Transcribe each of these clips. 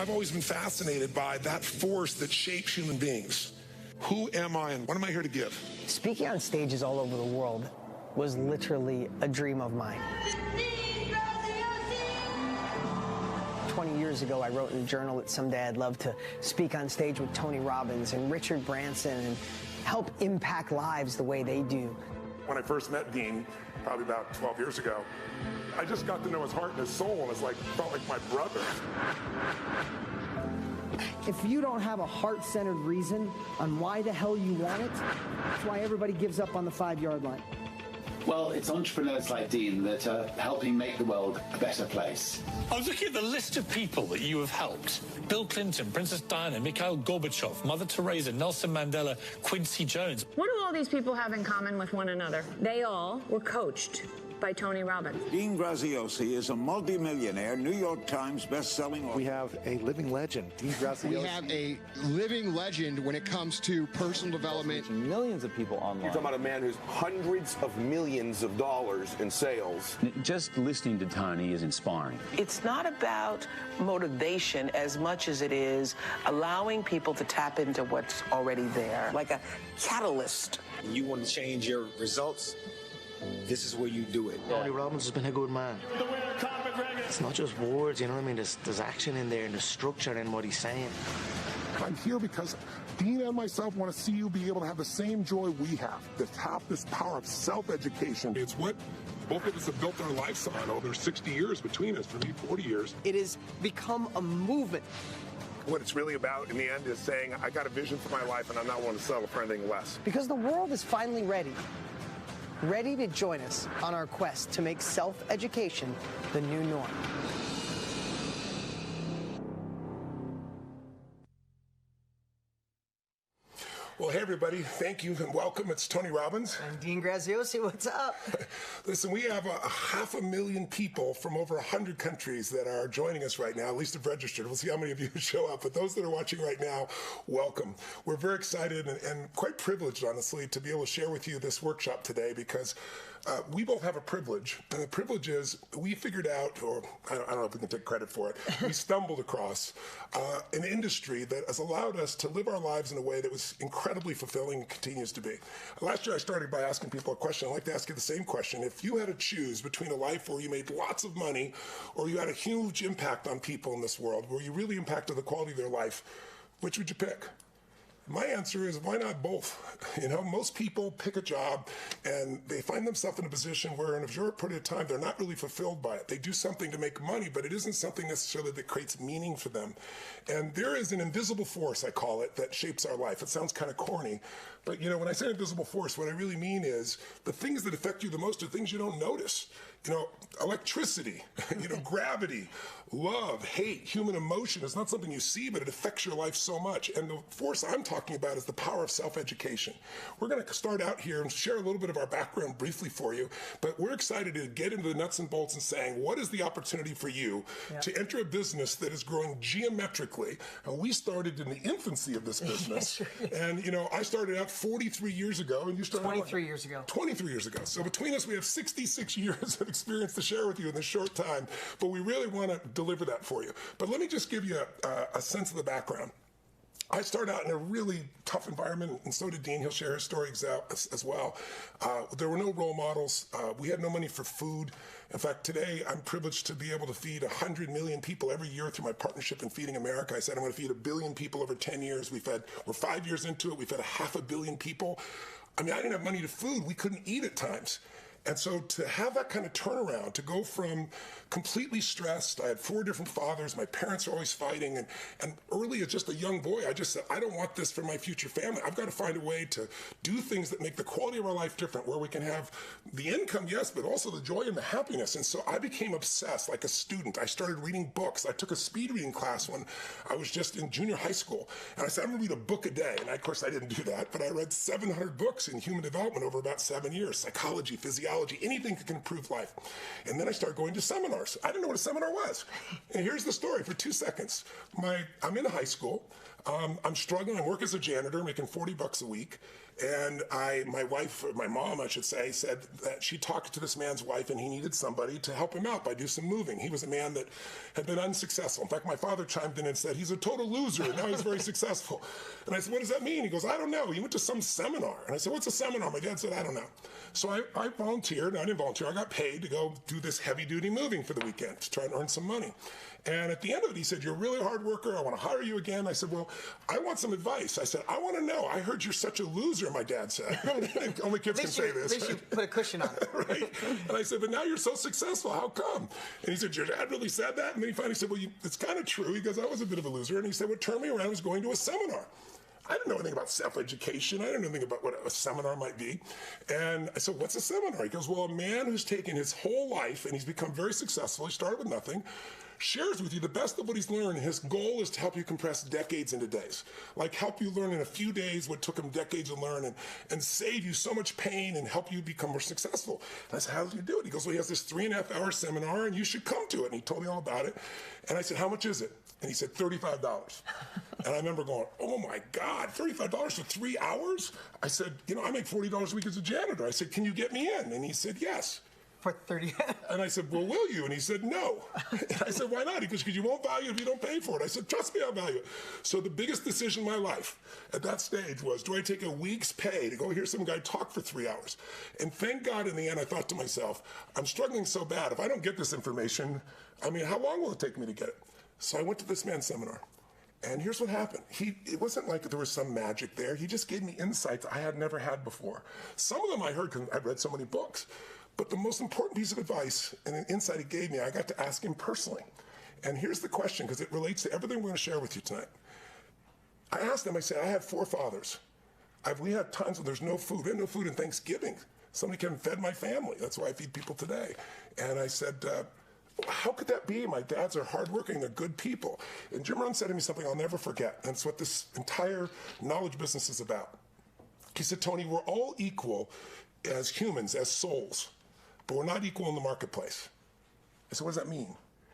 I've always been fascinated by that force that shapes human beings. Who am I and what am I here to give? Speaking on stages all over the world was literally a dream of mine. 20 years ago, I wrote in a journal that someday I'd love to speak on stage with Tony Robbins and Richard Branson and help impact lives the way they do. When I first met Dean, probably about 12 years ago, I just got to know his heart and his soul, and it's like, felt like my brother. If you don't have a heart-centered reason on why the hell you want it, that's why everybody gives up on the 5-yard line. Well, it's entrepreneurs like Dean that are helping make the world a better place. I was looking at the list of people that you have helped. Bill Clinton, Princess Diana, Mikhail Gorbachev, Mother Teresa, Nelson Mandela, Quincy Jones. What do all these people have in common with one another? They all were coached by Tony Robbins. Dean Graziosi is a multimillionaire, New York Times best-selling author. We have a living legend, Dean Graziosi. We have a living legend when it comes to personal development. Millions of people online. You're talking about a man who's hundreds of millions of dollars in sales. Just listening to Tony is inspiring. It's not about motivation as much as it is allowing people to tap into what's already there, like a catalyst. You want to change your results? This is where you do it. Tony Robbins has been a good man. The winner, Conor McGregor. It's not just words, you know what I mean? There's action in there and there's structure in what he's saying. I'm here because Dean and myself want to see you be able to have the same joy we have, to have this power of self-education. It's what both of us have built our lives on. Oh, there's 60 years between us, for me 40 years. It has become a movement. What it's really about in the end is saying, I got a vision for my life and I'm not willing to settle for anything less. Because the world is finally ready to join us on our quest to make self-education the new norm. Well, hey, everybody. Thank you and welcome. It's Tony Robbins. I'm Dean Graziosi. What's up? Listen, we have 500,000 people from over 100 countries that are joining us right now, at least have registered. We'll see how many of you show up. But those that are watching right now, welcome. We're very excited and quite privileged, honestly, to be able to share with you this workshop today because we both have a privilege. And the privilege is we figured out, or I don't know if we can take credit for it, we stumbled across an industry that has allowed us to live our lives in a way that was incredibly fulfilling and continues to be. Last year I started by asking people a question. I'd like to ask you the same question. If you had to choose between a life where you made lots of money or you had a huge impact on people in this world, where you really impacted the quality of their life, which would you pick? My answer is, why not both? You know, most people pick a job and they find themselves in a position where in a short period of time, they're not really fulfilled by it. They do something to make money, but it isn't something necessarily that creates meaning for them. And there is an invisible force, I call it, that shapes our life. It sounds kind of corny, but you know, when I say invisible force, what I really mean is the things that affect you the most are things you don't notice. You know, electricity, you know, gravity, love, hate, human emotion is not something you see, but it affects your life so much. And the force I'm talking about is the power of self-education. We're going to start out here and share a little bit of our background briefly for you, but we're excited to get into the nuts and bolts and saying, what is the opportunity for you to enter a business that is growing geometrically? And we started in the infancy of this business. And, you know, I started out 43 years ago, and you started 23 years ago. 23 years ago. So between us, we have 66 years of experience to share with you in this short time, but we really want to deliver that for you. But let me just give you a sense of the background. I started out in a really tough environment, and so did Dean. He'll share his story as well. There were no role models. We had no money for food. In fact, today I'm privileged to be able to feed 100 million people every year through my partnership in Feeding America. I said I'm going to feed 1 billion people over 10 years. We're 5 years into it. We've fed 500 million people. I mean, I didn't have money to food. We couldn't eat at times. And so to have that kind of turnaround, to go from completely stressed, I had 4 different fathers, my parents are always fighting, and early as just a young boy, I just said, I don't want this for my future family. I've got to find a way to do things that make the quality of our life different, where we can have the income, yes, but also the joy and the happiness. And so I became obsessed like a student. I started reading books. I took a speed reading class when I was just in junior high school. And I said, I'm going to read a book a day. And of course, I didn't do that, but I read 700 books in human development over about 7 years, psychology, physiology, anything that can improve life. And then I started going to seminars. I didn't know what a seminar was. And here's the story for 2 seconds. I'm in high school. I'm struggling. I work as a janitor, making $40 a week. And my wife, or my mom, I should say, said that she talked to this man's wife and he needed somebody to help him out by do some moving. He was a man that had been unsuccessful. In fact, my father chimed in and said, he's a total loser, and now he's very successful. And I said, what does that mean? He goes, I don't know. He went to some seminar. And I said, what's a seminar? My dad said, I don't know. So I volunteered. No, I didn't volunteer. I got paid to go do this heavy-duty moving for the weekend to try and earn some money. And at the end of it, he said, you're a really hard worker. I want to hire you again. I said, well, I want some advice. I said, I want to know. I heard you're such a loser, my dad said. Only kids can say this. At least you put a cushion on it. Right? And I said, but now you're so successful. How come? And he said, your dad really said that? And then he finally said, well, it's kind of true. He goes, I was a bit of a loser. And he said, what turned me around was going to a seminar. I didn't know anything about self-education. I didn't know anything about what a seminar might be. And I said, what's a seminar? He goes, well, a man who's taken his whole life and he's become very successful, he started with nothing, shares with you the best of what he's learned. His goal is to help you compress decades into days. Like help you learn in a few days what took him decades to learn and save you so much pain and help you become more successful. And I said, how does he do it? He goes, well, he has this 3.5-hour seminar and you should come to it. And he told me all about it. And I said, how much is it? And he said, $35. And I remember going, oh my God, $35 for 3 hours? I said, I make $40 a week as a janitor. I said, can you get me in? And he said, yes. For 30. And I said, well, will you? And he said, no. And I said, why not? He goes, because you won't value it if you don't pay for it. I said, trust me, I'll value it. So the biggest decision in my life at that stage was, do I take a week's pay to go hear some guy talk for 3 hours? And thank God in the end, I thought to myself, I'm struggling so bad. If I don't get this information, how long will it take me to get it? So I went to this man's seminar. And here's what happened. It wasn't like there was some magic there. He just gave me insights I had never had before. Some of them I heard because I've read so many books. But the most important piece of advice and an insight he gave me, I got to ask him personally. And here's the question, because it relates to everything we're going to share with you tonight. I asked him, I said, I have 4 fathers. We had times when there's no food. We had no food in Thanksgiving. Somebody came and fed my family. That's why I feed people today. And I said, how could that be? My dads are hardworking. They're good people. And Jim Rohn said to me something I'll never forget. And it's what this entire knowledge business is about. He said, Tony, we're all equal as humans, as souls, but we're not equal in the marketplace. I said, what does that mean?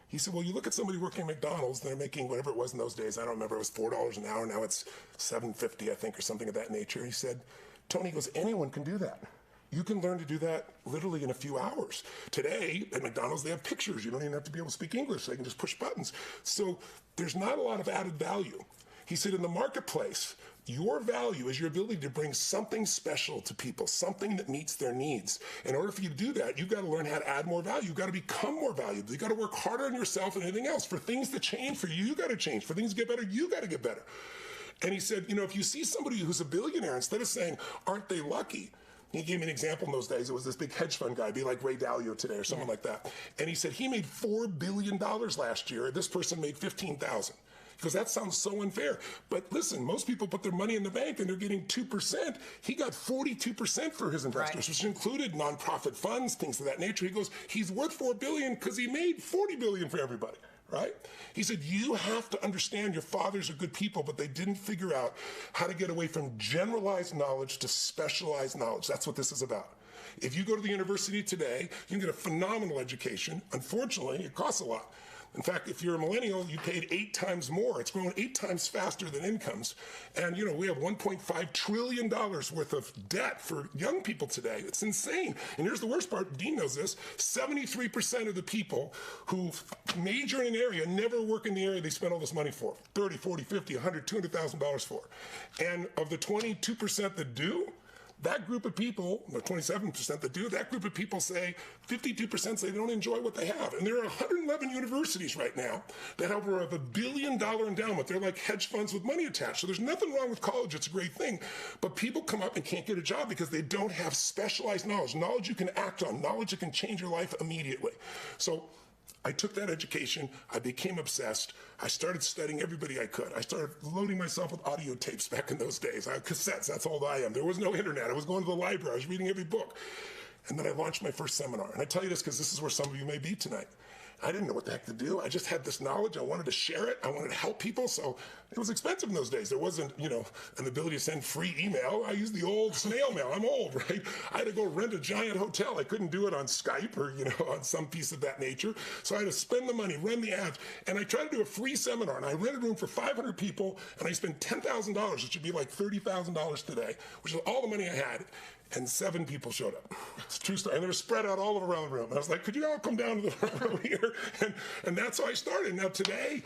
He said, well, you look at somebody working at McDonald's, they're making whatever it was in those days. I don't remember. It was $4 an hour. Now it's $7.50, I think, or something of that nature. He said, Tony goes, anyone can do that. You can learn to do that literally in a few hours. Today, at McDonald's, they have pictures. You don't even have to be able to speak English. They can just push buttons. So there's not a lot of added value. He said, in the marketplace, your value is your ability to bring something special to people, something that meets their needs. In order for you to do that, you've got to learn how to add more value. You've got to become more valuable. You've got to work harder on yourself than anything else. For things to change for you, you've got to change. For things to get better, you got to get better. And he said, if you see somebody who's a billionaire, instead of saying, aren't they lucky? He gave me an example in those days. It was this big hedge fund guy, be like Ray Dalio today or someone like that. And he said he made $4 billion last year. This person made $15,000. Because that sounds so unfair. But listen, most people put their money in the bank and they're getting 2%. He got 42% for his investors, which included nonprofit funds, things of that nature. He goes, he's worth $4 billion because he made $40 billion for everybody. Right? He said, you have to understand your fathers are good people, but they didn't figure out how to get away from generalized knowledge to specialized knowledge. That's what this is about. If you go to the university today, you can get a phenomenal education. Unfortunately, it costs a lot. In fact, if you're a millennial, you paid 8 times more. It's grown 8 times faster than incomes. And, we have $1.5 trillion worth of debt for young people today. It's insane. And here's the worst part. Dean knows this. 73% of the people who major in an area never work in the area they spend all this money for. 30, 40, 50, 100, $200,000 for. And of the 22% that do, that group of people, the 27% that do, that group of people say 52% say they don't enjoy what they have. And there are 111 universities right now that have over $1 billion endowment. They're like hedge funds with money attached. So there's nothing wrong with college. It's a great thing. But people come up and can't get a job because they don't have specialized knowledge. Knowledge you can act on. Knowledge that can change your life immediately. So I took that education. I became obsessed. I started studying everybody I could. I started loading myself with audio tapes back in those days. I had cassettes. That's all I am. There was no internet. I was going to the library. I was reading every book. And then I launched my first seminar. And I tell you this because this is where some of you may be tonight. I didn't know what the heck to do. I just had this knowledge. I wanted to share it. I wanted to help people. So it was expensive in those days. There wasn't, an ability to send free email. I used the old snail mail. I'm old, right? I had to go rent a giant hotel. I couldn't do it on Skype or, on some piece of that nature. So I had to spend the money, run the ads. And I tried to do a free seminar. And I rented a room for 500 people. And I spent $10,000, which would be like $30,000 today, which is all the money I had. And 7 people showed up. It's a true story. And they were spread out all around the room. And I was like, could you all come down to the room here? And that's how I started. Now today,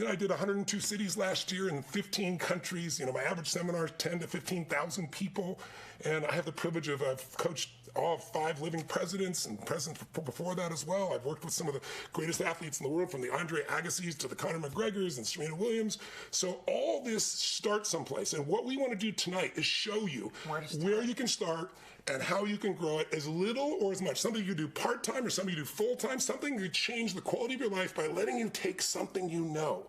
I did 102 cities last year in 15 countries. My average seminar is 10 to 15,000 people. And I have the privilege of, I've coached all 5 living presidents and presidents before that as well. I've worked with some of the greatest athletes in the world, from the Andre Agassi's to the Conor McGregors and Serena Williams. So all this starts someplace. And what we want to do tonight is show you where you can start and how you can grow it, as little or as much. Something you do part-time or something you do full-time, something that change the quality of your life by letting you take something you know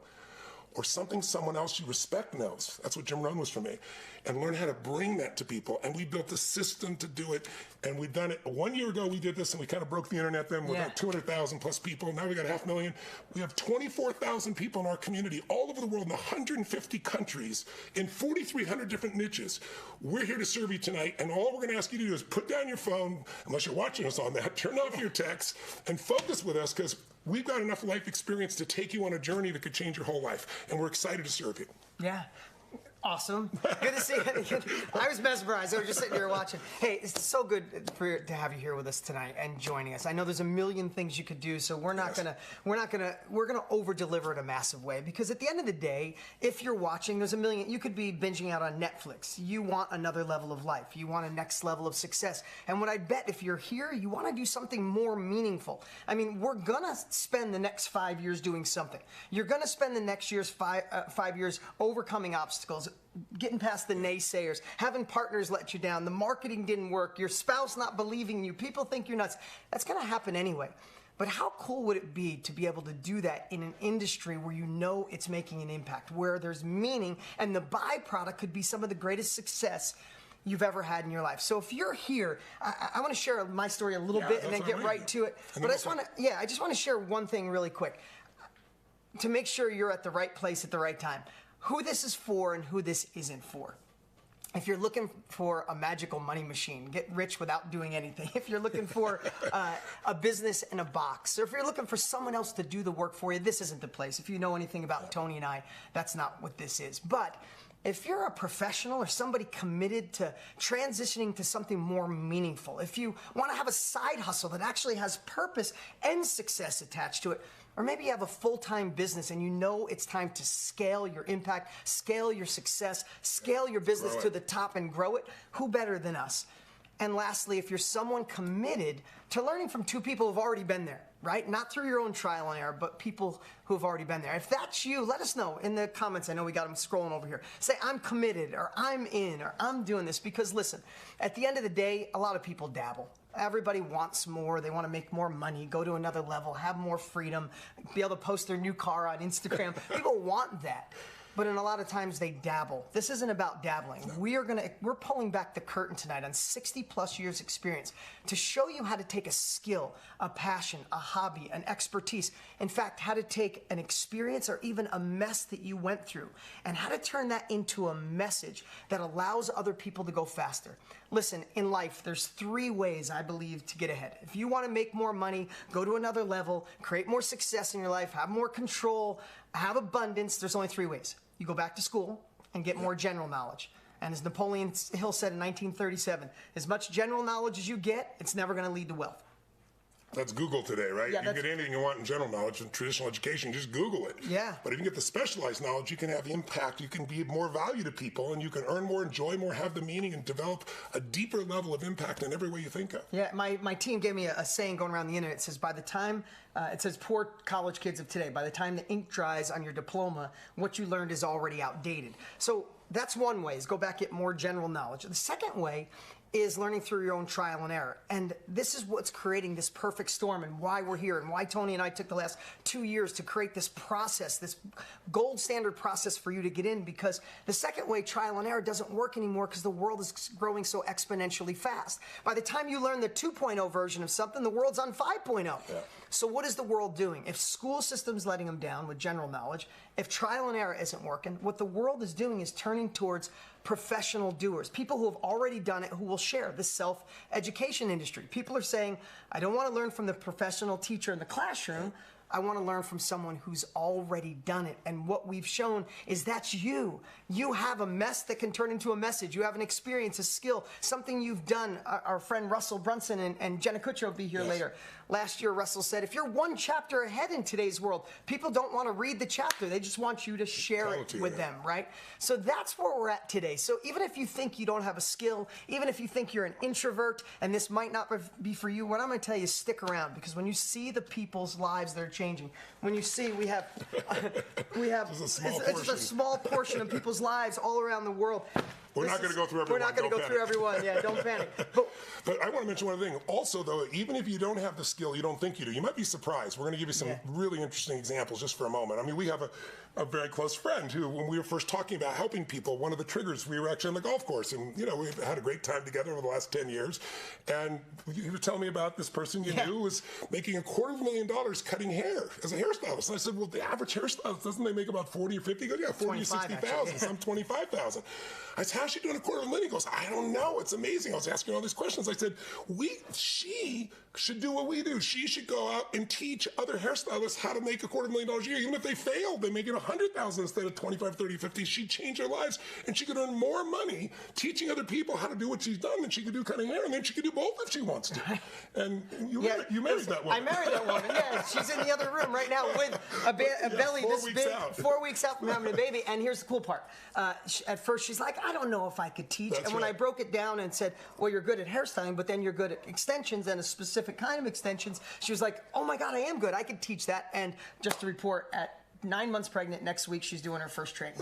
or something someone else you respect knows. That's what Jim Rohn was for me. And learn how to bring that to people. And we built a system to do it. And we've done it. 1 year ago, we did this, and we kind of broke the internet then with 200,000 plus people. Now we got 500,000. We have 24,000 people in our community all over the world in 150 countries in 4,300 different niches. We're here to serve you tonight. And all we're going to ask you to do is put down your phone, unless you're watching us on that, turn off your texts, and focus with us, because we've got enough life experience to take you on a journey that could change your whole life. And we're excited to serve you. Yeah. Awesome. Good to see you. I was mesmerized. I was just sitting here watching. Hey, it's so good to have you here with us tonight and joining us. I know there's a million things you could do, so we're gonna over deliver in a massive way, because at the end of the day, if you're watching, there's a million. You could be binging out on Netflix. You want another level of life. You want a next level of success. And what I bet, if you're here, you want to do something more meaningful. I mean, we're gonna spend the next 5 years doing something. You're gonna spend the next year's 5 years overcoming obstacles, getting past the naysayers, having partners let you down, the marketing didn't work, your spouse not believing in you, people think you're nuts. That's going to happen anyway. But how cool would it be to be able to do that in an industry where you know it's making an impact, where there's meaning, and the byproduct could be some of the greatest success you've ever had in your life. So if you're here, I want to share my story a little bit and then get right to it. But I just want to share one thing really quick to make sure you're at the right place at the right time. Who this is for and who this isn't for. If you're looking for a magical money machine, get rich without doing anything. If you're looking for a business in a box, or if you're looking for someone else to do the work for you, this isn't the place. If you know anything about Tony and I, that's not what this is. But if you're a professional or somebody committed to transitioning to something more meaningful, if you want to have a side hustle that actually has purpose and success attached to it, or maybe you have a full-time business and you know it's time to scale your impact, scale your success, scale your business to the top and grow it, who better than us? And lastly, if you're someone committed to learning from 2 people who've already been there, right? Not through your own trial and error, but people who've already been there. If that's you, let us know in the comments. I know we got them scrolling over here. Say, I'm committed, or I'm in, or I'm doing this. Because listen, at the end of the day, a lot of people dabble. Everybody wants more. They want to make more money, go to another level, have more freedom, be able to post their new car on Instagram. People want that. But in a lot of times they dabble. This isn't about dabbling. We're pulling back the curtain tonight on 60 plus years experience to show you how to take a skill, a passion, a hobby, an expertise. In fact, how to take an experience or even a mess that you went through and how to turn that into a message that allows other people to go faster. Listen, in life, there's 3 ways I believe to get ahead. If you want to make more money, go to another level, create more success in your life, have more control, have abundance, there's only 3 ways. You go back to school and get more general knowledge. And as Napoleon Hill said in 1937, as much general knowledge as you get, it's never going to lead to wealth. That's Google today, right? Yeah, you can get anything you want in general knowledge in traditional education, just Google it. Yeah. But if you get the specialized knowledge, you can have impact, you can be more value to people, and you can earn more, enjoy more, have the meaning, and develop a deeper level of impact in every way you think of. Yeah, my team gave me a saying going around the internet. It says, by the time, it says, poor college kids of today, by the time the ink dries on your diploma, what you learned is already outdated. So that's one way, is go back, get more general knowledge. The second way is learning through your own trial and error. And this is what's creating this perfect storm and why we're here and why Tony and I took the last 2 years to create this process, this gold standard process for you to get in, because the second way, trial and error, doesn't work anymore because the world is growing so exponentially fast. By the time you learn the 2.0 version of something, the world's on 5.0. Yeah. So what is the world doing? If school system's letting them down with general knowledge, if trial and error isn't working, what the world is doing is turning towards professional doers, people who have already done it, who will share the self-education industry. People are saying, I don't want to learn from the professional teacher in the classroom. I want to learn from someone who's already done it. And what we've shown is that's you. You have a mess that can turn into a message. You have an experience, a skill, something you've done. Our friend Russell Brunson and Jenna Kutcher will be here later. Last year, Russell said, if you're one chapter ahead in today's world, people don't want to read the chapter. They just want you to share it with them, right? So that's where we're at today. So even if you think you don't have a skill, even if you think you're an introvert and this might not be for you, what I'm going to tell you is stick around, because when you see the people's lives that are changing, when you see we have it's just a small portion of people's lives all around the world. We're not going to go through everyone. We're not going to go through everyone. Yeah, don't panic. But I want to mention one other thing. Also, though, even if you don't have the skill, you don't think you do, you might be surprised. We're going to give you some really interesting examples just for a moment. I mean, we have a very close friend who, when we were first talking about helping people, one of the triggers, we were actually on the golf course, and we've had a great time together over the last 10 years. And you were telling me about this person you knew was making $250,000 cutting hair as a hairstylist. And I said, well, the average hairstylist, doesn't they make about 40 or 50? He goes, yeah, 40 or 60,000, some 25,000. I said, how's she doing $250,000? He goes, I don't know. It's amazing. I was asking all these questions. I said, she should do what we do. She should go out and teach other hairstylists how to make $250,000 a year. Even if they failed, they make it $100,000 instead of 25, 30, 50. She'd change their lives, and she could earn more money teaching other people how to do what she's done than she could do cutting hair, and then she could do both if she wants to. And you married that woman. I married that woman. Yeah, she's in the other room right now with a belly this big, 4 weeks out from having a baby. And here's the cool part. At first, she's like, I don't know if I could teach. And when I broke it down and said, well, you're good at hairstyling, but then you're good at extensions and a specific kind of extensions, she was like, oh my God, I am good. I could teach that. And just to report, at 9 months pregnant, next week she's doing her first training.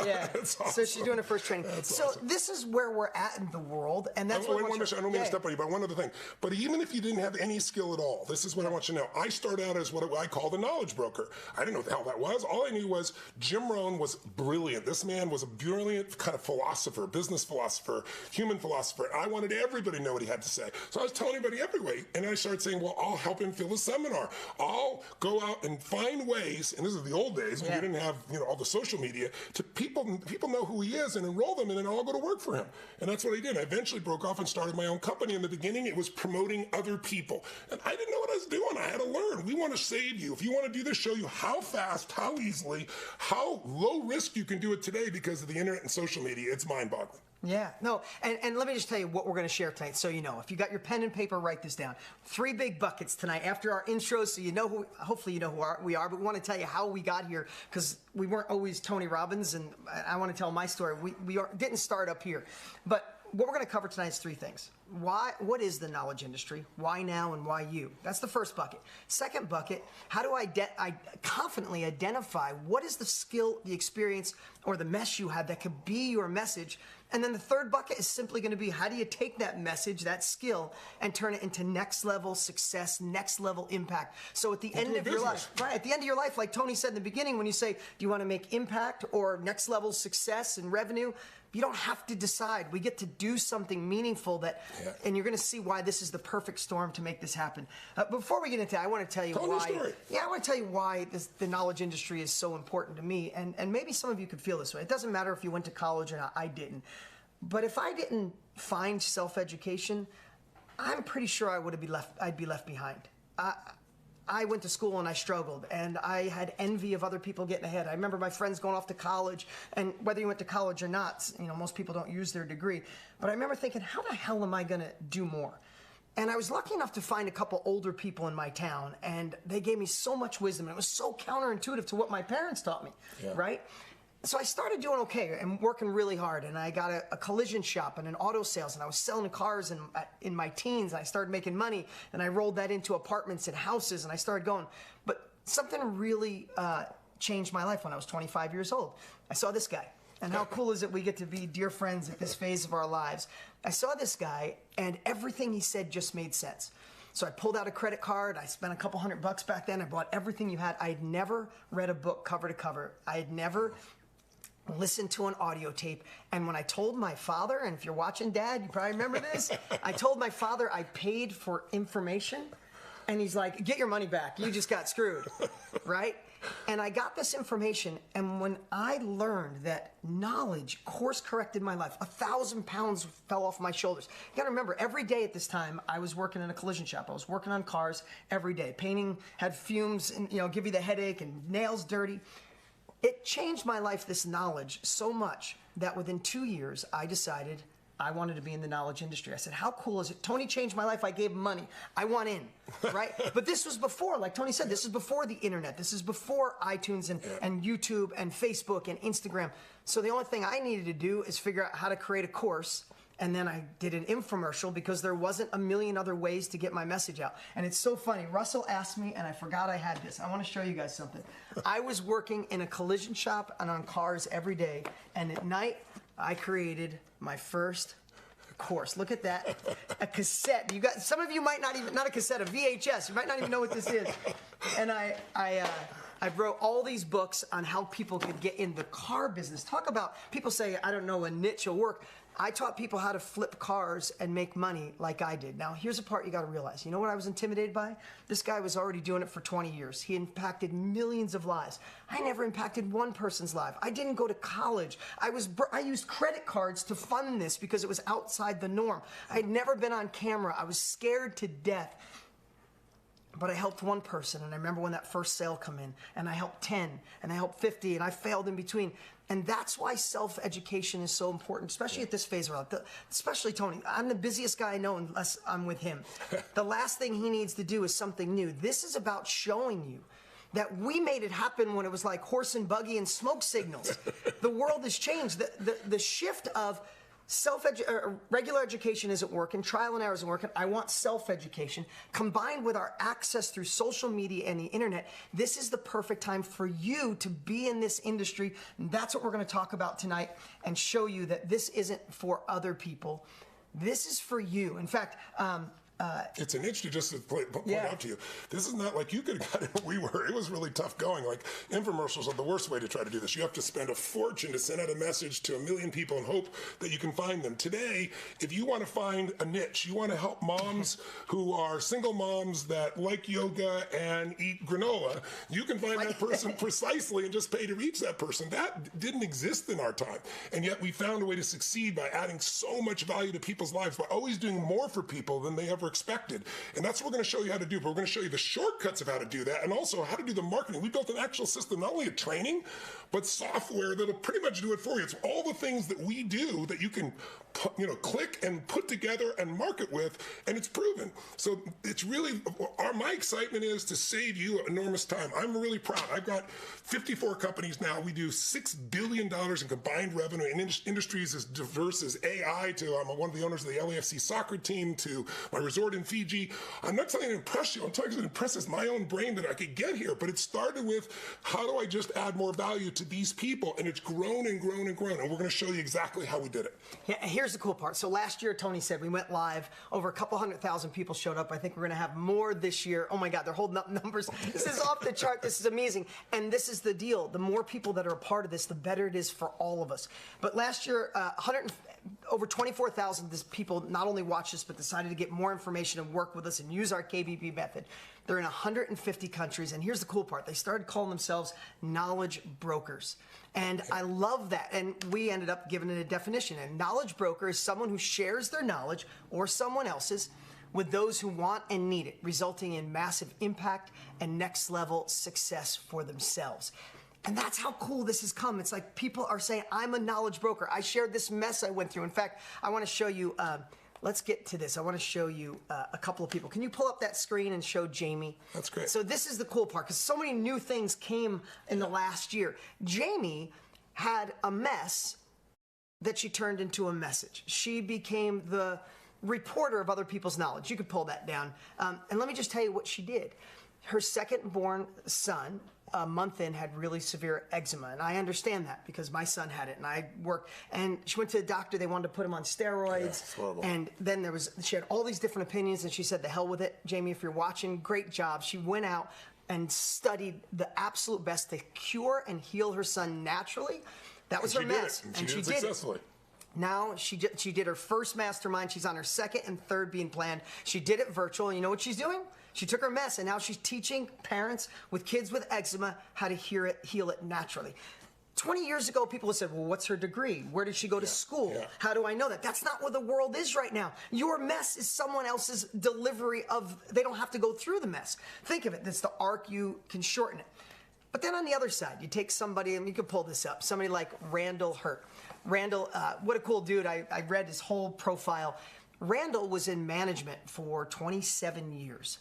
Yeah, awesome. So she's doing her first training. So awesome. This is where we're at in the world, and that's what I don't mean to step on you, but one other thing. But even if you didn't have any skill at all, this is what I want you to know. I started out as what I call the knowledge broker. I didn't know what the hell that was. All I knew was Jim Rohn was brilliant. This man was a brilliant kind of philosopher, business philosopher, human philosopher. I wanted everybody to know what he had to say. So I was telling everybody every way, and I started saying, well, I'll help him fill a seminar. I'll go out and find ways, and this is the old days when you didn't have all the social media, to people know who he is and enroll them, and then I'll go to work for him. And that's what I did. I eventually broke off and started my own company. In the beginning, it was promoting other people, and I didn't know what I was doing. I had to learn. We want to save you. If you want to do this, show you how fast, how easily, how low risk you can do it today because of the internet and social media. It's mind-boggling. Yeah, no, and let me just tell you what we're going to share tonight. So if you got your pen and paper, write this down. 3 big buckets tonight after our intro, so hopefully you know who we are, but we want to tell you how we got here, because we weren't always Tony Robbins, and I want to tell my story. We didn't start up here, but what we're going to cover tonight is 3 things. What is the knowledge industry? Why now and why you? That's the first bucket. Second bucket, how do I confidently identify what is the skill, the experience, or the mess you have that could be your message? And then the third bucket is simply going to be, how do you take that message, that skill, and turn it into next level success, next level impact? So at the end of your life, at the end of your life, like Tony said in the beginning, when you say, do you want to make impact or next level success and revenue? You don't have to decide. We get to do something meaningful and you're going to see why this is the perfect storm to make this happen. Before we get into that, I want to tell you why. Yeah, I want to tell you why the knowledge industry is so important to me. And maybe some of you could feel this way. It doesn't matter if you went to college or not. I didn't. But if I didn't find self-education, I'm pretty sure I'd be left behind. I went to school and I struggled, and I had envy of other people getting ahead. I remember my friends going off to college, and whether you went to college or not, most people don't use their degree. But I remember thinking, how the hell am I going to do more? And I was lucky enough to find a couple older people in my town, and they gave me so much wisdom. And it was so counterintuitive to what my parents taught me, right? So I started doing okay and working really hard, and I got a collision shop and an auto sales, and I was selling cars in my teens, and I started making money, and I rolled that into apartments and houses, and I started going. But something really changed my life when I was 25 years old. I saw this guy, and how cool is it we get to be dear friends at this phase of our lives. I saw this guy, and everything he said just made sense. So I pulled out a credit card. I spent a couple $100 back then. I bought everything you had. I had never read a book cover to cover. I had never listened to an audio tape. And when I told my father, and if you're watching, Dad, you probably remember this, I told my father I paid for information, And he's like, get your money back. You just got screwed, right? And I got this information, and when I learned that knowledge course-corrected my life, 1,000 pounds fell off my shoulders. You gotta remember, every day at this time, I was working in a collision shop. I was working on cars every day. Painting had fumes and, give you the headache, and nails dirty. It changed my life, this knowledge, so much that within 2 years, I decided I wanted to be in the knowledge industry. I said, how cool is it? Tony changed my life. I gave him money. I want in, right? But this was before, like Tony said, this is before the internet. This is before iTunes and YouTube and Facebook and Instagram. So the only thing I needed to do is figure out how to create a course. And then I did an infomercial because there wasn't a million other ways to get my message out. And it's so funny. Russell asked me, and I forgot I had this. I want to show you guys something. I was working in a collision shop and on cars every day. And at night, I created my first course. Look at that. A cassette. You got, some of you might not even, not a cassette, a VHS. You might not even know what this is. And I wrote all these books on how people could get in the car business. Talk about, people say, I don't know, a niche will work. I taught people how to flip cars and make money like I did. Now, here's a part you got to realize. You know what I was intimidated by? This guy was already doing it for 20 years. He impacted millions of lives. I never impacted one person's life. I didn't go to college. I used credit cards to fund this because it was outside the norm. I had never been on camera. I was scared to death. But I helped one person, and I remember when that first sale come in, and I helped 10, and I helped 50, and I failed in between. And that's why self-education is so important, especially at this phase of our life. Especially Tony. I'm the busiest guy I know unless I'm with him. The last thing he needs to do is something new. This is about showing you that we made it happen when it was like horse and buggy and smoke signals. The world has changed. The shift of regular education isn't working, trial and error isn't working. I want self-education combined with our access through social media and the internet. This is the perfect time for you to be in this industry. And that's what we're going to talk about tonight and show you that this isn't for other people. This is for you. In fact, it's an itch to just point out to you. This is not like you could have gotten where we were. It was really tough going. Like, infomercials are the worst way to try to do this. You have to spend a fortune to send out a message to 1 million people and hope that you can find them. Today, if you want to find a niche, you want to help moms who are single moms that like yoga and eat granola, you can find that person precisely and just pay to reach that person. That didn't exist in our time. And yet we found a way to succeed by adding so much value to people's lives, by always doing more for people than they ever expected. And that's what we're going to show you how to do. But we're going to show you the shortcuts of how to do that and also how to do the marketing. We built an actual system, not only of training, but software that'll pretty much do it for you. It's all the things that we do that you can click and put together and market with, and it's proven. So it's really, my excitement is to save you enormous time. I'm really proud. I've got 54 companies now. We do $6 billion in combined revenue in industries as diverse as AI to I'm one of the owners of the LAFC soccer team to my resort in Fiji. I'm not trying to impress you. I'm trying to impress my own brain that I could get here. But it started with how do I just add more value to these people? And it's grown and grown and grown. And we're going to show you exactly how we did it. Yeah, here's the cool part. So last year, Tony said we went live. Over a couple 100,000 people showed up. I think we're going to have more this year. Oh my God, they're holding up numbers. This is off the chart. This is amazing. And this is the deal. The more people that are a part of this, the better it is for all of us. But last year, over 24,000 people not only watched this, but decided to get more information and work with us and use our KBB method. They're in 150 countries. And here's the cool part. They started calling themselves knowledge brokers. And I love that. And we ended up giving it a definition. A knowledge broker is someone who shares their knowledge or someone else's with those who want and need it, resulting in massive impact and next level success for themselves. And that's how cool this has come. It's like people are saying, I'm a knowledge broker. I shared this mess I went through. In fact, I want to show you, let's get to this. I want to show you a couple of people. Can you pull up that screen and show Jamie? That's great. So this is the cool part because so many new things came in the last year. Jamie had a mess that she turned into a message. She became the reporter of other people's knowledge. You could pull that down. And let me just tell you what she did. Her second-born son, a month in, had really severe eczema. And I understand that because my son had it and I worked. And she went to the doctor. They wanted to put him on steroids. Yeah, and then she had all these different opinions and she said, the hell with it. Jamie, if you're watching, great job. She went out and studied the absolute best to cure and heal her son naturally. That was her mess. And she did it successfully. Now she did her first mastermind. She's on her second and third being planned. She did it virtual. And you know what she's doing? She took her mess, and now she's teaching parents with kids with eczema how to heal it naturally. 20 years ago, people would say, well, what's her degree? Where did she go to school? How do I know that? That's not where the world is right now. Your mess is someone else's delivery of, they don't have to go through the mess. Think of it. That's the arc. You can shorten it. But then on the other side, you take somebody, and you can pull this up, somebody like Randall Hurt. Randall, what a cool dude. I read his whole profile. Randall was in management for 27 years.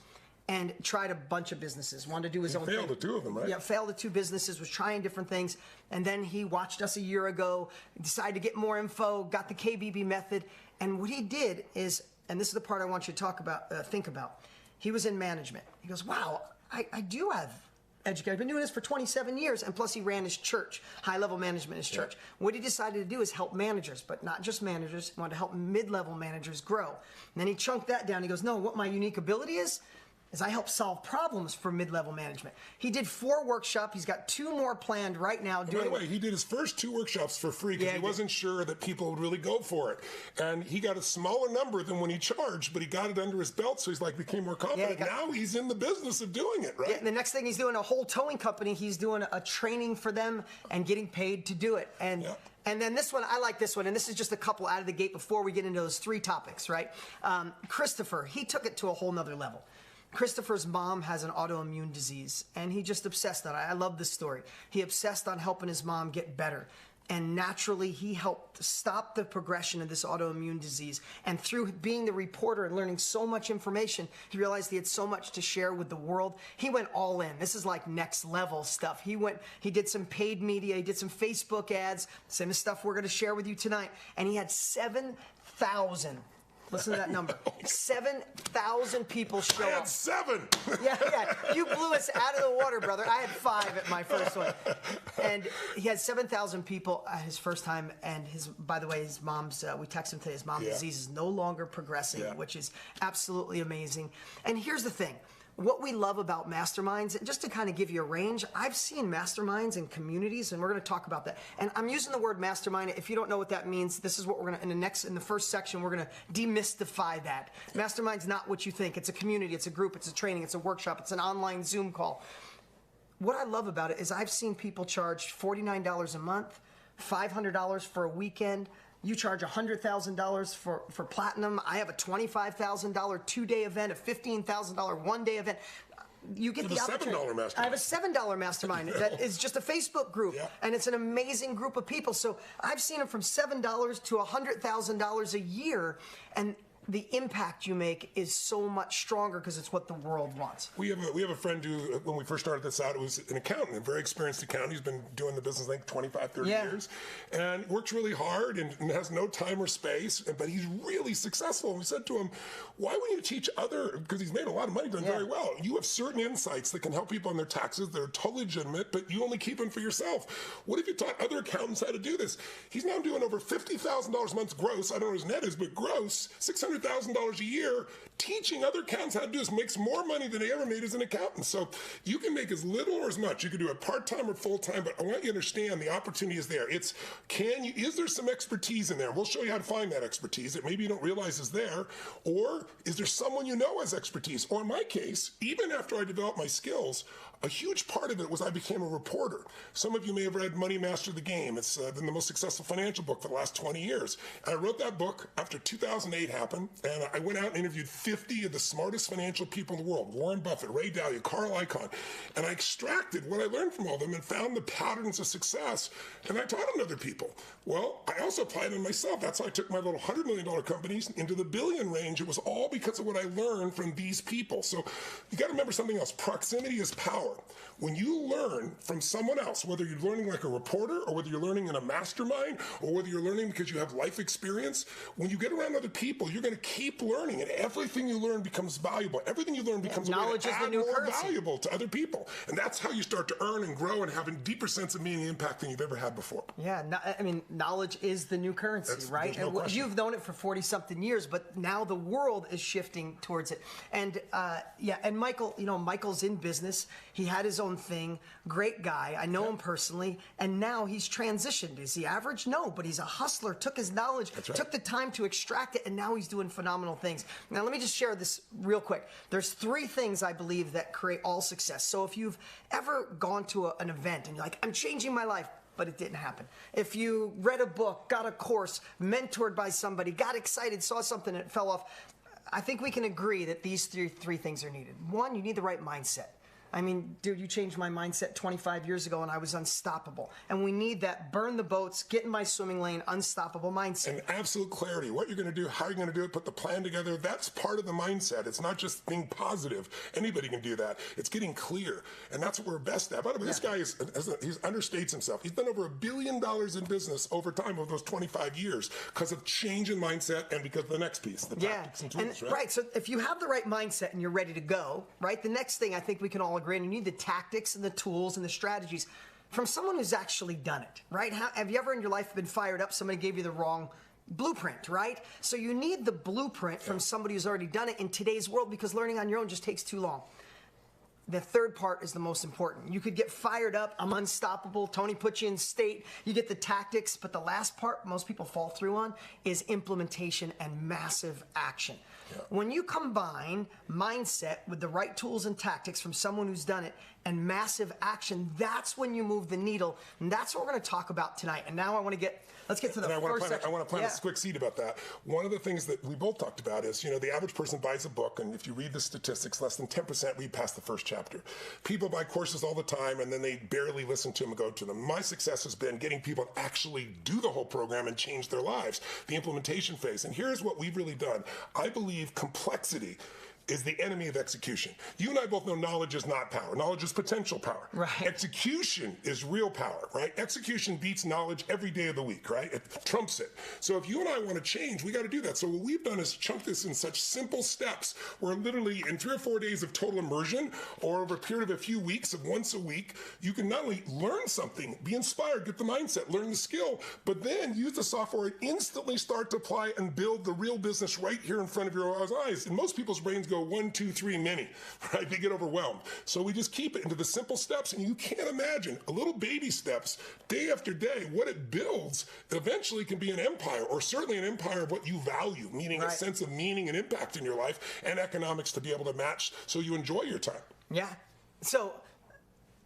And tried a bunch of businesses, wanted to do his own thing. Failed at 2 of them, right? Yeah, failed at 2 businesses, was trying different things. And then he watched us a year ago, decided to get more info, got the KBB method. And what he did is, and this is the part I want you to talk about, think about. He was in management. He goes, wow, I do have education. I've been doing this for 27 years. And plus he ran his church, high-level management in his church. What he decided to do is help managers, but not just managers. He wanted to help mid-level managers grow. And then he chunked that down. He goes, no, what my unique ability is I help solve problems for mid-level management. He did 4 workshops. He's got 2 more planned right now. By the way, he did his first 2 workshops for free because he wasn't sure that people would really go for it. And he got a smaller number than when he charged, but he got it under his belt, so he's became more confident. Now he's in the business of doing it, right? Yeah, and the next thing he's doing a whole towing company. He's doing a training for them and getting paid to do it. And then this one, I like this one, and this is just a couple out of the gate before we get into those 3 topics, right? Christopher, he took it to a whole nother level. Christopher's mom has an autoimmune disease, and he just obsessed on it. I love this story. He obsessed on helping his mom get better. And naturally, he helped stop the progression of this autoimmune disease. And through being the reporter and learning so much information, he realized he had so much to share with the world. He went all in. This is like next level stuff. He did some paid media. He did some Facebook ads, same stuff we're going to share with you tonight. And he had 7,000. Listen to that number. 7,000 people show up. I had 7. Yeah. You blew us out of the water, brother. I had 5 at my first one. And he had 7,000 people at his first time. And by the way, his mom's, we texted him today, his mom's disease is no longer progressing, which is absolutely amazing. And here's the thing. What we love about masterminds, and just to kind of give you a range, I've seen masterminds in communities, and we're going to talk about that. And I'm using the word mastermind. If you don't know what that means, this is what we're going to, in the first section, we're going to demystify that. Mastermind's not what you think. It's a community, it's a group, it's a training, it's a workshop, it's an online Zoom call. What I love about it is I've seen people charge $49 a month, $500 for a weekend. You charge $100,000 for platinum. I have a $25,000 2-day event, a $15,000 1-day event. You get the opportunity. $7 mastermind. I have a $7 mastermind that is just a Facebook group, and it's an amazing group of people. So I've seen them from $7 to $100,000 a year, and the impact you make is so much stronger because it's what the world wants. We have a friend who, when we first started this out, it was an accountant, a very experienced accountant. He's been doing the business, I think, 25, 30 years, and works really hard and has no time or space, but he's really successful. And we said to him, why wouldn't you teach because he's made a lot of money, done very well. You have certain insights that can help people on their taxes that are totally legitimate, but you only keep them for yourself. What if you taught other accountants how to do this? He's now doing over $50,000 a month gross. I don't know what his net is, but gross, $600,000 a year, teaching other accountants how to do this, makes more money than they ever made as an accountant. So you can make as little or as much. You can do it part-time or full-time, but I want you to understand the opportunity is there. Is there some expertise in there? We'll show you how to find that expertise that maybe you don't realize is there. Or is there someone you know has expertise? Or in my case, even after I developed my skills, a huge part of it was I became a reporter. Some of you may have read Money Master the Game. It's been the most successful financial book for the last 20 years. And I wrote that book after 2008 happened, and I went out and interviewed 50 of the smartest financial people in the world, Warren Buffett, Ray Dalio, Carl Icahn, and I extracted what I learned from all of them and found the patterns of success, and I taught it to other people. Well, I also applied it on myself. That's how I took my little $100 million companies into the billion range. It was all because of what I learned from these people. So you got to remember something else. Proximity is power. When you learn from someone else, whether you're learning like a reporter or whether you're learning in a mastermind or whether you're learning because you have life experience, when you get around other people, you're going to keep learning, and everything you learn becomes valuable. Everything you learn becomes knowledge is the new more currency. Valuable to other people. And that's how you start to earn and grow and have a deeper sense of meaning and impact than you've ever had before. Yeah, knowledge is the new currency, right? No question. You've known it for 40-something years, but now the world is shifting towards it. And and Michael, Michael's in business. He had his own thing. Great guy. I know him personally. And now he's transitioned. Is he average? No, but he's a hustler. Took his knowledge, took the time to extract it, and now he's doing phenomenal things. Now, let me just share this real quick. There's 3 things I believe that create all success. So if you've ever gone to an event and you're like, I'm changing my life, but it didn't happen. If you read a book, got a course, mentored by somebody, got excited, saw something and it fell off, I think we can agree that these three things are needed. 1, you need the right mindset. I mean, dude, you changed my mindset 25 years ago and I was unstoppable. And we need that burn the boats, get in my swimming lane, unstoppable mindset. And absolute clarity. What you're going to do, how you're going to do it, put the plan together. That's part of the mindset. It's not just being positive. Anybody can do that. It's getting clear. And that's what we're best at. By the way, this guy he understates himself. He's done over $1 billion in business over time, over those 25 years, because of change in mindset and because of the next piece, the tactics and tools, right? So if you have the right mindset and you're ready to go, right, the next thing I think we can all agree, and you need the tactics and the tools and the strategies from someone who's actually done it, right? Have you ever in your life been fired up, somebody gave you the wrong blueprint, right? So you need the blueprint from somebody who's already done it in today's world, because learning on your own just takes too long. The third part is the most important. You could get fired up, I'm unstoppable, Tony put you in state, you get the tactics, but the last part most people fall through on is implementation and massive action. When you combine mindset with the right tools and tactics from someone who's done it and massive action, that's when you move the needle. And that's what we're going to talk about tonight. And now let's get to the first section. I want to plant a quick seed about that. One of the things that we both talked about is, the average person buys a book, and if you read the statistics, less than 10% read past the first chapter. People buy courses all the time, and then they barely listen to them and go to them. My success has been getting people to actually do the whole program and change their lives, the implementation phase. And here's what we've really done. I believe complexity is the enemy of execution. You and I both know knowledge is not power. Knowledge is potential power. Right. Execution is real power, right? Execution beats knowledge every day of the week, right? It trumps it. So if you and I want to change, we got to do that. So what we've done is chunk this in such simple steps where literally in 3 or 4 days of total immersion, or over a period of a few weeks of once a week, you can not only learn something, be inspired, get the mindset, learn the skill, but then use the software and instantly start to apply and build the real business right here in front of your eyes. And most people's brains go 1, 2, 3, many, right? They get overwhelmed. So we just keep it into the simple steps, and you can't imagine little baby steps, day after day, what it builds eventually can be an empire, or certainly an empire of what you value, meaning a sense of meaning and impact in your life, and economics to be able to match so you enjoy your time. Yeah. So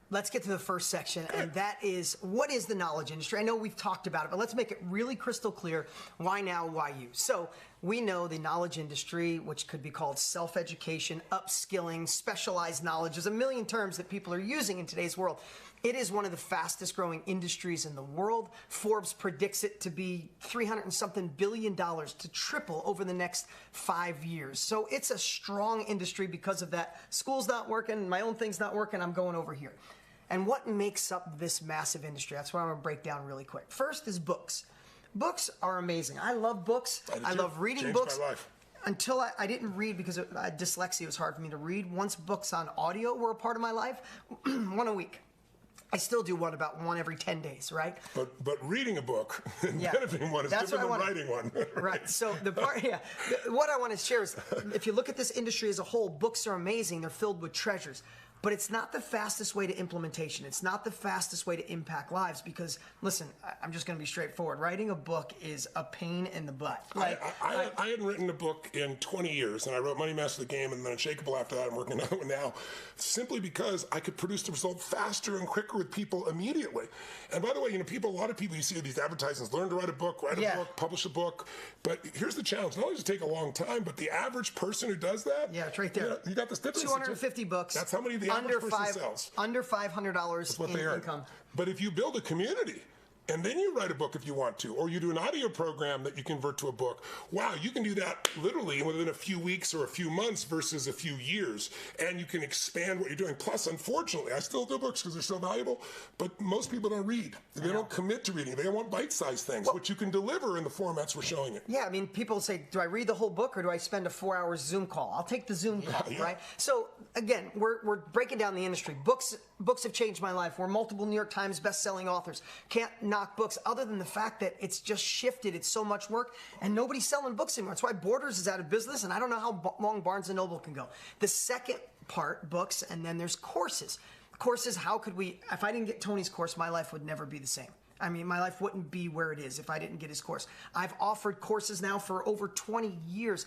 let's get to the first section, and that is, what is the knowledge industry? I know we've talked about it, but let's make it really crystal clear. Why now, why you? So we know the knowledge industry, which could be called self-education, upskilling, specialized knowledge. There's a million terms that people are using in today's world. It is one of the fastest growing industries in the world. Forbes predicts it to be $300 and something billion to triple over the next 5 years. So it's a strong industry because of that. School's not working, my own thing's not working, I'm going over here. And what makes up this massive industry? That's what I'm going to break down really quick. First is books. Books are amazing. I love books. I love reading books. My life. Until I didn't read because of dyslexia, it was hard for me to read. Once books on audio were a part of my life, one a week. I still do about one every 10 days, right? But reading a book and benefiting one is different than writing one. Right. So what I want to share is, if you look at this industry as a whole, books are amazing. They're filled with treasures. But it's not the fastest way to implementation. It's not the fastest way to impact lives because, listen, I'm just going to be straightforward. Writing a book is a pain in the butt. I hadn't written a book in 20 years, and I wrote Money Master the Game and then Unshakable after that. I'm working on it now, simply because I could produce the result faster and quicker with people immediately. And by the way, a lot of people you see these advertisements, learn to write a book, book, publish a book. But here's the challenge. Not only does it take a long time, but the average person who does that, it's right there. You got the statistics. 250 books. That's how many the average person sells. Under $500 in income. But if you build a community, and then you write a book if you want to, or you do an audio program that you convert to a book. Wow, you can do that literally within a few weeks or a few months versus a few years, and you can expand what you're doing. Plus, unfortunately, I still do books because they're so valuable, but most people don't read. They don't commit to reading. They want bite-sized things, which you can deliver in the formats we're showing it. Yeah, I mean, people say, do I read the whole book or do I spend a 4-hour Zoom call? I'll take the Zoom call, right? So, again, we're breaking down the industry. Books have changed my life. We're multiple New York Times best-selling authors. Can't knock books other than the fact that it's just shifted. It's so much work, and nobody's selling books anymore. That's why Borders is out of business, and I don't know how long Barnes & Noble can go. The second part, books, and then there's courses. Courses, how could we, if I didn't get Tony's course, my life would never be the same. I mean, my life wouldn't be where it is if I didn't get his course. I've offered courses now for over 20 years.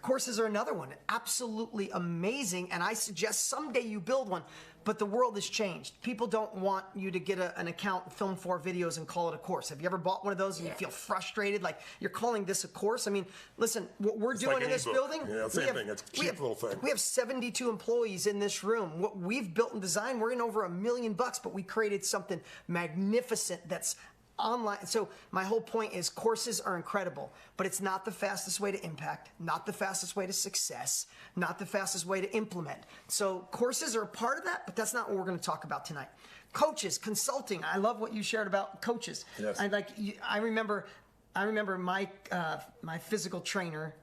Courses are another one, absolutely amazing, and I suggest someday you build one, but the world has changed. People don't want you to get an account, film 4 videos, and call it a course. Have you ever bought one of those and you feel frustrated, like you're calling this a course? I mean, listen, what we're doing in this building, same thing. It's a cheap little thing. We have 72 employees in this room. What we've built and designed, we're in over $1 million, but we created something magnificent that's online. So my whole point is courses are incredible, but it's not the fastest way to impact, not the fastest way to success, not the fastest way to implement. So courses are a part of that, but that's not what we're going to talk about tonight. Coaches, consulting. I love what you shared about coaches. Yes. I remember my physical trainer.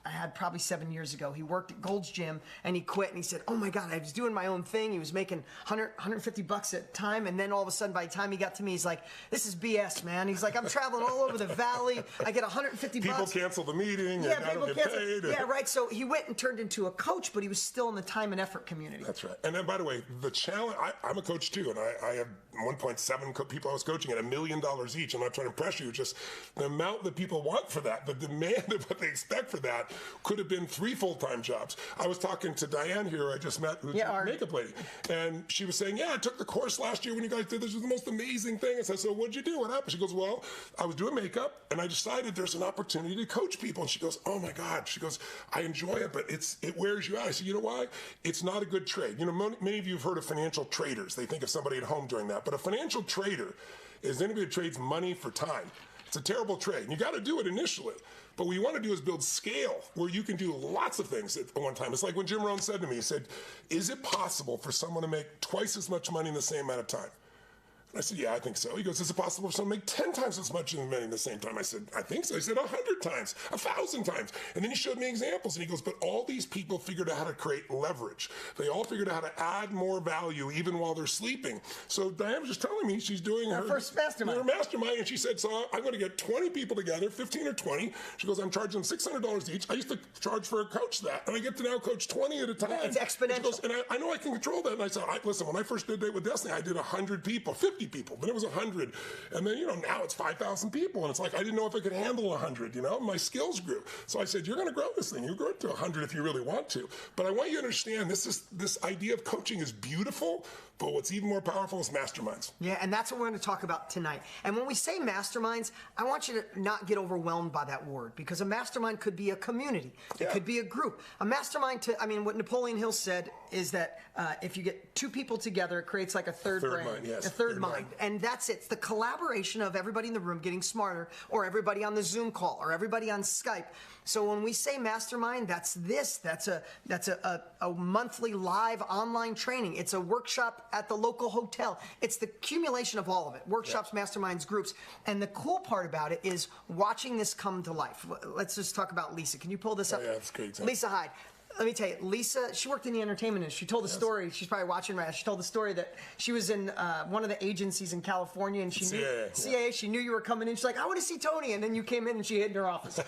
I had probably 7 years ago. He worked at Gold's Gym and he quit and he said, oh my God, I was doing my own thing. He was making $150 at a time. And then all of a sudden, by the time he got to me, he's like, this is BS, man. He's like, I'm traveling all over the valley. I get $150. People cancel the meeting and I don't get paid. Yeah, right. So he went and turned into a coach, but he was still in the time and effort community. That's right. And then, by the way, the challenge, I'm a coach too, and I have 1.7 people I was coaching at $1 million each. I'm not trying to pressure you, just the amount that people want for that, the demand of what they expect for that could have been 3 full-time jobs. I was talking to Diane here, I just met, who's a makeup lady, and she was saying, I took the course last year when you guys did this. It was the most amazing thing. I said, so what'd you do? What happened? She goes, well, I was doing makeup, and I decided there's an opportunity to coach people. And she goes, oh my God. She goes, I enjoy it, but it wears you out. I said, you know why? It's not a good trade. You know, many of you have heard of financial traders. They think of somebody at home doing that. But a financial trader is anybody who trades money for time. It's a terrible trade. And you got to do it initially. But what you want to do is build scale where you can do lots of things at one time. It's like when Jim Rohn said to me, he said, is it possible for someone to make twice as much money in the same amount of time? I said, yeah, I think so. He goes, is it possible for someone to make 10 times as much money at the same time? I said, I think so. He said, 100 times, 1,000 times. And then he showed me examples, and he goes, but all these people figured out how to create leverage. They all figured out how to add more value even while they're sleeping. So Diane was just telling me she's doing her first mastermind. Her mastermind, and she said, so I'm going to get 20 people together, 15 or 20. She goes, I'm charging them $600 each. I used to charge for a coach that, and I get to now coach 20 at a time. It's exponential. She goes, and I know I can control that. And I said, listen, when I first did Date with Destiny, I did 100 people, 50 people, but it was 100. And then, now it's 5,000 people. And it's like, I didn't know if I could handle 100, my skills grew. So I said, you're going to grow this thing. You grow it to 100 if you really want to. But I want you to understand this idea of coaching is beautiful, but what's even more powerful is masterminds. Yeah, and that's what we're going to talk about tonight. And when we say masterminds, I want you to not get overwhelmed by that word, because a mastermind could be a community. It could be a group. A mastermind, what Napoleon Hill said is that if you get 2 people together, it creates like a third brain, mind, yes. a third mind. And that's it. It's the collaboration of everybody in the room getting smarter, or everybody on the Zoom call, or everybody on Skype. So when we say mastermind, that's this. That's a monthly live online training. It's a workshop at the local hotel. It's the accumulation of all of it. Workshops, masterminds, groups. And the cool part about it is watching this come to life. Let's just talk about Lisa. Can you pull this up? Yeah, that's great. Lisa Hyde. Let me tell you, Lisa, she worked in the entertainment industry. She told the story. She's probably watching right now. She told the story that she was in one of the agencies in California, and she knew CAA. She knew you were coming in. She's like, I want to see Tony, and then you came in, and she hid in her office.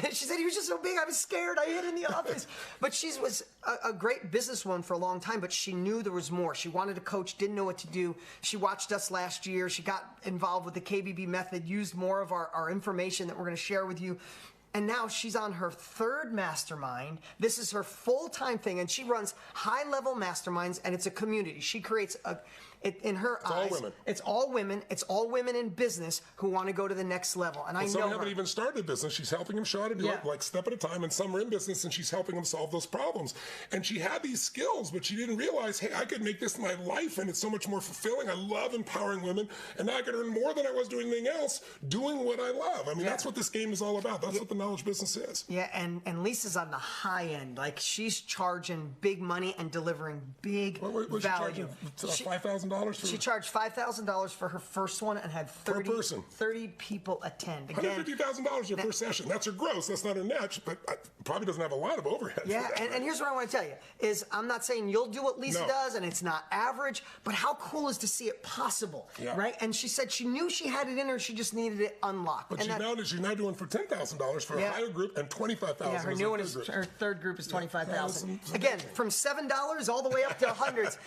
She said he was just so big, I was scared. I hid in the office. But she was a great businesswoman for a long time, but she knew there was more. She wanted to coach, didn't know what to do. She watched us last year. She got involved with the KBB method, used more of our information that we're going to share with you. And now she's on her 3rd mastermind. This is her full-time thing, and she runs high-level masterminds, and it's a community. She creates in her eyes, it's all women. It's all women in business who want to go to the next level. And I know some haven't even started a business. She's helping them show how to do it, like step at a time. And some are in business, and she's helping them solve those problems. And she had these skills, but she didn't realize, hey, I could make this my life, and it's so much more fulfilling. I love empowering women, and now I can earn more than I was doing anything else, doing what I love. I mean, that's what this game is all about. That's what the knowledge business is. Yeah, and Lisa's on the high end. Like, she's charging big money and delivering big value. $5,000 $5,000 for... She charged $5,000 for her first one and had 30 people attend. Again, $150,000 her first session. That's her gross. That's not her net, but probably doesn't have a lot of overhead. Yeah, and here's what I want to tell you, is I'm not saying you'll do what Lisa does, and it's not average, but how cool is to see it possible, right? And she said she knew she had it in her, she just needed it unlocked. But she's now doing for $10,000 for a higher group and $25,000. Yeah, her new one is, her third group is $25,000. Again, from $7 all the way up to hundreds.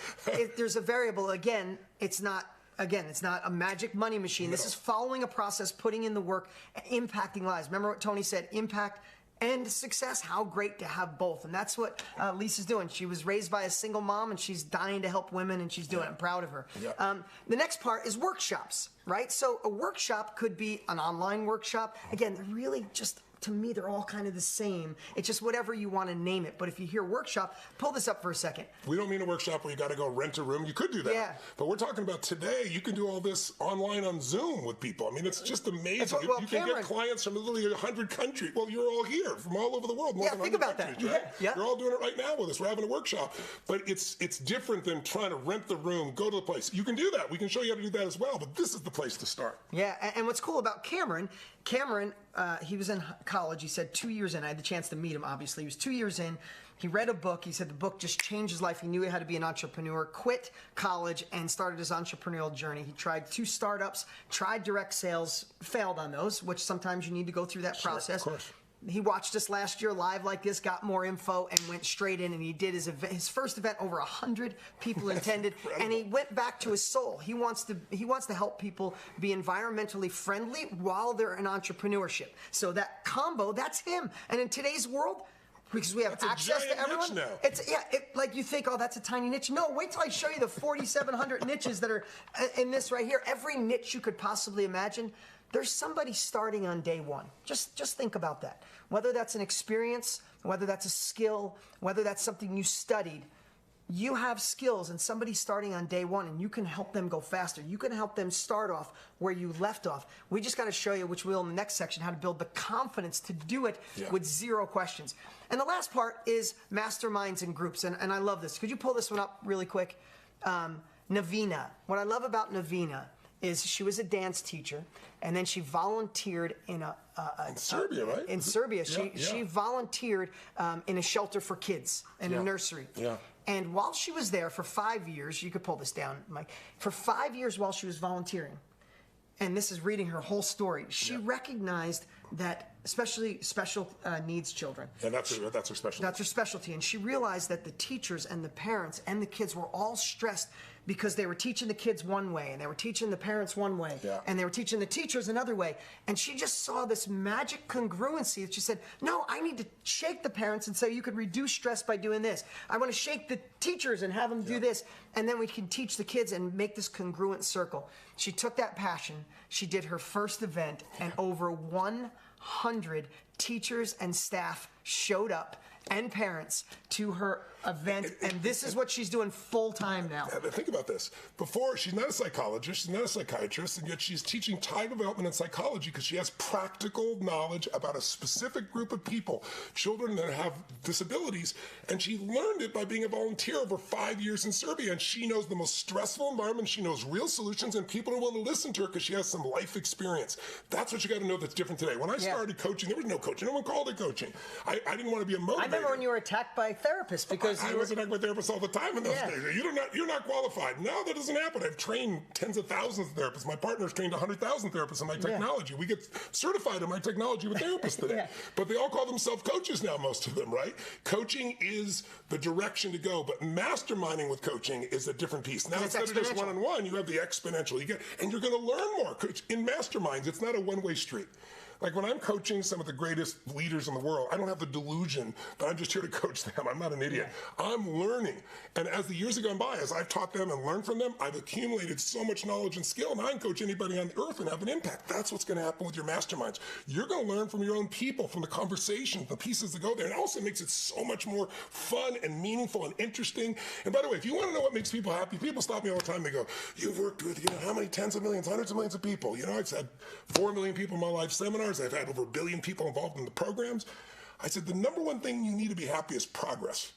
There's a variable. Again, it's not a magic money machine. This is following a process, putting in the work, impacting lives. Remember what Tony said, impact and success. How great to have both. And that's what Lisa's doing. She was raised by a single mom, and she's dying to help women, and she's doing it. I'm proud of her. The next part is workshops, right? So a workshop could be an online workshop. Again, they're really just... to me, they're all kind of the same. It's just whatever you want to name it. But if you hear workshop, pull this up for a second. We don't mean a workshop where you got to go rent a room. You could do that. Yeah. But we're talking about today, you can do all this online on Zoom with people. I mean, it's just amazing. You can get clients from literally 100 countries. Well, you're all here from all over the world. Yeah, think about that. Right? Yeah. You're all doing it right now with us. We're having a workshop. But it's different than trying to rent the room, go to the place. You can do that. We can show you how to do that as well. But this is the place to start. Yeah, and what's cool about Cameron, he was in college. He said 2 years in. I had the chance to meet him, obviously. He was 2 years in. He read a book. He said the book just changed his life. He knew he had to be an entrepreneur, quit college, and started his entrepreneurial journey. He tried 2 startups, tried direct sales, failed on those, which sometimes you need to go through that process. Of course. He watched us last year live like this, got more info, and went straight in, and he did his first event. Over 100 people attended, and he went back to his soul. He wants to help people be environmentally friendly while they're in entrepreneurship. So that combo, that's him. And in today's world, because we have access to everyone, now. Like you think, oh, that's a tiny niche. No, wait till I show you the 4,700 niches that are in this right here. Every niche you could possibly imagine. There's somebody starting on day one. Just think about that. Whether that's an experience, whether that's a skill, whether that's something you studied, you have skills and somebody's starting on day one, and you can help them go faster. You can help them start off where you left off. We just got to show you, which we'll in the next section, how to build the confidence to do it with 0 questions. And the last part is masterminds and groups, and I love this. Could you pull this one up really quick? Navina. What I love about Navina is she was a dance teacher, and then she volunteered in in Serbia, right? In Serbia. She volunteered in a shelter for kids, in a nursery. Yeah. And while she was there for 5 years, you could pull this down, Mike, for 5 years while she was volunteering, and this is reading her whole story, she recognized that especially special needs children. And that's her specialty. That's her specialty. And she realized that the teachers and the parents and the kids were all stressed because they were teaching the kids one way, and they were teaching the parents one way, and they were teaching the teachers another way. And she just saw this magic congruency that she said, no, I need to shake the parents and say, you could reduce stress by doing this. I want to shake the teachers and have them do this, and then we can teach the kids and make this congruent circle. She took that passion, she did her first event, and over 100 teachers and staff showed up, and parents, to her event, and this is what she's doing full time now. Think about this. Before, she's not a psychologist, she's not a psychiatrist, and yet she's teaching child development and psychology because she has practical knowledge about a specific group of people, children that have disabilities, and she learned it by being a volunteer over 5 years in Serbia, and she knows the most stressful environment, she knows real solutions, and people are willing to listen to her because she has some life experience. That's what you got to know that's different today. When I started coaching, there was no coaching. No one called it coaching. I didn't want to be a motivator. I remember when you were attacked by therapists because I was attacked by therapists all the time in those days. You're not qualified. Now that doesn't happen. I've trained tens of thousands of therapists. My partner's trained 100,000 therapists in my technology. We get certified in my technology with therapists today. But they all call themselves coaches now, most of them, right? Coaching is the direction to go, but masterminding with coaching is a different piece. Now, instead of just one-on-one, you have the exponential. And you're going to learn more. In masterminds, it's not a one-way street. Like when I'm coaching some of the greatest leaders in the world, I don't have the delusion that I'm just here to coach them. I'm not an idiot. I'm learning. And as the years have gone by, as I've taught them and learned from them, I've accumulated so much knowledge and skill, and I can coach anybody on the earth and have an impact. That's what's going to happen with your masterminds. You're going to learn from your own people, from the conversations, the pieces that go there. And it also makes it so much more fun and meaningful and interesting. And by the way, if you want to know what makes people happy, people stop me all the time. They go, you've worked with, how many tens of millions, hundreds of millions of people? I've had 4 million people in my life seminars. I've had over 1 billion people involved in the programs. I said, the number one thing you need to be happy is progress.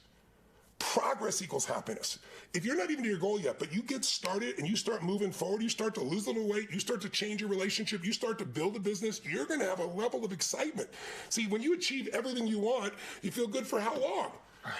progress equals happiness. If you're not even to your goal yet, but you get started and you start moving forward, you start to lose a little weight, you start to change your relationship, you start to build a business, you're going to have a level of excitement. See, when you achieve everything you want, you feel good for how long?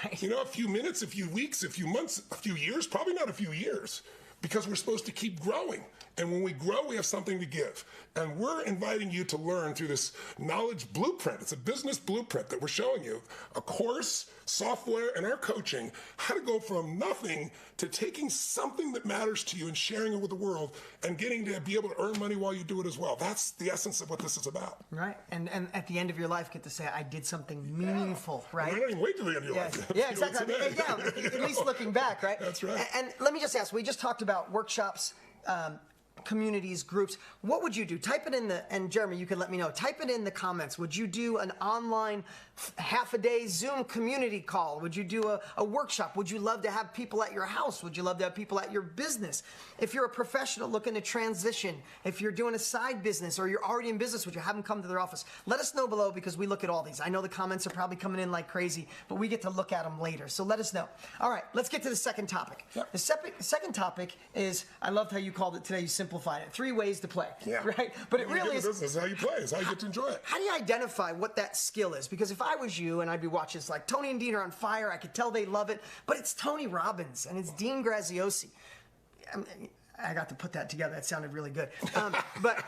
Right. You know, a few minutes, a few weeks, a few months, a few years, probably not a few years, because we're supposed to keep growing. And when we grow, we have something to give. And we're inviting you to learn through this knowledge blueprint. It's a business blueprint that we're showing you, a course, software, and our coaching, how to go from nothing to taking something that matters to you and sharing it with the world and getting to be able to earn money while you do it as well. That's the essence of what this is about. Right. And at the end of your life, get to say, I did something meaningful, right? I don't even wait till the end of your life. Yeah, exactly. At least looking back, right? That's right. And let me just ask, we just talked about workshops, communities, groups. What would you do? Type it in and Jeremy, you can let me know. Type it in the comments. Would you do an online half-a-day Zoom community call? Would you do a workshop? Would you love to have people at your house? Would you love to have people at your business? If you're a professional looking to transition, if you're doing a side business or you're already in business, would you have them come to their office? Let us know below because we look at all these. I know the comments are probably coming in like crazy, but we get to look at them later. So let us know. All right, let's get to the second topic. Yep. The second topic is, I loved how you called it today, you simplified it. 3 ways to play. Yeah. Right? But it really is. This is how you play. It's how you get to enjoy it. How do you identify what that skill is? Because if I was you and I'd be watching this, like Tony and Dean are on fire, I could tell they love it, but it's Tony Robbins and it's Dean Graziosi. I got to put that together. That sounded really good. But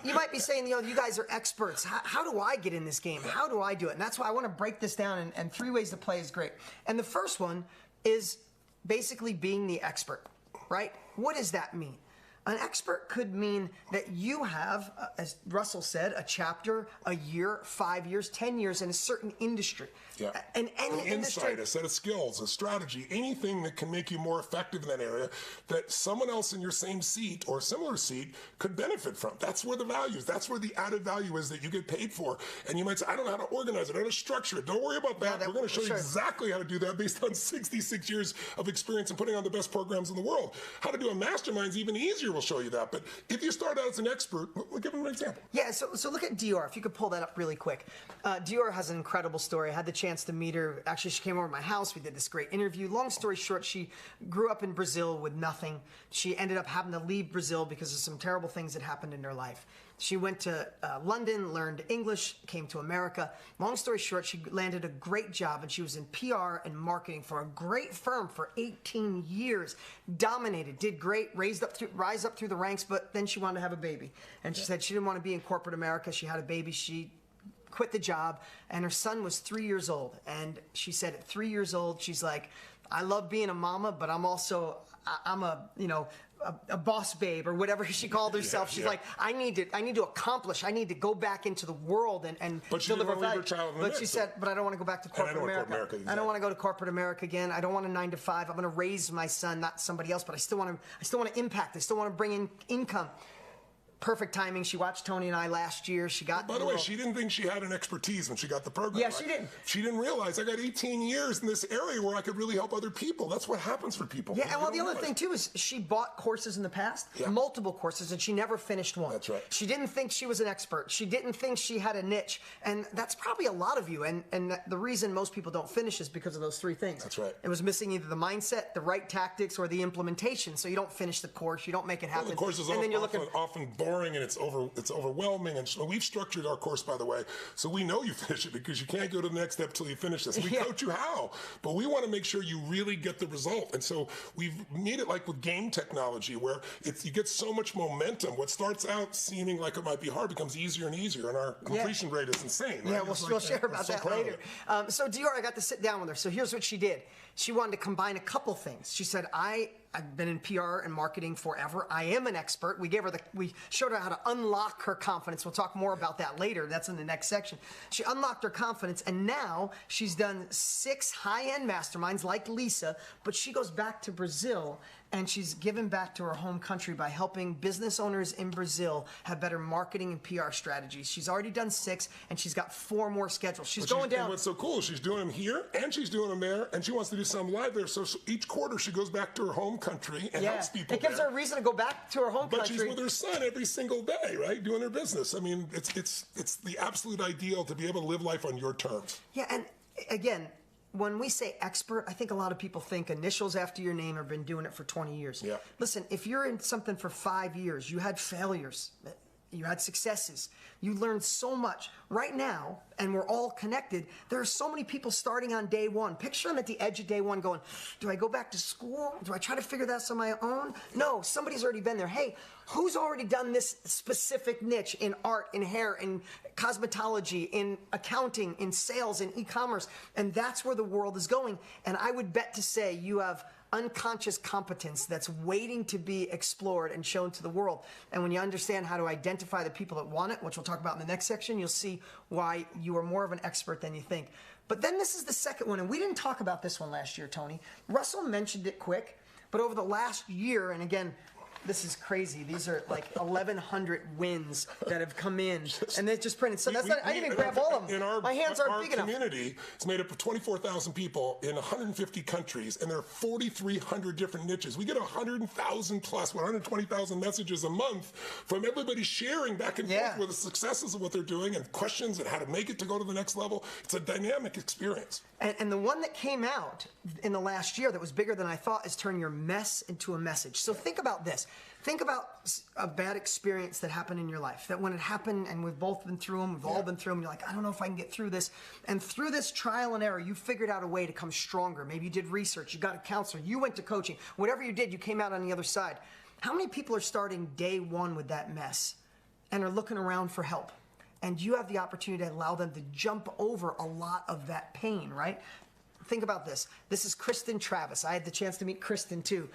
you might be saying, you guys are experts. How do I get in this game? How do I do it? And that's why I want to break this down, and 3 ways to play is great. And the first one is basically being the expert, right? What does that mean? An expert could mean that you have, as Russell said, a chapter, a year, 5 years, 10 years in a certain industry. Yeah. And any an industry, insight, a set of skills, a strategy, anything that can make you more effective in that area that someone else in your same seat or similar seat could benefit from. That's where the value is. That's where the added value is that you get paid for. And you might say, I don't know how to organize it. I don't know how to structure it. Don't worry about that. We're going to show you exactly how to do that based on 66 years of experience and putting on the best programs in the world. How to do a mastermind is even easier. We'll show you that. But if you start out as an expert, we'll give them an example. Yeah, so look at Dior. If you could pull that up really quick. Dior has an incredible story. I had the chance to meet her. Actually, she came over to my house. We did this great interview. Long story short, she grew up in Brazil with nothing. She ended up having to leave Brazil because of some terrible things that happened in her life. She went to London, learned English, came to America. Long story short, she landed a great job, and she was in PR and marketing for a great firm for 18 years. Dominated, did great, rise up through the ranks, but then she wanted to have a baby. And she said she didn't want to be in corporate America. She had a baby. She quit the job, and her son was 3 years old. And she said at 3 years old, she's like, I love being a mama, but I'm a boss babe or whatever she called herself. She's like, I need to accomplish. I need to go back into the world and deliver value. But she said, but I don't want to go back to corporate America. I don't want to go to corporate America again. I don't want a 9 to 5. I'm going to raise my son, not somebody else, but I still want to impact. I still want to bring in income. Perfect timing. She watched Tony and I last year. She got. By the way, she didn't think she had an expertise when she got the program. Yeah, right? she didn't. She didn't realize I got 18 years in this area where I could really help other people. That's what happens for people. Yeah, and well, the other thing too is she bought courses in the past, multiple courses, and she never finished one. That's right. She didn't think she was an expert. She didn't think she had a niche, and that's probably a lot of you. And the reason most people don't finish is because of those 3 things. That's right. It was missing either the mindset, the right tactics, or the implementation. So you don't finish the course. You don't make it happen. Well, the course is often boring and it's overwhelming, and so we've structured our course, by the way, so we know you finish it because you can't go to the next step till you finish this. We coach you how, but we want to make sure you really get the result. And so we've made it like with game technology, where you get so much momentum. What starts out seeming like it might be hard becomes easier and easier, and our completion rate is insane. Right? Yeah, we'll share about that later. So Dior, I got to sit down with her. So here's what she did. She wanted to combine a couple things. She said, I've been in PR and marketing forever. I am an expert. We showed her how to unlock her confidence. We'll talk more about that later. That's in the next section. She unlocked her confidence, and now she's done 6 high-end masterminds like Lisa, but she goes back to Brazil, and she's given back to her home country by helping business owners in Brazil have better marketing and PR strategies. She's already done 6, and she's got 4 more scheduled. She's going down. And what's so cool is she's doing them here, and she's doing them there, and she wants to do some live there. So each quarter she goes back to her home country and helps people. It gives her a reason to go back to her home country. But she's with her son every single day, right, doing her business. I mean, it's the absolute ideal to be able to live life on your terms. Yeah, and again, when we say expert, I think a lot of people think initials after your name have been doing it for 20 years. Yeah. Listen, if you're in something for 5 years, you had failures, you had successes, you learned so much. Right now, and we're all connected, there are so many people starting on day one. Picture them at the edge of day one going, do I go back to school? Do I try to figure this on my own? No, somebody's already been there. Hey, who's already done this specific niche in art, in hair, in cosmetology, in accounting, in sales, in e-commerce? And that's where the world is going. And I would bet to say you have unconscious competence that's waiting to be explored and shown to the world. And when you understand how to identify the people that want it, which we'll talk about in the next section, you'll see why you are more of an expert than you think. But then this is the second one, and we didn't talk about this one last year, Tony. Russell mentioned it quick, but over the last year, and again, this is crazy. These are like 1,100 wins that have come in, and they just printed. So that's not, I didn't even grab all of them. My hands aren't big enough. Our community is made up of 24,000 people in 150 countries, and there are 4,300 different niches. We get 100,000 plus, 120,000 messages a month from everybody sharing back and forth with the successes of what they're doing and questions and how to make it to go to the next level. It's a dynamic experience. And the one that came out in the last year that was bigger than I thought is turn your mess into a message. So think about this. Think about a bad experience that happened in your life, that when it happened, and we've both been through them, we've all been through them, you're like, I don't know if I can get through this. And through this trial and error, you figured out a way to come stronger. Maybe you did research, you got a counselor, you went to coaching. Whatever you did, you came out on the other side. How many people are starting day one with that mess and are looking around for help? And you have the opportunity to allow them to jump over a lot of that pain, right? Think about this. This is Kristen Travis. I had the chance to meet Kristen too.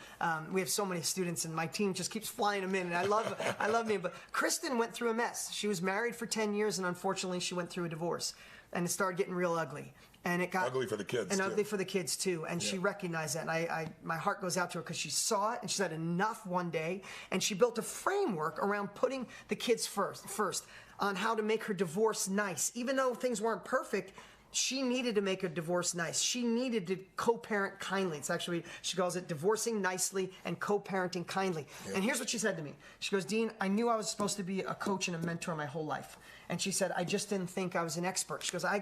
We have so many students, and my team just keeps flying them in, and I love me. But Kristen went through a mess. She was married for 10 years, and unfortunately, she went through a divorce, and it started getting real ugly. And it got ugly for the kids, and ugly for the kids too. And she recognized that. And my heart goes out to her because she saw it, and she said enough one day, and she built a framework around putting the kids first on how to make her divorce nice, even though things weren't perfect. She needed to make a divorce nice. She needed to co-parent kindly. It's actually, she calls it divorcing nicely and co-parenting kindly. Yeah. And here's what she said to me. She goes, Dean, I knew I was supposed to be a coach and a mentor my whole life. And she said, I just didn't think I was an expert. She goes, I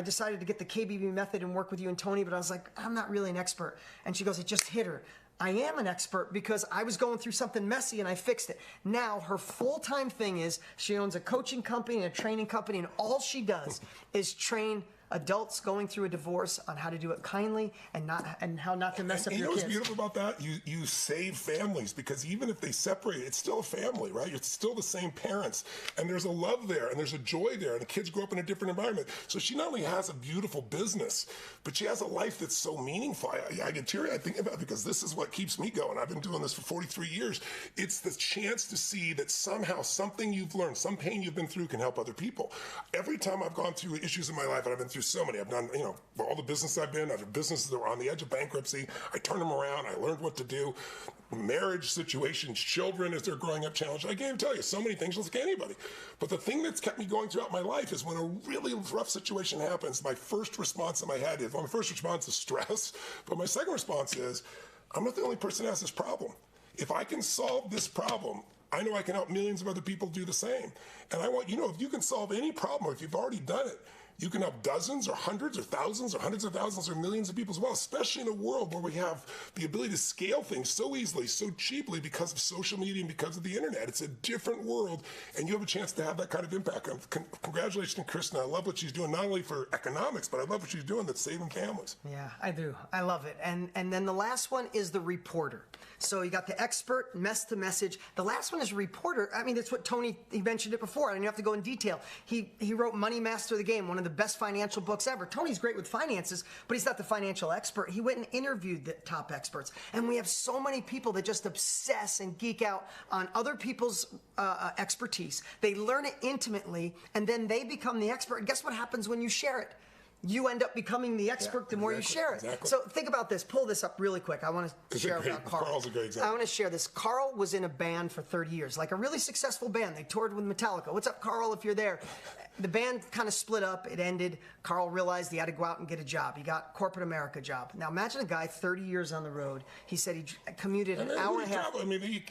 decided to get the KBB method and work with you and Tony, but I was like, I'm not really an expert. And she goes, it just hit her. I am an expert because I was going through something messy and I fixed it. Now her full-time thing is she owns a coaching company and a training company, and all she does is train adults going through a divorce on how to do it kindly and how not to mess up your kids. You know what's beautiful about that? You save families, because even if they separate, it's still a family, right? It's still the same parents, and there's a love there, and there's a joy there, and the kids grow up in a different environment. So she not only has a beautiful business, but she has a life that's so meaningful. I get teary-eyed thinking about it, because this is what keeps me going. I've been doing this for 43 years. It's the chance to see that somehow something you've learned, some pain you've been through, can help other people. Every time I've gone through issues in my life, and I've been through so many. I've done, for all the business I've had businesses that were on the edge of bankruptcy. I turned them around. I learned what to do. Marriage situations, children as they're growing up challenged. I can't tell you so many things, just like anybody. But the thing that's kept me going throughout my life is when a really rough situation happens, my first response in my head is, my first response is stress. But my second response is, I'm not the only person that has this problem. If I can solve this problem, I know I can help millions of other people do the same. And I want, if you can solve any problem, or if you've already done it, you can help dozens or hundreds or thousands or hundreds of thousands or millions of people as well, especially in a world where we have the ability to scale things so easily, so cheaply, because of social media and because of the internet. It's a different world, and you have a chance to have that kind of impact. Congratulations to Kristen. I love what she's doing, not only for economics, but I love what she's doing that's saving families. Yeah, I do. I love it. And then the last one is the reporter. So you got the expert, mess to message. The last one is reporter. I mean, that's what Tony, he mentioned it before. I don't have to go in detail. He wrote Money Master the Game, one of the best financial books ever. Tony's great with finances, but he's not the financial expert. He went and interviewed the top experts. And we have so many people that just obsess and geek out on other people's expertise. They learn it intimately, and then they become the expert. And guess what happens when you share it? You end up becoming the expert the more you share it. Exactly. So think about this. Pull this up really quick. I want to share about Carl. Carl's a great example. I want to share this. Carl was in a band for 30 years, like a really successful band. They toured with Metallica. What's up, Carl, if you're there? The band kind of split up. It ended. Carl realized he had to go out and get a job. He got corporate America job. Now imagine a guy 30 years on the road. He said he commuted an hour and a half. I mean,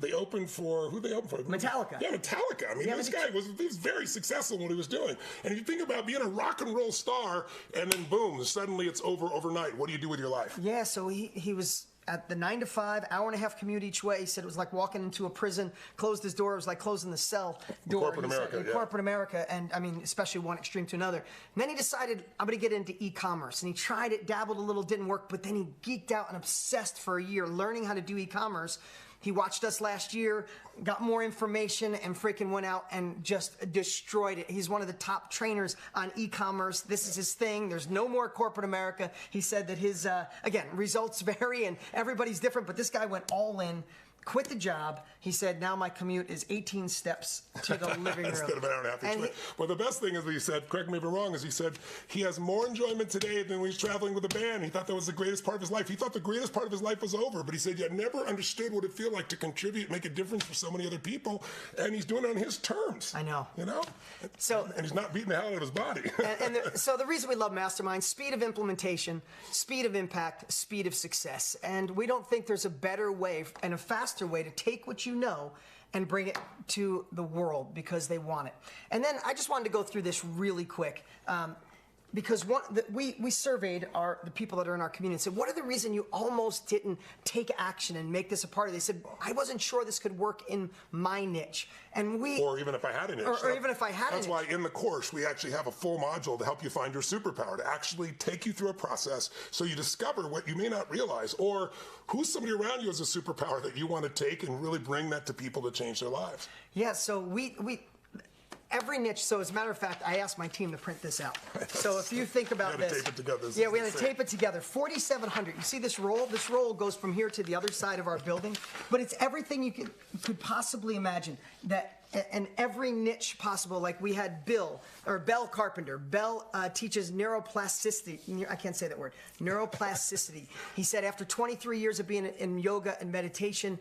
they opened for, who they opened for? Metallica. Yeah, Metallica. I mean, this guy was very successful in what he was doing. And if you think about being a rock and roll star are, and then boom, suddenly it's over overnight. What do you do with your life? Yeah, so he was at the 9 to 5, hour-and-a-half commute each way. He said it was like walking into a prison, closed his door. It was like closing the cell door. Corporate America, in corporate America, and I mean, especially one extreme to another. And then he decided, I'm going to get into e-commerce. And he tried it, dabbled a little, didn't work, but then he geeked out and obsessed for a year learning how to do e-commerce. He watched us last year, got more information, and freaking went out and just destroyed it. He's one of the top trainers on e-commerce. This is his thing. There's no more corporate America. He said that his, again, results vary and everybody's different, but this guy went all in, quit the job. He said, now my commute is 18 steps to the living room. Instead of an hour and a half each way. Well, the best thing is that he said, correct me if I'm wrong, is he said he has more enjoyment today than when he's traveling with a band. He thought that was the greatest part of his life. He thought the greatest part of his life was over, but he said, I never understood what it feel like to contribute, make a difference for so many other people, and he's doing it on his terms. I know. You know? So, and he's not beating the hell out of his body. So the reason we love Mastermind, speed of implementation, speed of impact, speed of success. And we don't think there's a better way and a faster way to take what you know and bring it to the world because they want it. And then I just wanted to go through this really quick. Because we surveyed the people that are in our community and said, what are the reason you almost didn't take action and make this a part of it? They said, I wasn't sure this could work in my niche. And or even if I had a niche. Or even if I had a niche. That's why in the course we actually have a full module to help you find your superpower, to actually take you through a process so you discover what you may not realize, or who's somebody around you as a superpower that you want to take and really bring that to people to change their lives. Yeah, so every niche, so as a matter of fact, I asked my team to print this out. So if you think about this. Tape it together. Yeah, we had to tape it together. 4,700. You see this roll? This roll goes from here to the other side of our building. But it's everything you could possibly imagine. And every niche possible, like we had Bell Carpenter. Bell teaches neuroplasticity. I can't say that word. Neuroplasticity. He said after 23 years of being in yoga and meditation,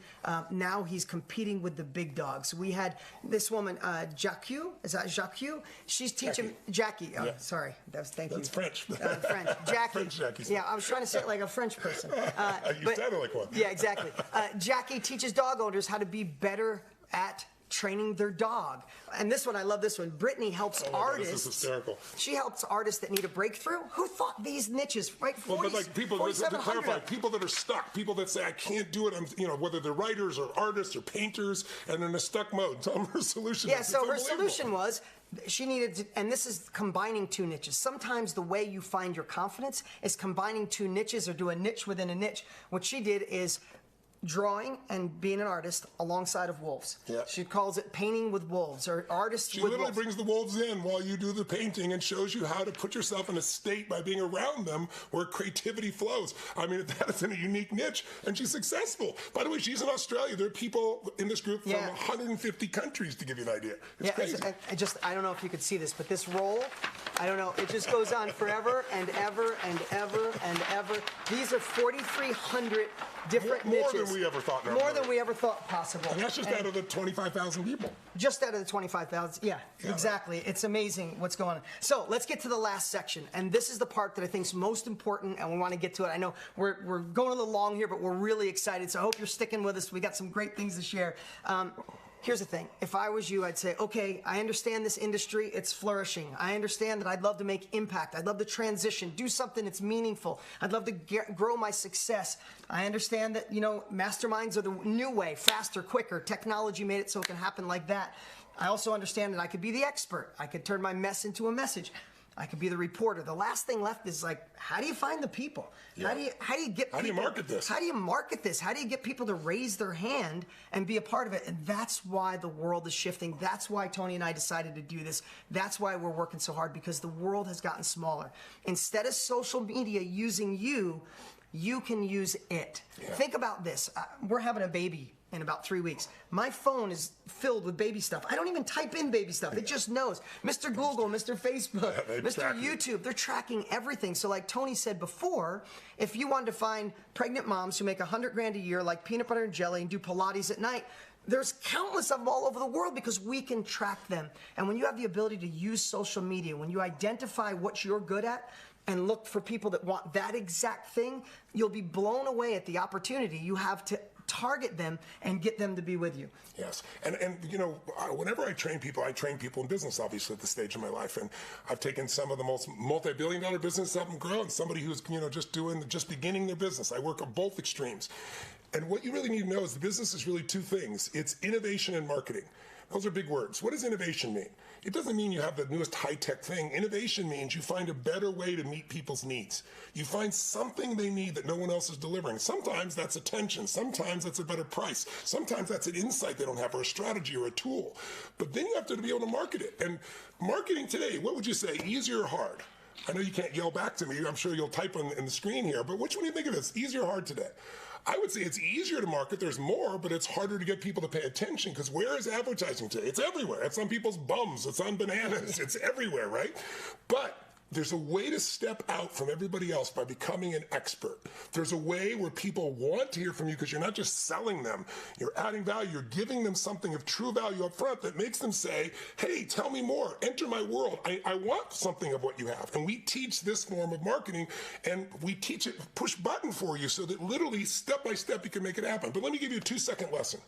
now he's competing with the big dogs. We had this woman, Jacques. Is that Jacques? She's teaching Jackie. Oh, yeah. Sorry, thank you. That's French. French. Jackie. French Jackie. Yeah, I was trying to say it like a French person. You sounded like one. Yeah, exactly. Jackie teaches dog owners how to be better at training their dog. And this one, I love this one. Brittany helps artists. This is hysterical. She helps artists that need a breakthrough. Who thought these niches, right? But like people, to clarify, people that are stuck, people that say, I can't do it, whether they're writers or artists or painters, and they're in a stuck mode. Tell them her solution. Yeah, so her solution was, she needed to, and this is combining two niches. Sometimes the way you find your confidence is combining two niches or do a niche within a niche. What she did is drawing and being an artist alongside of wolves. Yeah. She calls it painting with wolves or artists with wolves. She literally brings the wolves in while you do the painting and shows you how to put yourself in a state by being around them where creativity flows. I mean, that is in a unique niche, and she's successful. By the way, she's in Australia. There are people in this group from 150 countries, to give you an idea. It's crazy. I don't know if you could see this, but this roll, I don't know, it just goes on forever and ever and ever and ever. These are 4,300 different niches. More than we ever thought. More than we ever thought possible. And that's just out of the 25,000 people. Just out of the 25,000, yeah, exactly. It's amazing what's going on. So let's get to the last section, and this is the part that I think is most important, and we want to get to it. I know we're going a little long here, but we're really excited, so I hope you're sticking with us. We got some great things to share. Here's the thing. If I was you, I'd say, okay, I understand this industry. It's flourishing. I understand that I'd love to make impact. I'd love to transition, do something that's meaningful. I'd love to grow my success. I understand that, masterminds are the new way, faster, quicker. Technology made it so it can happen like that. I also understand that I could be the expert. I could turn my mess into a message. I could be the reporter. The last thing left is like, how do you find the people? Yeah. How do you get people? How do you market this? How do you market this? How do you get people to raise their hand and be a part of it? And that's why the world is shifting. That's why Tony and I decided to do this. That's why we're working so hard, because the world has gotten smaller. Instead of social media using you, you can use it. Yeah. Think about this. We're having a baby in about 3 weeks. My phone is filled with baby stuff. I don't even type in baby stuff. It just knows. Mr. Google, Mr. Facebook, Mr. YouTube, they're tracking everything. So like Tony said before, if you wanted to find pregnant moms who make $100,000 a year like peanut butter and jelly and do Pilates at night, there's countless of them all over the world because we can track them. And when you have the ability to use social media, when you identify what you're good at, and look for people that want that exact thing, you'll be blown away at the opportunity you have to target them and get them to be with you. Yes, and you know, whenever I train people in business, obviously, at this stage of my life, and I've taken some of the most multi-billion-dollar business help them grow, and somebody who's, you know, just beginning their business. I work on both extremes. And what you really need to know is the business is really two things. It's innovation and marketing. Those are big words. What does innovation mean? It doesn't mean you have the newest high-tech thing. Innovation means you find a better way to meet people's needs. You find something they need that no one else is delivering. Sometimes that's attention. Sometimes that's a better price. Sometimes that's an insight they don't have, or a strategy, or a tool. But then you have to be able to market it. And marketing today, what would you say, easy or hard? I know you can't yell back to me. I'm sure you'll type on the screen here. But which one do you think of this, easy or hard today? I would say it's easier to market. There's more, but it's harder to get people to pay attention, because where is advertising today? It's everywhere. It's on people's bums. It's on bananas. It's everywhere, right? But there's a way to step out from everybody else by becoming an expert. There's a way where people want to hear from you because you're not just selling them. You're adding value. You're giving them something of true value up front that makes them say, hey, tell me more. Enter my world. I want something of what you have. And we teach this form of marketing, and we teach it push button for you so that literally step by step you can make it happen. But let me give you a 2-second lesson.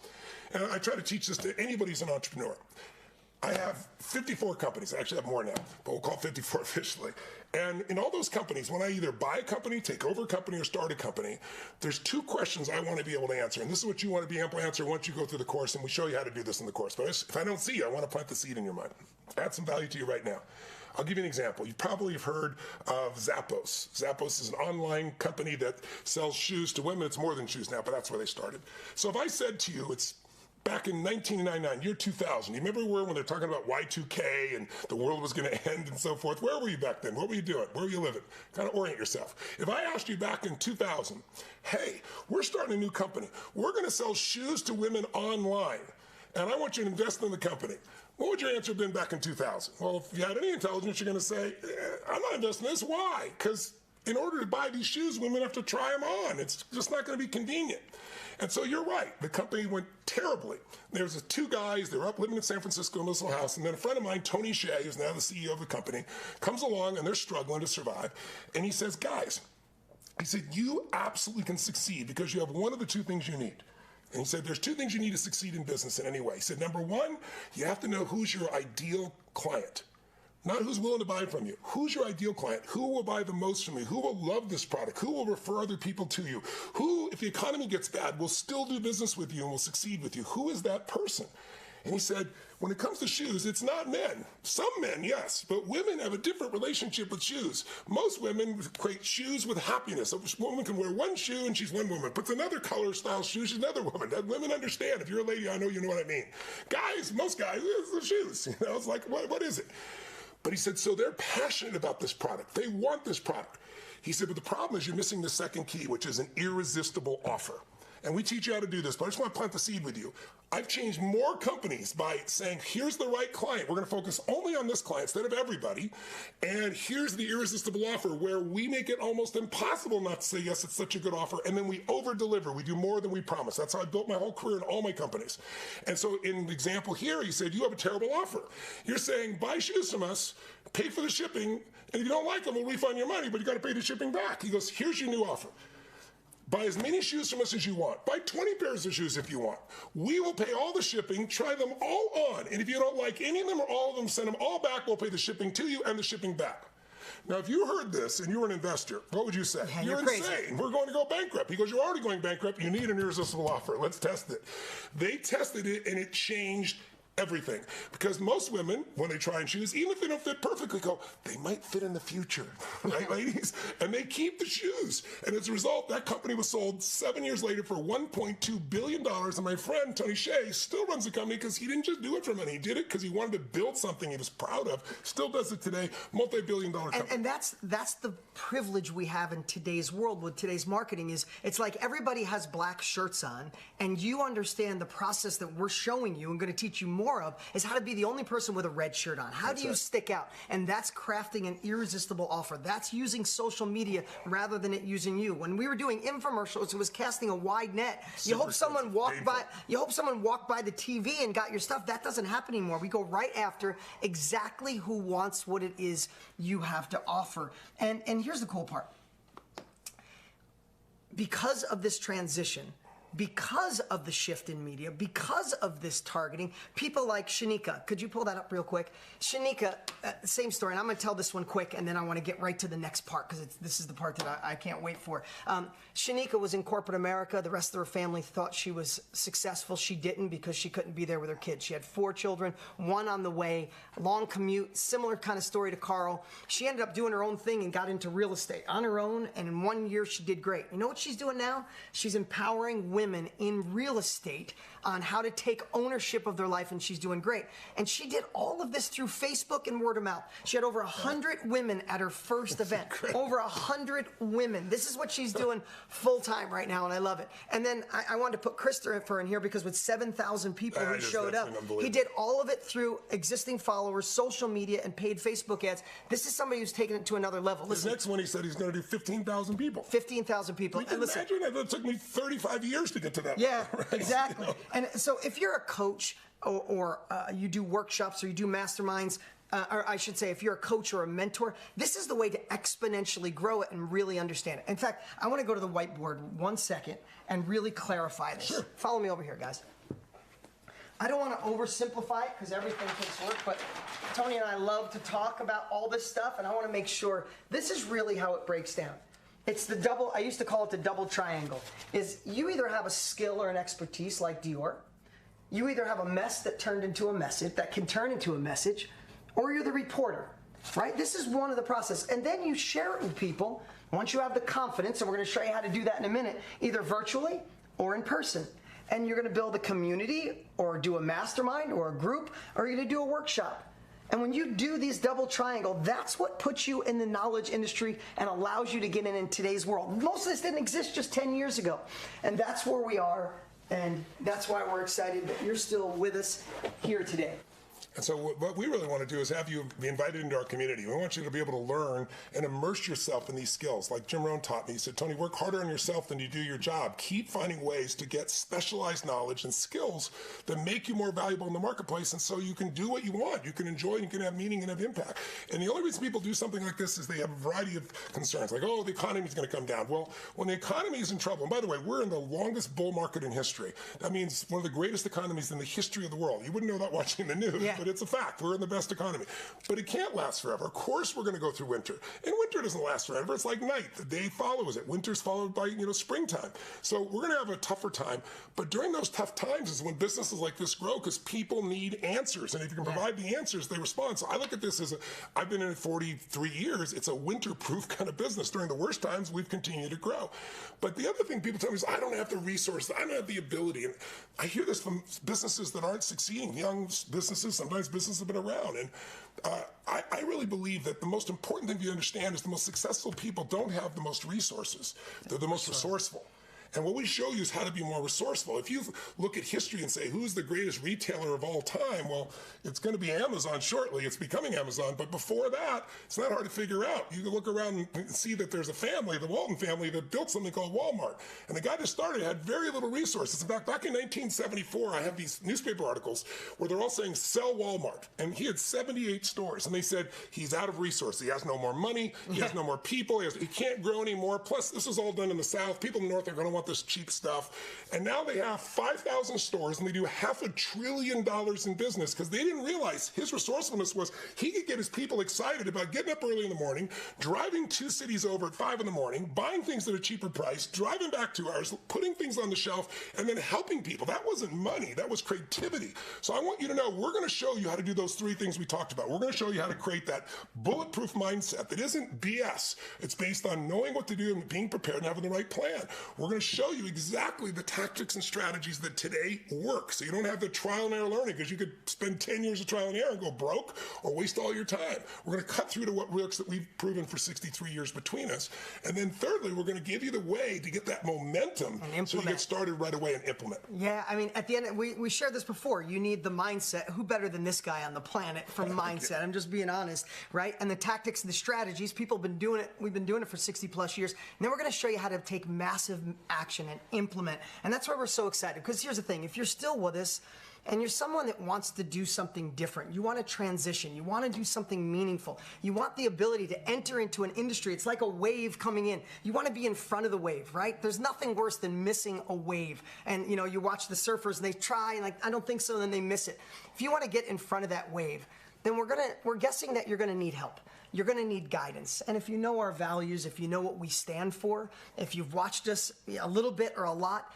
And I try to teach this to anybody who's an entrepreneur. I have 54 companies. I actually have more now, but we'll call it 54 officially. And in all those companies, when I either buy a company, take over a company, or start a company, there's 2 questions I want to be able to answer. And this is what you want to be able to answer once you go through the course, and we show you how to do this in the course. But if I don't see you, I want to plant the seed in your mind. Add some value to you right now. I'll give you an example. You probably have heard of Zappos. Zappos is an online company that sells shoes to women. It's more than shoes now, but that's where they started. So if I said to you, it's back in 1999, year 2000. You remember when they're talking about Y2K and the world was going to end and so forth? Where were you back then? What were you doing? Where were you living? Kind of orient yourself. If I asked you back in 2000, hey, we're starting a new company. We're going to sell shoes to women online, and I want you to invest in the company. What would your answer have been back in 2000? Well, if you had any intelligence, you're going to say, I'm not investing in this. Why? Because in order to buy these shoes, women have to try them on. It's just not going to be convenient. And so you're right. The company went terribly. There's 2 guys. They were up living in San Francisco in this little house. And then a friend of mine, Tony Hsieh, who's now the CEO of the company, comes along, and they're struggling to survive. And he says, guys, he said, you absolutely can succeed because you have one of the 2 things you need. And he said, there's 2 things you need to succeed in business in any way. He said, number 1, you have to know who's your ideal client. Not who's willing to buy from you. Who's your ideal client? Who will buy the most from you? Who will love this product? Who will refer other people to you? Who, if the economy gets bad, will still do business with you and will succeed with you? Who is that person? And he said, when it comes to shoes, it's not men. Some men, yes, but women have a different relationship with shoes. Most women equate shoes with happiness. A woman can wear one shoe and she's one woman. Puts another color style shoe, she's another woman. That women understand. If you're a lady, I know you know what I mean. Guys, most guys, it's the shoes. You know, it's like, what is it? But he said, so they're passionate about this product. They want this product. He said, but the problem is you're missing the second key, which is an irresistible offer. And we teach you how to do this, but I just want to plant the seed with you. I've changed more companies by saying, here's the right client. We're going to focus only on this client instead of everybody. And here's the irresistible offer, where we make it almost impossible not to say, yes, it's such a good offer. And then we over-deliver. We do more than we promise. That's how I built my whole career in all my companies. And so in the example here, he said, you have a terrible offer. You're saying, buy shoes from us, pay for the shipping, and if you don't like them, we'll refund your money, but you got to pay the shipping back. He goes, here's your new offer. Buy as many shoes from us as you want. Buy 20 pairs of shoes if you want. We will pay all the shipping, try them all on, and if you don't like any of them or all of them, send them all back. We'll pay the shipping to you and the shipping back. Now, if you heard this and you were an investor, what would you say? Yeah, you're crazy. Insane. We're going to go bankrupt. He goes, you're already going bankrupt. You need an irresistible offer. Let's test it. They tested it, and it changed everything. Because most women, when they try on shoes, even if they don't fit perfectly, go, they might fit in the future, right, ladies? And they keep the shoes. And as a result, that company was sold 7 years later for $1.2 billion. And my friend, Tony Hsieh, still runs the company because he didn't just do it for money. He did it because he wanted to build something he was proud of. Still does it today, multi-billion-dollar company. And that's the privilege we have in today's world with today's marketing is it's like everybody has black shirts on, and you understand the process that we're showing you and going to teach you more of is how to be the only person with a red shirt on. How do you stick out? And that's crafting an irresistible offer. That's using social media rather than it using you. When we were doing infomercials, it was casting a wide net. You hope someone walked by the TV and got your stuff. That doesn't happen anymore. We go right after exactly who wants what it is you have to offer. And here's the cool part. Because of this transition, because of the shift in media, because of this targeting, people like Shanika. Could you pull that up real quick? Shanika, same story, and I'm going to tell this one quick, and then I want to get right to the next part, because this is the part that I can't wait for. Shanika was in corporate America. The rest of her family thought she was successful. She didn't, because she couldn't be there with her kids. She had 4 children, 1 on the way, long commute, similar kind of story to Carl. She ended up doing her own thing and got into real estate on her own, and in 1 year she did great. You know what she's doing now? She's empowering women in real estate on how to take ownership of their life, and she's doing great. And she did all of this through Facebook and word of mouth. She had over 100 women at her first event. Over 100 women. This is what she's doing full time right now, and I love it. And then I wanted to put Christopher in here, because with 7,000 people who showed up, he did all of it through existing followers, social media, and paid Facebook ads. This is somebody who's taken it to another level. Listen, next one he said he's going to do 15,000 people. 15,000 people. And listen, imagine that it took me 35 years to get to that. Yeah, right? exactly. You know? And so if you're a coach or you do workshops or you do masterminds, or I should say if you're a coach or a mentor, this is the way to exponentially grow it and really understand it. In fact, I want to go to the whiteboard 1 second and really clarify this. Sure. Follow me over here, guys. I don't want to oversimplify it, because everything takes work, but Tony and I love to talk about all this stuff, and I want to make sure this is really how it breaks down. It's the double, I used to call it the double triangle, is you either have a skill or an expertise like Dior, you either have a mess that turned into a message, that can turn into a message, or you're the reporter, right? This is one of the process. And then you share it with people once you have the confidence, and we're going to show you how to do that in a minute, either virtually or in person. And you're going to build a community or do a mastermind or a group, or you're going to do a workshop. And when you do these double triangle, that's what puts you in the knowledge industry and allows you to get in today's world. Most of this didn't exist just 10 years ago. And that's where we are. And that's why we're excited that you're still with us here today. And so what we really want to do is have you be invited into our community. We want you to be able to learn and immerse yourself in these skills. Like Jim Rohn taught me, he said, Tony, work harder on yourself than you do your job. Keep finding ways to get specialized knowledge and skills that make you more valuable in the marketplace, and so you can do what you want. You can enjoy, and you can have meaning and have impact. And the only reason people do something like this is they have a variety of concerns, like, oh, the economy is going to come down. Well, when the economy is in trouble, and by the way, we're in the longest bull market in history. That means one of the greatest economies in the history of the world. You wouldn't know that watching the news, but it's a fact. We're in the best economy. But it can't last forever. Of course we're going to go through winter. And winter doesn't last forever. It's like night. The day follows it. Winter's followed by, springtime. So we're going to have a tougher time. But during those tough times is when businesses like this grow, because people need answers. And if you can provide the answers, they respond. So I look at this as I've been in it 43 years. It's a winter-proof kind of business. During the worst times, we've continued to grow. But the other thing people tell me is, I don't have the resources. I don't have the ability. And I hear this from businesses that aren't succeeding, young businesses, sometimes businesses have been around. And I really believe that the most important thing you understand is the most successful people don't have the most resources. They're the most resourceful. And what we show you is how to be more resourceful. If you look at history and say, who's the greatest retailer of all time? Well, it's going to be Amazon shortly. It's becoming Amazon. But before that, it's not hard to figure out. You can look around and see that there's a family, the Walton family, that built something called Walmart. And the guy that started had very little resources. In fact, back in 1974, I have these newspaper articles where they're all saying, sell Walmart. And he had 78 stores. And they said, he's out of resources. He has no more money. He has no more people. He can't grow anymore. Plus, this is all done in the South. People in the North are going to want this cheap stuff. And now they have 5,000 stores, and they do $500 billion in business, because they didn't realize his resourcefulness was he could get his people excited about getting up early in the morning, driving 2 cities over at 5 in the morning, buying things at a cheaper price, driving back 2 hours, putting things on the shelf, and then helping people. That wasn't money. That was creativity. So I want you to know, we're going to show you how to do those 3 things we talked about. We're going to show you how to create that bulletproof mindset that isn't BS. It's based on knowing what to do and being prepared and having the right plan. We're going to show you exactly the tactics and strategies that today work, so you don't have the trial and error learning, because you could spend 10 years of trial and error and go broke or waste all your time. We're going to cut through to what works that we've proven for 63 years between us. And then thirdly, we're going to give you the way to get that momentum so you get started right away and implement. Yeah, I mean, at the end, we shared this before. You need the mindset. Who better than this guy on the planet for mindset? I'm just being honest, right? And the tactics and the strategies, people have been doing it. We've been doing it for 60 plus years. And then we're going to show you how to take massive action and implement. And that's why we're so excited. Because here's the thing, if you're still with us, and you're someone that wants to do something different, you want to transition, you want to do something meaningful, you want the ability to enter into an industry, it's like a wave coming in. You want to be in front of the wave, right? There's nothing worse than missing a wave. And you know, you watch the surfers and they try, and like, I don't think so, and then they miss it. If you want to get in front of that wave, then we're guessing that you're going to need help. You're going to need guidance. And if you know our values, if you know what we stand for, if you've watched us a little bit or a lot,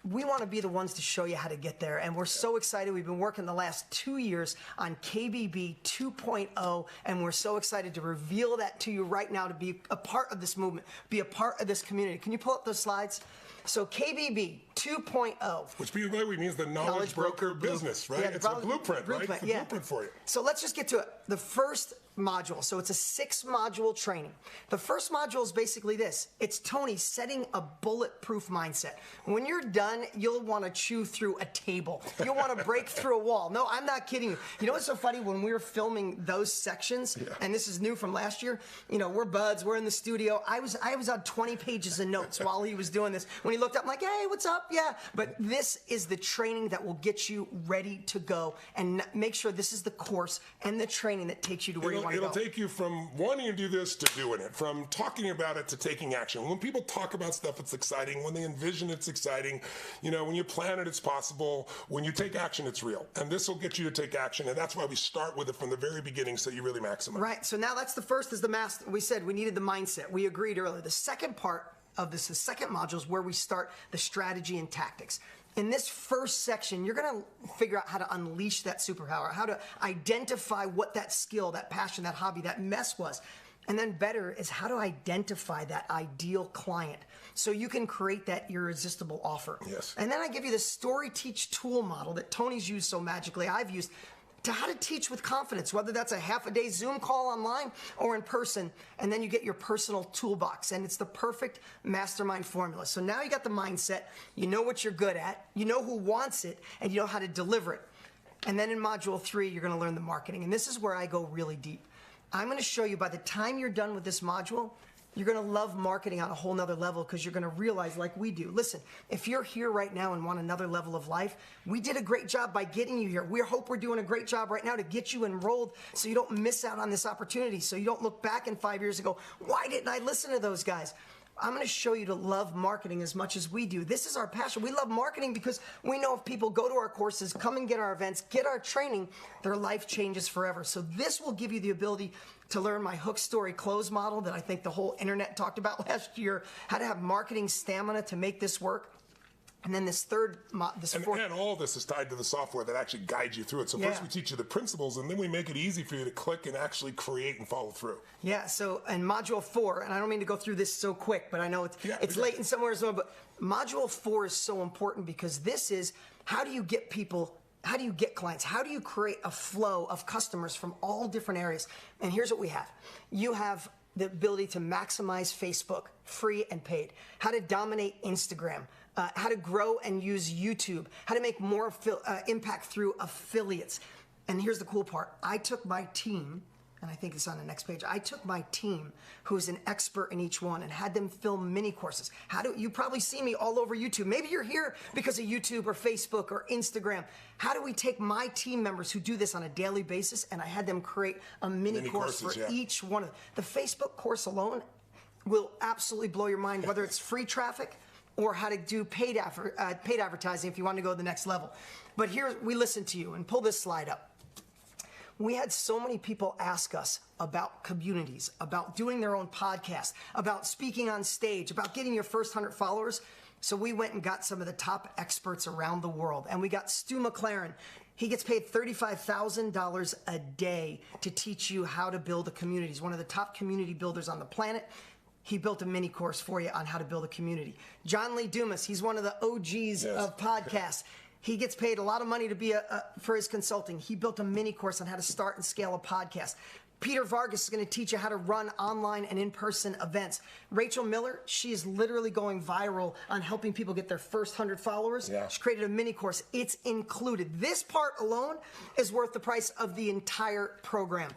we want to be the ones to show you how to get there. And we're so excited. We've been working the last 2 years on KBB 2.0, and we're so excited to reveal that to you right now, to be a part of this movement, be a part of this community. Can you pull up those slides? So KBB 2.0. Which, by the way, means the knowledge broker business, right? Yeah, it's a blueprint, right? It's a blueprint for you. So let's just get to it. The first module. So it's a 6-module training. The first module is basically this. It's Tony setting a bulletproof mindset. When you're done, you'll want to chew through a table. You'll want to break through a wall. No, I'm not kidding you. You know what's so funny? When we were filming those sections, and this is new from last year, you know, we're buds, we're in the studio. I was on 20 pages of notes while he was doing this. When he looked up, I'm like, hey, what's up? Yeah. But this is the training that will get you ready to go, and make sure this is the course and the training that takes you to where you want to go. It'll take you from wanting to do this to doing it, from talking about it to taking action. When people talk about stuff, it's exciting. When they envision, it's exciting. You know, when you plan it, it's possible. When you take action, it's real. And this will get you to take action, and that's why we start with it from the very beginning, so you really maximize. Right. So now that's the first, is the master. We said we needed the mindset. We agreed earlier. The second part of this, the second module, is where we start the strategy and tactics. In this first section, you're going to figure out how to unleash that superpower, how to identify what that skill, that passion, that hobby, that mess was. And then better is how to identify that ideal client so you can create that irresistible offer. Yes. And then I give you the story teach tool model that Tony's used so magically, I've used, to how to teach with confidence, whether that's a half-a-day Zoom call online or in person, and then you get your personal toolbox, and it's the perfect mastermind formula. So now you got the mindset, you know what you're good at, you know who wants it, and you know how to deliver it. And then in Module 3, you're going to learn the marketing, and this is where I go really deep. I'm going to show you, by the time you're done with this module, you're going to love marketing on a whole nother level, because you're going to realize, like we do, listen, if you're here right now and want another level of life, we did a great job by getting you here. We hope we're doing a great job right now to get you enrolled so you don't miss out on this opportunity, so you don't look back in 5 years and go, why didn't I listen to those guys? I'm going to show you to love marketing as much as we do. This is our passion. We love marketing because we know if people go to our courses, come and get our events, get our training, their life changes forever. So this will give you the ability to learn my hook, story, close model that I think the whole internet talked about last year, how to have marketing stamina to make this work. And then this fourth. And all this is tied to the software that actually guides you through it. So first we teach you the principles, and then we make it easy for you to click and actually create and follow through. Yeah, so in Module 4, and I don't mean to go through this so quick, but I know it's late in somewhere as well, but Module 4 is so important because this is, how do you get people, how do you get clients? How do you create a flow of customers from all different areas? And here's what we have. You have the ability to maximize Facebook, free and paid, how to dominate Instagram, how to grow and use YouTube, how to make more impact through affiliates. And here's the cool part. I took my team, and I think it's on the next page, I took my team who is an expert in each one and had them film mini courses. You probably see me all over YouTube. Maybe you're here because of YouTube or Facebook or Instagram. How do we take my team members who do this on a daily basis, and I had them create a mini course for each one of them. The Facebook course alone will absolutely blow your mind, whether it's free traffic or how to do paid advertising if you want to go to the next level. But here, we listen to you, and pull this slide up. We had so many people ask us about communities, about doing their own podcast, about speaking on stage, about getting your first 100 followers. So we went and got some of the top experts around the world. And we got Stu McLaren. He gets paid $35,000 a day to teach you how to build a community. He's one of the top community builders on the planet. He built a mini course for you on how to build a community. John Lee Dumas, he's one of the OGs of podcasts. He gets paid a lot of money to be for his consulting. He built a mini course on how to start and scale a podcast. Peter Vargas is going to teach you how to run online and in-person events. Rachel Miller, she is literally going viral on helping people get their first 100 followers. She created a mini course. It's included. This part alone is worth the price of the entire program.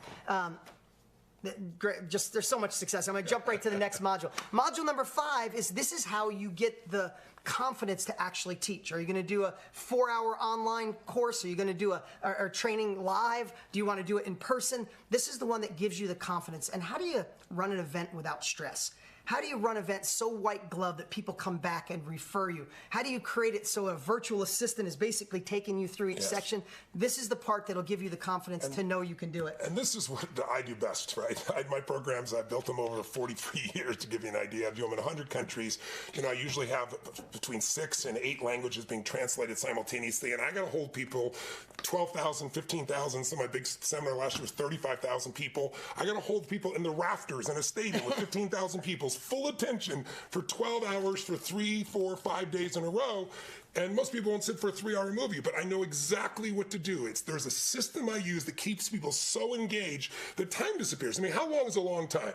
Great. Just there's so much success. I'm going to jump right to the next module. Module number 5 is this is how you get the confidence to actually teach. Are you going to do a 4-hour online course? Are you going to do a training live? Do you want to do it in person? This is the one that gives you the confidence. And how do you run an event without stress? How do you run events so white glove that people come back and refer you? How do you create it so a virtual assistant is basically taking you through each section? This is the part that'll give you the confidence to know you can do it. And this is what I do best, right? My programs, I've built them over 43 years to give you an idea. I do them in 100 countries. You know, I usually have between 6 and 8 languages being translated simultaneously, and I got to hold people, 12,000, 15,000. So my big seminar last year was 35,000 people. I got to hold people in the rafters in a stadium with 15,000 people. Full attention for 12 hours for 3, 4, 5 days in a row. And most people won't sit for a 3-hour movie, but I know exactly what to do. There's a system I use that keeps people so engaged that time disappears. I mean, how long is a long time?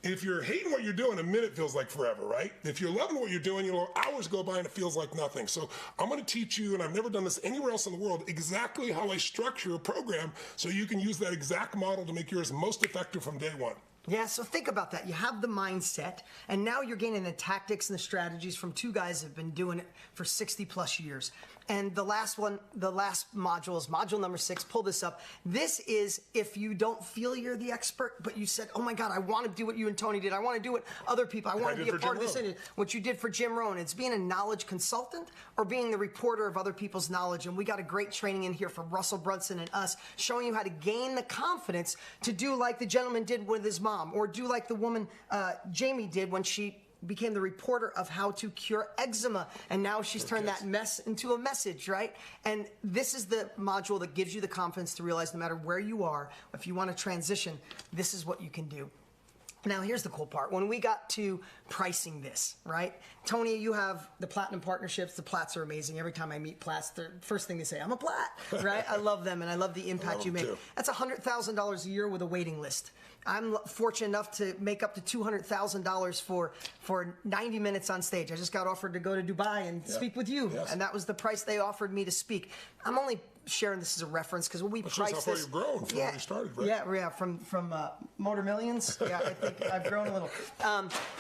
If you're hating what you're doing, a minute feels like forever, right? If you're loving what you're doing, you know, hours go by and it feels like nothing. So I'm going to teach you, and I've never done this anywhere else in the world, exactly how I structure a program so you can use that exact model to make yours most effective from day one. Yeah, so think about that. You have the mindset, and now you're gaining the tactics and the strategies from 2 guys that have been doing it for 60 plus years. And the last module is module number 6. Pull this up. This is if you don't feel you're the expert, but you said, oh my God, I want to do what you and Tony did. I want to do what other people, I want to be a part of this. What you did for Jim Rohn. It's being a knowledge consultant or being the reporter of other people's knowledge. And we got a great training in here from Russell Brunson and us showing you how to gain the confidence to do like the gentleman did with his mom, or do like the woman Jamie did when she became the reporter of how to cure eczema, and now she's turned that mess into a message, right? And this is the module that gives you the confidence to realize no matter where you are, if you want to transition, this is what you can do. Now, here's the cool part. When we got to pricing this, right? Tony, you have the platinum partnerships. The Plats are amazing. Every time I meet Plats, the first thing they say, I'm a Plat, right? I love them, and I love the impact you make. Too. That's $100,000 a year with a waiting list. I'm fortunate enough to make up to $200,000 for 90 minutes on stage. I just got offered to go to Dubai and speak with you, and that was the price they offered me to speak. I'm only sharing this as a reference because when we priced this, how far you've grown from when you started, right? Yeah, from Motor Millions. Yeah, I think I've grown a little.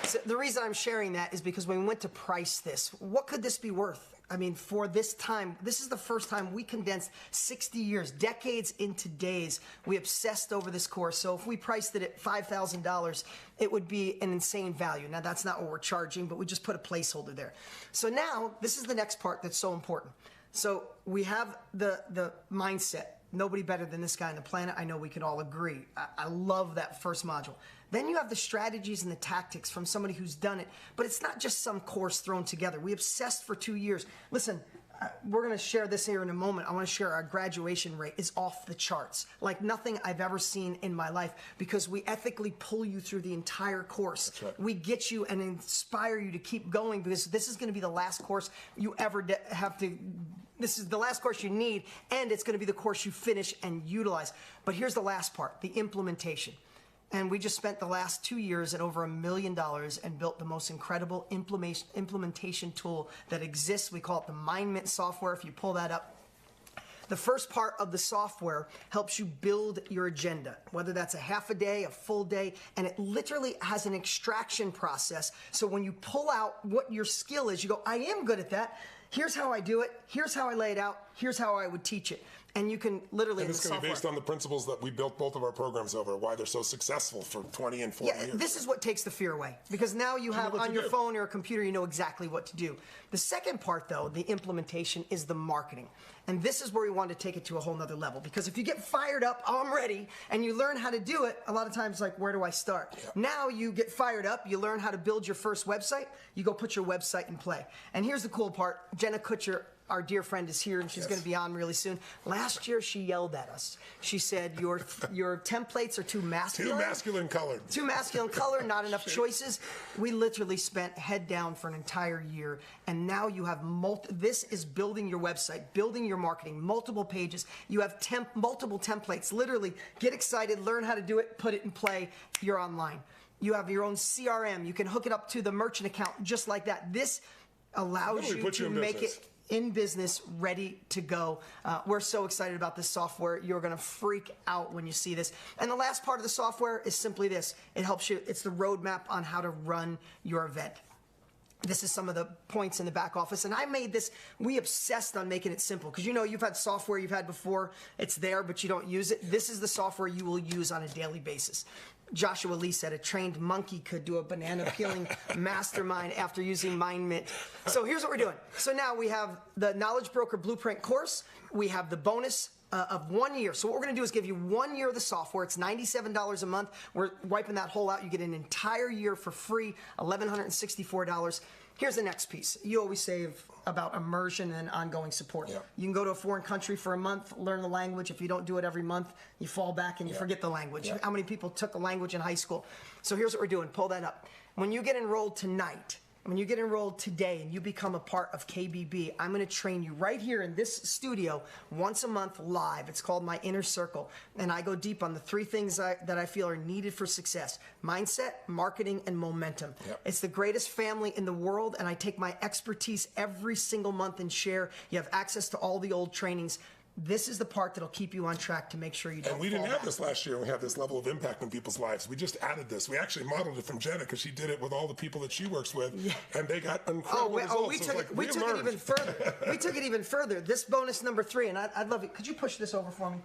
So the reason I'm sharing that is because when we went to price this, what could this be worth? I mean, for this time, this is the first time we condensed 60 years, decades into days. We obsessed over this course. So if we priced it at $5,000, it would be an insane value. Now, that's not what we're charging, but we just put a placeholder there. So now, this is the next part that's so important. So we have the mindset. Nobody better than this guy on the planet. I know we can all agree. I love that first module. Then you have the strategies and the tactics from somebody who's done it. But it's not just some course thrown together. We obsessed for 2 years. Listen, we're going to share this here in a moment. I want to share our graduation rate is off the charts, like nothing I've ever seen in my life, because we ethically pull you through the entire course. That's right. We get you and inspire you to keep going, because this is going to be the last course you ever have to. This is the last course you need, and it's going to be the course you finish and utilize. But here's the last part, the implementation. And we just spent the last 2 years at over $1 million and built the most incredible implementation tool that exists. We call it the Mindmint software. If you pull that up, the first part of the software helps you build your agenda, whether that's a half a day, a full day, and it literally has an extraction process. So when you pull out what your skill is, you go, I am good at that. Here's how I do it. Here's how I lay it out. Here's how I would teach it. And you can literally. And it's going to be based on the principles that we built both of our programs over, why they're so successful for 20 and 40 years. This is what takes the fear away, because now you have on your phone or a computer, you know exactly what to do. The second part, though, the implementation, is the marketing. And this is where we want to take it to a whole nother level, because if you get fired up, oh, I'm ready, and you learn how to do it, a lot of times, like, where do I start? Yeah. Now you get fired up, you learn how to build your first website, you go put your website in play. And here's the cool part. Jenna Kutcher, our dear friend, is here, and she's going to be on really soon. Last year, she yelled at us. She said, your templates are too masculine. Too masculine colored. Too masculine color, not enough choices. We literally spent head down for an entire year, and now you have this is building your website, building your marketing, multiple pages. You have multiple templates. Literally, get excited, learn how to do it, put it in play. You're online. You have your own CRM. You can hook it up to the merchant account just like that. This allows you to make it. in business, ready to go. We're so excited about this software. You're going to freak out when you see this. And the last part of the software is simply this. It helps you. It's the roadmap on how to run your event. This is some of the points in the back office. And I made this, we obsessed on making it simple. Because you've had software you've had before. It's there, but you don't use it. This is the software you will use on a daily basis. Joshua Lee said a trained monkey could do a banana peeling mastermind after using Mindmint. So here's what we're doing. So now we have the Knowledge Broker Blueprint course. We have the bonus of 1 year. So what we're going to do is give you 1 year of the software. It's $97 a month. We're wiping that hole out. You get an entire year for free, $1,164. Here's the next piece. You always save about immersion and ongoing support. Yeah. You can go to a foreign country for a month, learn the language. If you don't do it every month, you fall back and you forget the language. Yeah. How many people took a language in high school? So here's what we're doing. Pull that up. When you get enrolled tonight, when you get enrolled today and you become a part of KBB, I'm going to train you right here in this studio once a month live. It's called My Inner Circle. And I go deep on the 3 things that I feel are needed for success: mindset, marketing, and momentum. Yep. It's the greatest family in the world, and I take my expertise every single month and share. You have access to all the old trainings. This is the part that'll keep you on track to make sure you don't. And we didn't have this last year. We have this level of impact in people's lives. We just added this. We actually modeled it from Jenna because she did it with all the people that she works with, and they got incredible results. We took it even further. We took it even further. This bonus number 3, and I'd love it. Could you push this over for me?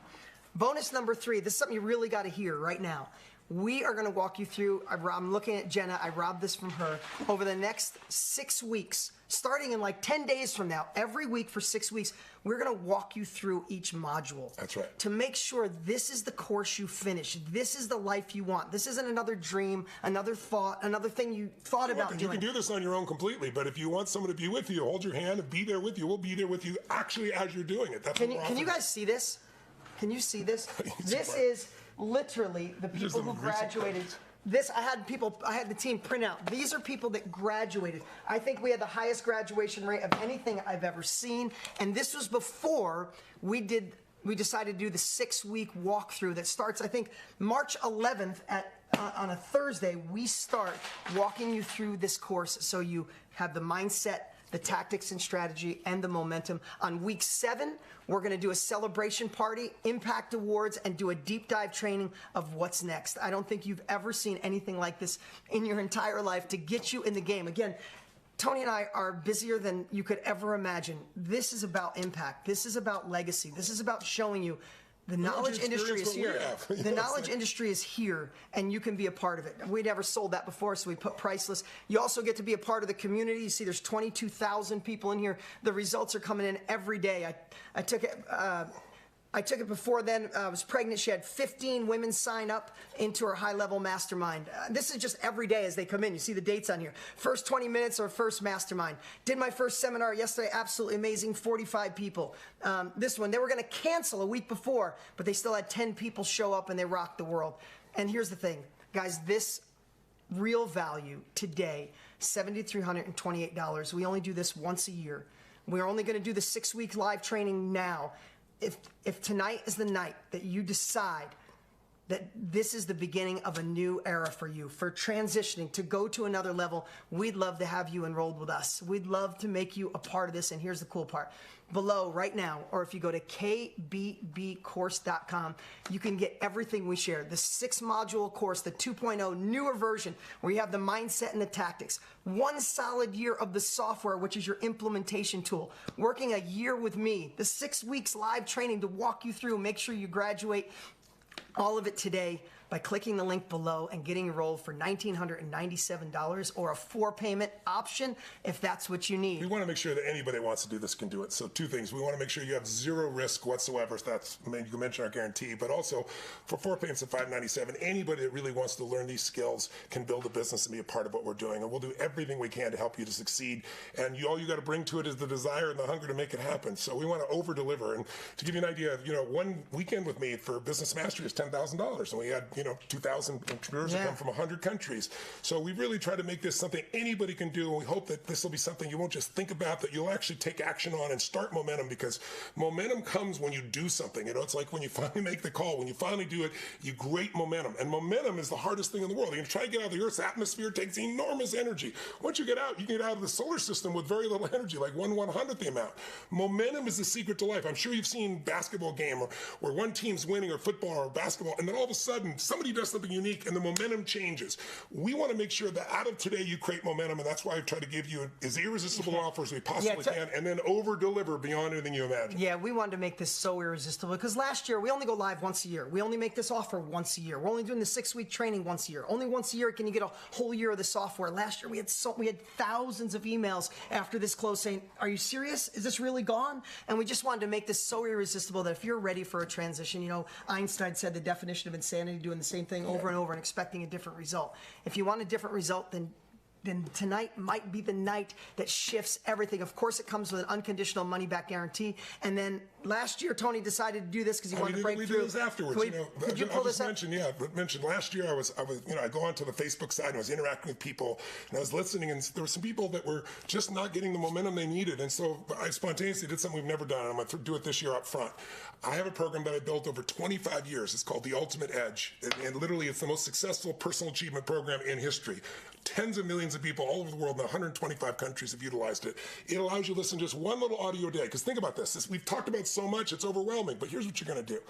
Bonus number 3. This is something you really got to hear right now. We are going to walk you through. I'm looking at Jenna. I robbed this from her. Over the next 6 weeks, starting in like 10 days from now, every week for 6 weeks, we're going to walk you through each module. That's right. To make sure this is the course you finish. This is the life you want. This isn't another dream, another thought, another thing you thought about doing. You can do this on your own completely, but if you want someone to be with you, hold your hand and be there with you. We'll be there with you actually as you're doing it. That's what we're offering. Can you guys see this? Can you see this? This is literally the people who graduated. This, I had the team print out. These are people that graduated. I think we had the highest graduation rate of anything I've ever seen. And this was before we decided to do the 6-week walkthrough that starts, I think, March 11th on a Thursday. We start walking you through this course so you have the mindset, the tactics and strategy, and the momentum. On week 7, we're going to do a celebration party, impact awards, and do a deep dive training of what's next. I don't think you've ever seen anything like this in your entire life to get you in the game. Again, Tony and I are busier than you could ever imagine. This is about impact. This is about legacy. This is about showing you the knowledge industry is here. The knowledge industry is here, and you can be a part of it. We never sold that before, so we put priceless. You also get to be a part of the community. You see there's 22,000 people in here. The results are coming in every day. I took it before then. I was pregnant. She had 15 women sign up into her high-level mastermind. This is just every day as they come in. You see the dates on here. First 20 minutes or first mastermind. Did my first seminar yesterday. Absolutely amazing. 45 people. This one, they were going to cancel a week before, but they still had 10 people show up, and they rocked the world. And here's the thing, guys. This real value today, $7,328. We only do this once a year. We're only going to do the 6-week live training now. If tonight is the night that you decide that this is the beginning of a new era for you, for transitioning to go to another level, we'd love to have you enrolled with us. We'd love to make you a part of this. And here's the cool part. Below right now, or if you go to kbbcourse.com, you can get everything we share. The 6-module course, the 2.0 newer version, where you have the mindset and the tactics. 1 solid year of the software, which is your implementation tool. Working a year with me. The 6 weeks live training to walk you through, make sure you graduate. All of it today by clicking the link below and getting enrolled for $1,997 or a 4-payment option if that's what you need. We want to make sure that anybody that wants to do this can do it. So 2 things. We want to make sure you have 0 risk whatsoever. If that's, you can mention our guarantee, but also for 4 payments of $597, anybody that really wants to learn these skills can build a business and be a part of what we're doing. And we'll do everything we can to help you to succeed. And all you got to bring to it is the desire and the hunger to make it happen. So we want to over-deliver. And to give you an idea, 1 weekend with me for Business Mastery is $10,000. $10,000. And we had, 2,000 entrepreneurs that come from 100 countries. So we really try to make this something anybody can do. And we hope that this will be something you won't just think about, that you'll actually take action on and start momentum, because momentum comes when you do something. It's like when you finally make the call, when you finally do it, you create momentum. And momentum is the hardest thing in the world. You're going to try to get out of the Earth's atmosphere. It takes enormous energy. Once you get out, you can get out of the solar system with very little energy, like 1/100th the amount. Momentum is the secret to life. I'm sure you've seen basketball game where one team's winning, or football or basketball, and then all of a sudden somebody does something unique and the momentum changes. We want to make sure that out of today you create momentum, and that's why I've tried to give you as irresistible offers as we possibly can, and then over-deliver beyond anything you imagine. Yeah, we wanted to make this so irresistible, because last year we only go live once a year. We only make this offer once a year. We're only doing the 6-week training once a year. Only once a year can you get a whole year of the software. Last year we had thousands of emails after this close saying, "Are you serious? Is this really gone?" And we just wanted to make this so irresistible that if you're ready for a transition, Einstein said the definition of insanity, doing the same thing over and over and expecting a different result. If you want a different result, then tonight might be the night that shifts everything. Of course, it comes with an unconditional money-back guarantee. And then last year, Tony decided to do this because he wanted to break through. We did this afterwards. Could you pull this up? Mentioned last year, I go onto the Facebook side and I was interacting with people, and I was listening, and there were some people that were just not getting the momentum they needed. And so I spontaneously did something we've never done, and I'm going to do it this year up front. I have a program that I built over 25 years. It's called The Ultimate Edge. And literally, it's the most successful personal achievement program in history. Tens of millions of people all over the world in 125 countries have utilized it. It allows you to listen to just one little audio a day. Because think about this. We've talked about so much, it's overwhelming. But here's what you're going to do.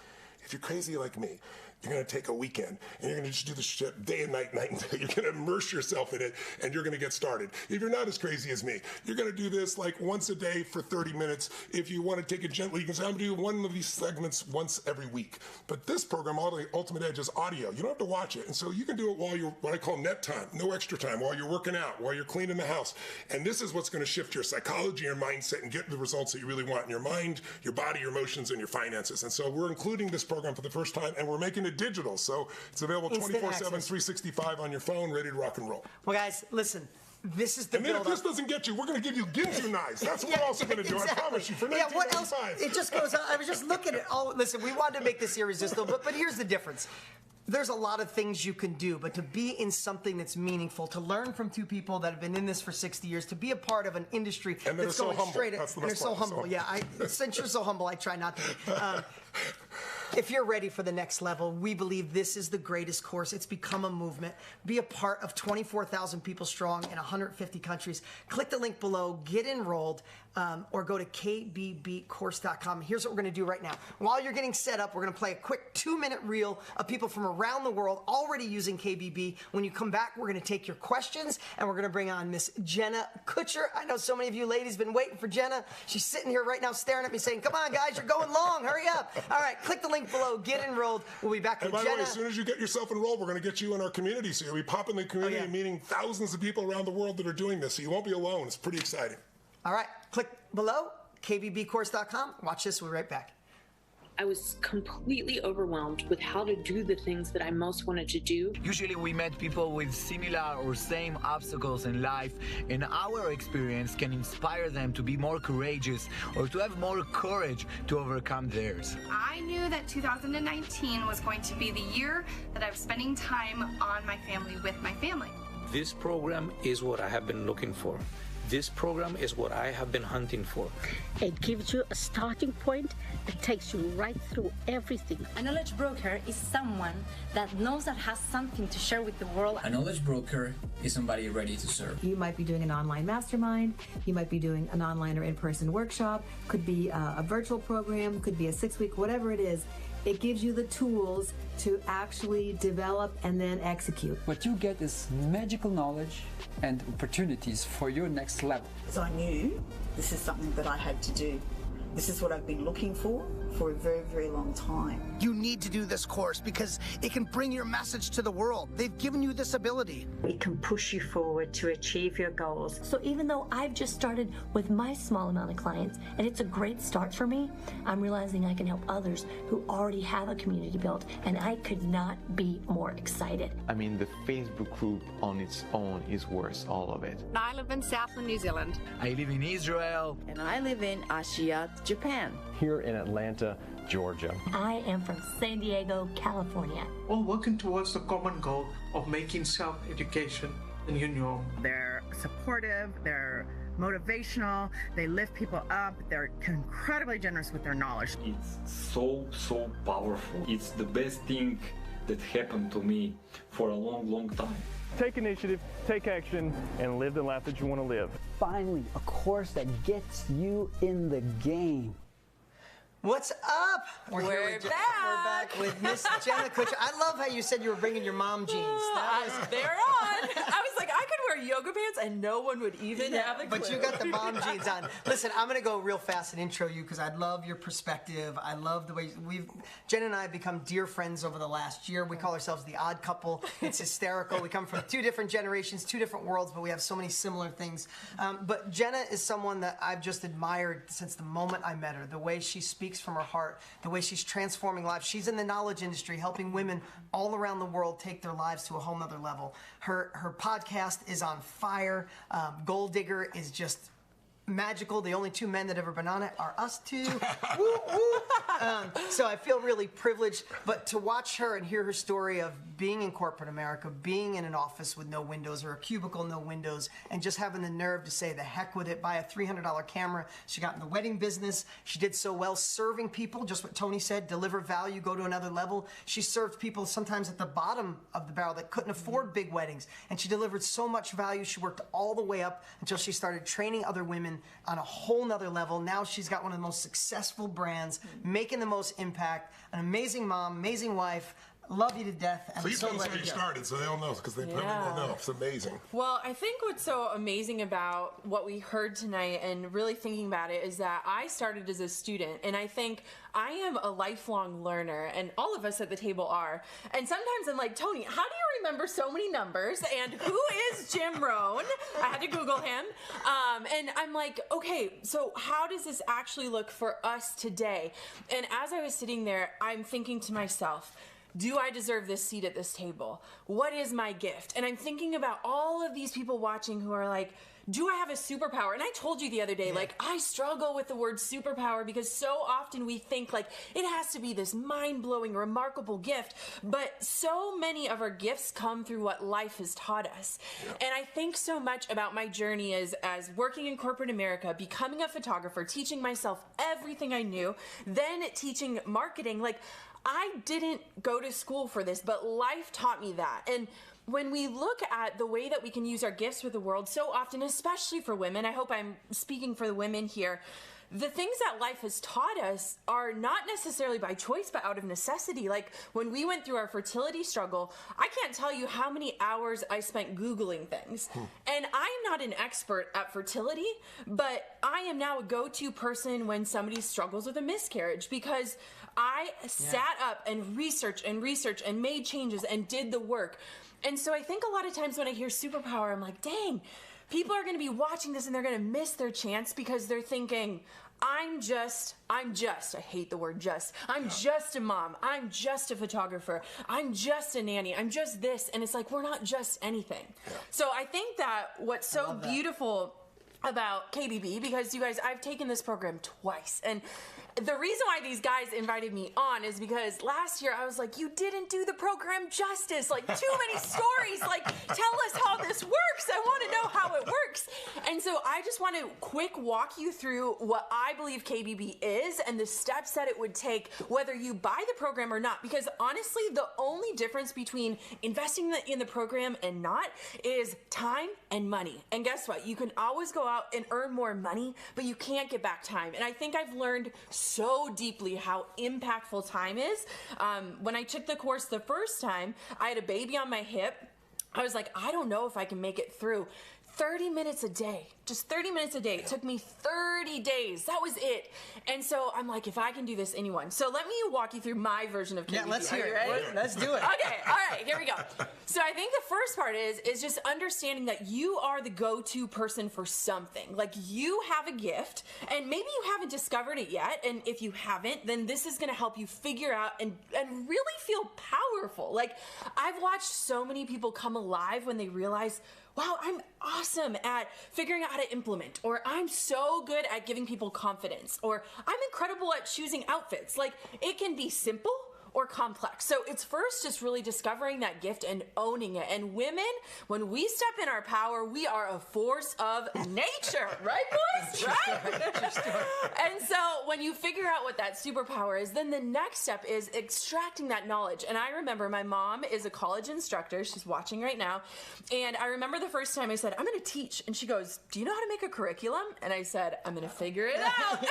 If you're crazy like me, you're going to take a weekend and you're going to just do this shit day and night, night and day. You're going to immerse yourself in it and you're going to get started. If you're not as crazy as me, you're going to do this like once a day for 30 minutes. If you want to take it gently, you can say, I'm going to do one of these segments once every week. But this program, Ultimate Edge, is audio. You don't have to watch it. And so you can do it while you're, what I call net time, no extra time, while you're working out, while you're cleaning the house. And this is what's going to shift your psychology, your mindset, and get the results that you really want in your mind, your body, your emotions, and your finances. And so we're including this program for the first time, and we're making it digital. So it's available 24/7, 365 on your phone, ready to rock and roll. Well, guys, listen. This is the and then if this doesn't get you, we're going to give you Ginsu knives. That's what we're also going to do. I promise you. For $19.95. What else? It just goes on. I was just looking at all. Listen, we wanted to make this irresistible, but here's the difference. There's a lot of things you can do, but to be in something that's meaningful, to learn from two people that have been in this for 60 years, to be a part of an industry that's going straight. And they're so humble. Yeah, since you're so humble, I try not to be. If you're ready for the next level, we believe this is the greatest course. It's become a movement. Be a part of 24,000 people strong in 150 countries. Click the link below, get enrolled, or go to kbbcourse.com. Here's what we're going to do right now. While you're getting set up, we're going to play a quick 2-minute reel of people from around the world already using KBB. When you come back, we're going to take your questions, and we're going to bring on Miss Jenna Kutcher. I know so many of you ladies have been waiting for Jenna. She's sitting here right now staring at me saying, come on, guys, you're going long. Hurry up. All right, click the link below, get enrolled. We'll be back with Jenna. And by the way, as soon as you get yourself enrolled, we're going to get you in our community. So you'll be popping the community, meeting thousands of people around the world that are doing this. So you won't be alone. It's pretty exciting. All right, click below, kbbcourse.com. Watch this. We'll be right back. I was completely overwhelmed with how to do the things that I most wanted to do. Usually we met people with similar or same obstacles in life, and our experience can inspire them to be more courageous or to have more courage to overcome theirs. I knew that 2019 was going to be the year that I was spending time on my family with my family. This program is what I have been looking for. This program is what I have been hunting for. It gives you a starting point that takes you right through everything. A knowledge broker is someone that knows that has something to share with the world. A knowledge broker is somebody ready to serve. You might be doing an online mastermind. You might be doing an online or in-person workshop. Could be a virtual program. Could be a 6-week, whatever it is. It gives you the tools to actually develop and then execute. What you get is magical knowledge and opportunities for your next level. So I knew this is something that I had to do. This is what I've been looking for a very, very long time. You need to do this course because it can bring your message to the world. They've given you this ability. It can push you forward to achieve your goals. So even though I've just started with my small amount of clients, and it's a great start for me, I'm realizing I can help others who already have a community built, and I could not be more excited. I mean, the Facebook group on its own is worth all of it. I live in Southland, New Zealand. I live in Israel. And I live in Asia, Japan. Here in Atlanta, Georgia. I am from San Diego, California. All working towards the common goal of making self-education the new norm. They're supportive, they're motivational, they lift people up, they're incredibly generous with their knowledge. It's so powerful. It's the best thing that happened to me for a long time. Take initiative, take action, and live the life that you want to live. Finally, a course that gets you in the game. What's up? We're back with Miss Jenna Kutcher. I love how you said you were bringing your mom jeans. They're on. I was like, I could wear yoga pants and no one would even have a clue. But you got the mom jeans on. Listen, I'm going to go real fast and intro you because I love your perspective. I love the way Jen and I have become dear friends over the last year. We call ourselves the odd couple. It's hysterical. We come from two different generations, two different worlds, but we have so many similar things. But Jenna is someone that I've just admired since the moment I met her. The way she speaks from her heart, the way she's transforming lives. She's in the knowledge industry, helping women all around the world take their lives to a whole nother level. Her podcast is on fire. Gold Digger is just magical. The only two men that ever been on it are us two. Woo, woo. So I feel really privileged, but to watch her and hear her story of being in corporate America, being in an office with no windows or a cubicle, no windows, and just having the nerve to say the heck with it, buy a $300 camera. She got in the wedding business. She did so well serving people, just what Tony said, deliver value, go to another level. She served people sometimes at the bottom of the barrel that couldn't afford big weddings, and she delivered so much value. She worked all the way up until she started training other women on a whole nother level. Now she's got one of the most successful brands, making the most impact, an amazing mom, amazing wife. Love you to death. And Please tell us how you started so they all know, because they probably won't know. It's amazing. Well, I think what's so amazing about what we heard tonight and really thinking about it is that I started as a student, and I think I am a lifelong learner, and all of us at the table are. And sometimes I'm like, Tony, how do you remember so many numbers? And who is Jim Rohn? I had to Google him. And I'm like, okay, so how does this actually look for us today? And as I was sitting there, I'm thinking to myself, do I deserve this seat at this table? What is my gift? And I'm thinking about all of these people watching who are like, do I have a superpower? And I told you the other day, like, I struggle with the word superpower because so often we think like it has to be this mind-blowing, remarkable gift, but so many of our gifts come through what life has taught us. And I think so much about my journey as working in corporate America, becoming a photographer, teaching myself everything I knew, then teaching marketing. Like, I didn't go to school for this, but life taught me that. And when we look at the way that we can use our gifts with the world, so often, especially for women, I hope I'm speaking for the women here, the things that life has taught us are not necessarily by choice, but out of necessity. Like when we went through our fertility struggle, I can't tell you how many hours I spent Googling things. And I'm not an expert at fertility, but I am now a go-to person when somebody struggles with a miscarriage because I sat up and researched and made changes and did the work. And so I think a lot of times when I hear superpower, I'm like, dang, people are going to be watching this and they're going to miss their chance because they're thinking, I'm just, I hate the word just, I'm just a mom, I'm just a photographer, I'm just a nanny, I'm just this. And it's like, we're not just anything. So I think that what's so beautiful about KBB, because you guys, I've taken this program twice, and the reason why these guys invited me on is because last year I was like, you didn't do the program justice, like too many stories, like tell us how this works, I want to know how it works. And so I just want to quick walk you through what I believe KBB is and the steps that it would take whether you buy the program or not, because honestly the only difference between investing in the program and not is time and money. And guess what, you can always go out and earn more money, but you can't get back time. And I think I've learned so deeply how impactful time is. When I took the course the first time, I had a baby on my hip. I was like, I don't know if I can make it through. 30 minutes a day, just 30 minutes a day. It took me 30 days. That was it. And so I'm like, if I can do this, anyone. So let me walk you through my version of KBB. Yeah, let's hear it. Ready? Let's do it. Okay, all right, here we go. So I think the first part is just understanding that you are the go-to person for something. Like you have a gift and maybe you haven't discovered it yet. And if you haven't, then this is gonna help you figure out and really feel powerful. Like I've watched so many people come alive when they realize, wow, I'm awesome at figuring out how to implement, or I'm so good at giving people confidence, or I'm incredible at choosing outfits. Like, it can be simple or complex. So it's first just really discovering that gift and owning it. And women, when we step in our power, we are a force of nature, right, boys? Right? And so when you figure out what that superpower is, then the next step is extracting that knowledge. And I remember my mom is a college instructor. She's watching right now. And I remember the first time I said, I'm going to teach. And she goes, do you know how to make a curriculum? And I said, I'm going to figure it out.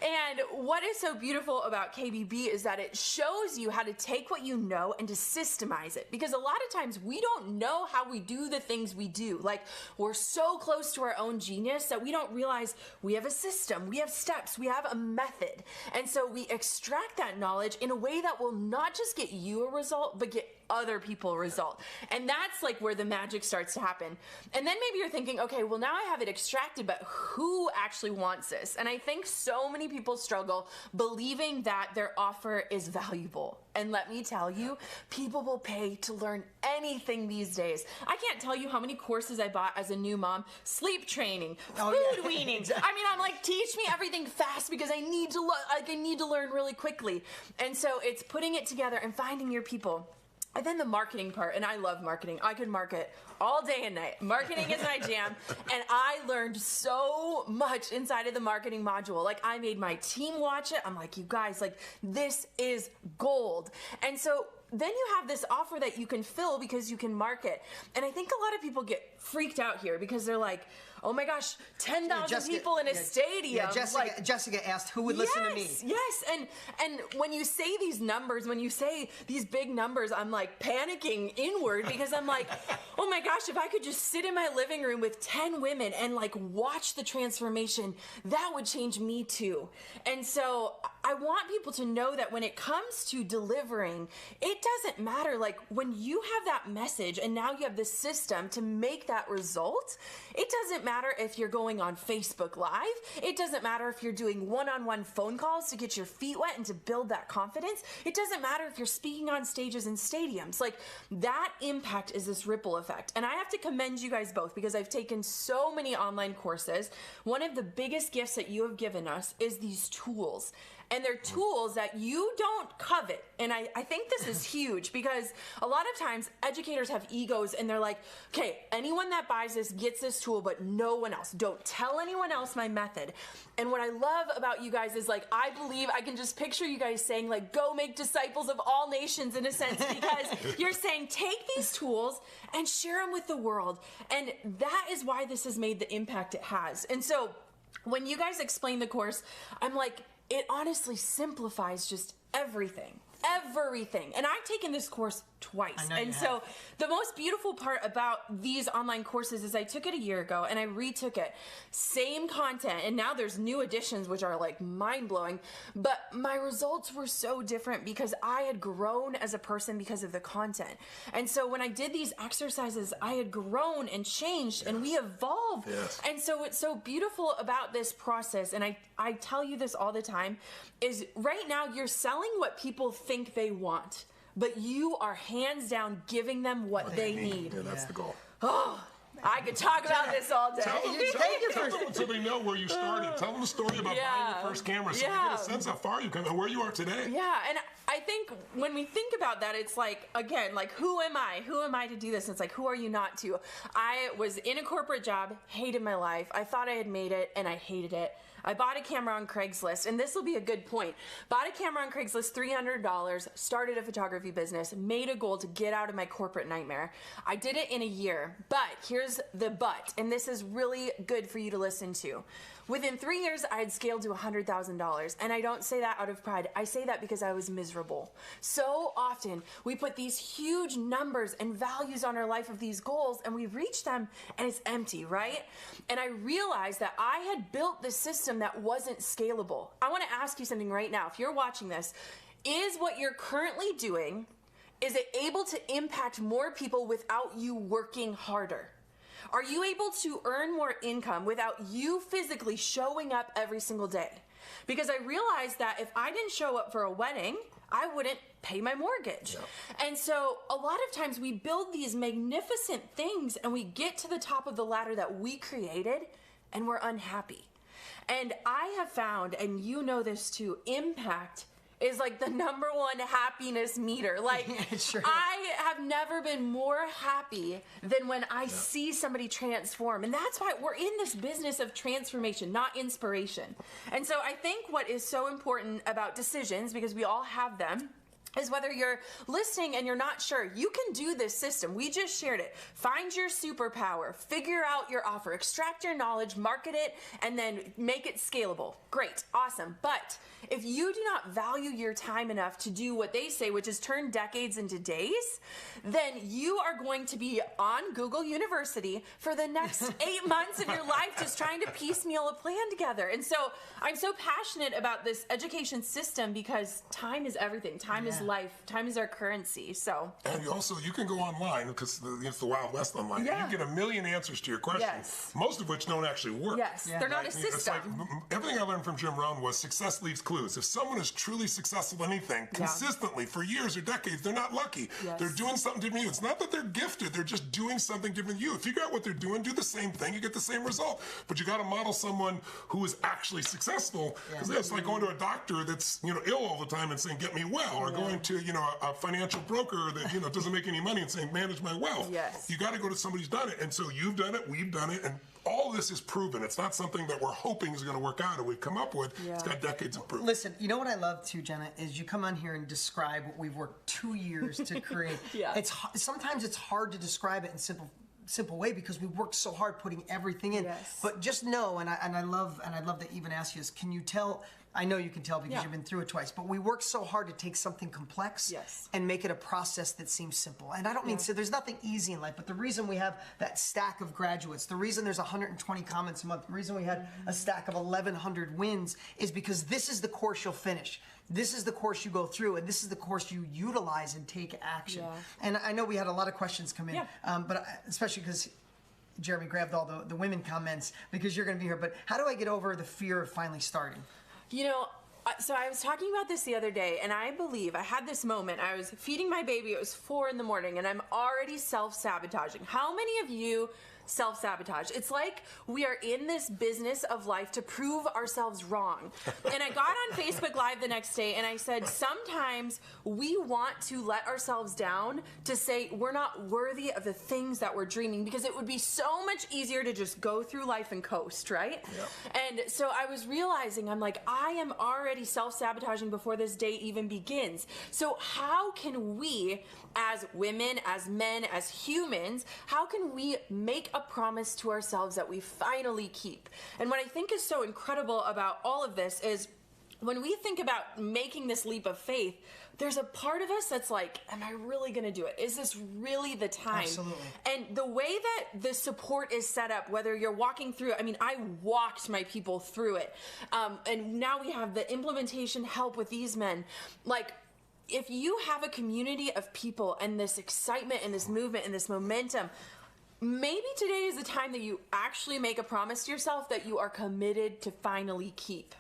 And what is so beautiful about KBB is that it shows you how to take what you know and to systemize it, because a lot of times we don't know how we do the things we do. Like, we're so close to our own genius that we don't realize we have a system, we have steps, we have a method. And so we extract that knowledge in a way that will not just get you a result, but get other people a result. And that's like where the magic starts to happen. And then maybe you're thinking, okay, well, now I have it extracted, but who actually wants this? And I think so many people struggle believing that their offer is valuable. And let me tell you, people will pay to learn anything these days. I can't tell you how many courses I bought as a new mom: sleep training, food weaning. Exactly. I mean, I'm like, teach me everything fast because I need to learn really quickly. And so it's putting it together and finding your people. And then the marketing part, and I love marketing. I could market all day and night. Marketing is my jam, and I learned so much inside of the marketing module. Like, I made my team watch it. I'm like, you guys, like, this is gold. And so then you have this offer that you can fill because you can market. And I think a lot of people get freaked out here because they're like, oh my gosh, 10,000 people in a stadium. Yeah, Jessica asked who would listen to me. Yes, and when you say these numbers, when you say these big numbers, I'm like panicking inward because I'm like, oh my gosh, if I could just sit in my living room with 10 women and like watch the transformation, that would change me too. And so I want people to know that when it comes to delivering, it doesn't matter. Like, when you have that message and now you have the system to make that result, it doesn't matter if you're going on Facebook Live. It doesn't matter if you're doing one-on-one phone calls to get your feet wet and to build that confidence. It doesn't matter if you're speaking on stages in stadiums. Like, that impact is this ripple effect. And I have to commend you guys both because I've taken so many online courses. One of the biggest gifts that you have given us is these tools. And they're tools that you don't covet. And I think this is huge because a lot of times educators have egos and they're like, okay, anyone that buys this gets this tool, but no one else. Don't tell anyone else my method. And what I love about you guys is, like, I believe I can just picture you guys saying, like, go make disciples of all nations, in a sense, because you're saying take these tools and share them with the world. And that is why this has made the impact it has. And so when you guys explain the course, I'm like, it honestly simplifies just everything. And I've taken this course twice. And so the most beautiful part about these online courses is I took it a year ago and I retook it. Same content, and now there's new additions which are like mind-blowing, but my results were so different because I had grown as a person because of the content. And so when I did these exercises, I had grown and changed and we evolved. And so what's so beautiful about this process, and I tell you this all the time, is right now you're selling what people think they want, but you are hands down giving them what they need. Yeah, that's the goal. Oh, I could talk about this all day. Tell them so they know where you started. Tell them the story about buying your first camera so they get a sense how far you come and where you are today. Yeah, and I think when we think about that, it's like, again, like, who am I? Who am I to do this? And it's like, who are you not to? I was in a corporate job, hated my life. I thought I had made it, and I hated it. I bought a camera on Craigslist, and this will be a good point. Bought a camera on Craigslist, $300, started a photography business, made a goal to get out of my corporate nightmare. I did it in a year, but here's the but, and this is really good for you to listen to. Within 3 years, I had scaled to $100,000, and I don't say that out of pride. I say that because I was miserable. So often, we put these huge numbers and values on our life of these goals, and we reach them, and it's empty, right? And I realized that I had built this system that wasn't scalable. I want to ask you something right now. If you're watching this, is what you're currently doing, is it able to impact more people without you working harder? Are you able to earn more income without you physically showing up every single day? because I realized that if I didn't show up for a wedding, I wouldn't pay my mortgage. And so a lot of times we build these magnificent things and we get to the top of the ladder that we created and we're unhappy. And I have found, and you know this too, impact is like the number one happiness meter. Like, I have never been more happy than when I see somebody transform. And that's why we're in this business of transformation, not inspiration. And so I think what is so important about decisions, because we all have them, is whether you're listening and you're not sure, you can do this system. We just shared it. Find your superpower, figure out your offer, extract your knowledge, market it, and then make it scalable. Great, awesome. But if you do not value your time enough to do what they say, which is turn decades into days, then you are going to be on Google University for the next 8 months of your life just trying to piecemeal a plan together. And so I'm so passionate about this education system because time is everything. Time is life. Time is our currency. So, and you can go online because it's the Wild West online. Yeah. And you get a million answers to your questions, most of which don't actually work. Yes, they're not a system. Everything I learned from Jim Rohn was success leaves clues. If someone is truly successful in anything consistently for years or decades, they're not lucky. They're doing something different than you. It's not that they're gifted. They're just doing something different than you. Figure out what they're doing, do the same thing, you get the same result. But you got to model someone who is actually successful, because it's like going to a doctor that's ill all the time and saying, get me well, or going to a financial broker that doesn't make any money and saying, manage my wealth. You got to go to somebody who's done it. And so you've done it, we've done it, and all this is proven. It's not something that we're hoping is going to work out or we've come up with. It's got decades of proof. Listen, you know what I love too, Jenna, is you come on here and describe what we've worked 2 years to create. Sometimes it's hard to describe it in simple way because we worked so hard putting everything in. But just know, and I love that even ask you this, can you tell? I know you can tell because you've been through it twice, but we work so hard to take something complex and make it a process that seems simple. And I don't mean, so there's nothing easy in life, but the reason we have that stack of graduates, the reason there's 120 comments a month, the reason we had a stack of 1,100 wins is because this is the course you'll finish. This is the course you go through, and this is the course you utilize and take action. And I know we had a lot of questions come in, but especially because Jeremy grabbed all the women comments because you're going to be here. But how do I get over the fear of finally starting? So I was talking about this the other day, and I believe I had this moment. I was feeding my baby. It was 4 a.m, and I'm already self-sabotaging. How many of you self-sabotage? It's like we are in this business of life to prove ourselves wrong. And I got on Facebook Live the next day and I said, sometimes we want to let ourselves down to say we're not worthy of the things that we're dreaming, because it would be so much easier to just go through life and coast, right? And so I was realizing, I'm like, I am already self-sabotaging before this day even begins. So how can we, as women, as men, as humans, how can we make a promise to ourselves that we finally keep? And what I think is so incredible about all of this is when we think about making this leap of faith, there's a part of us that's like, am I really going to do it? Is this really the time? Absolutely. And the way that the support is set up, whether you're walking through it, I mean, I walked my people through it. And now we have the implementation help with these men. Like, if you have a community of people and this excitement and this movement and this momentum, maybe today is the time that you actually make a promise to yourself that you are committed to finally keep.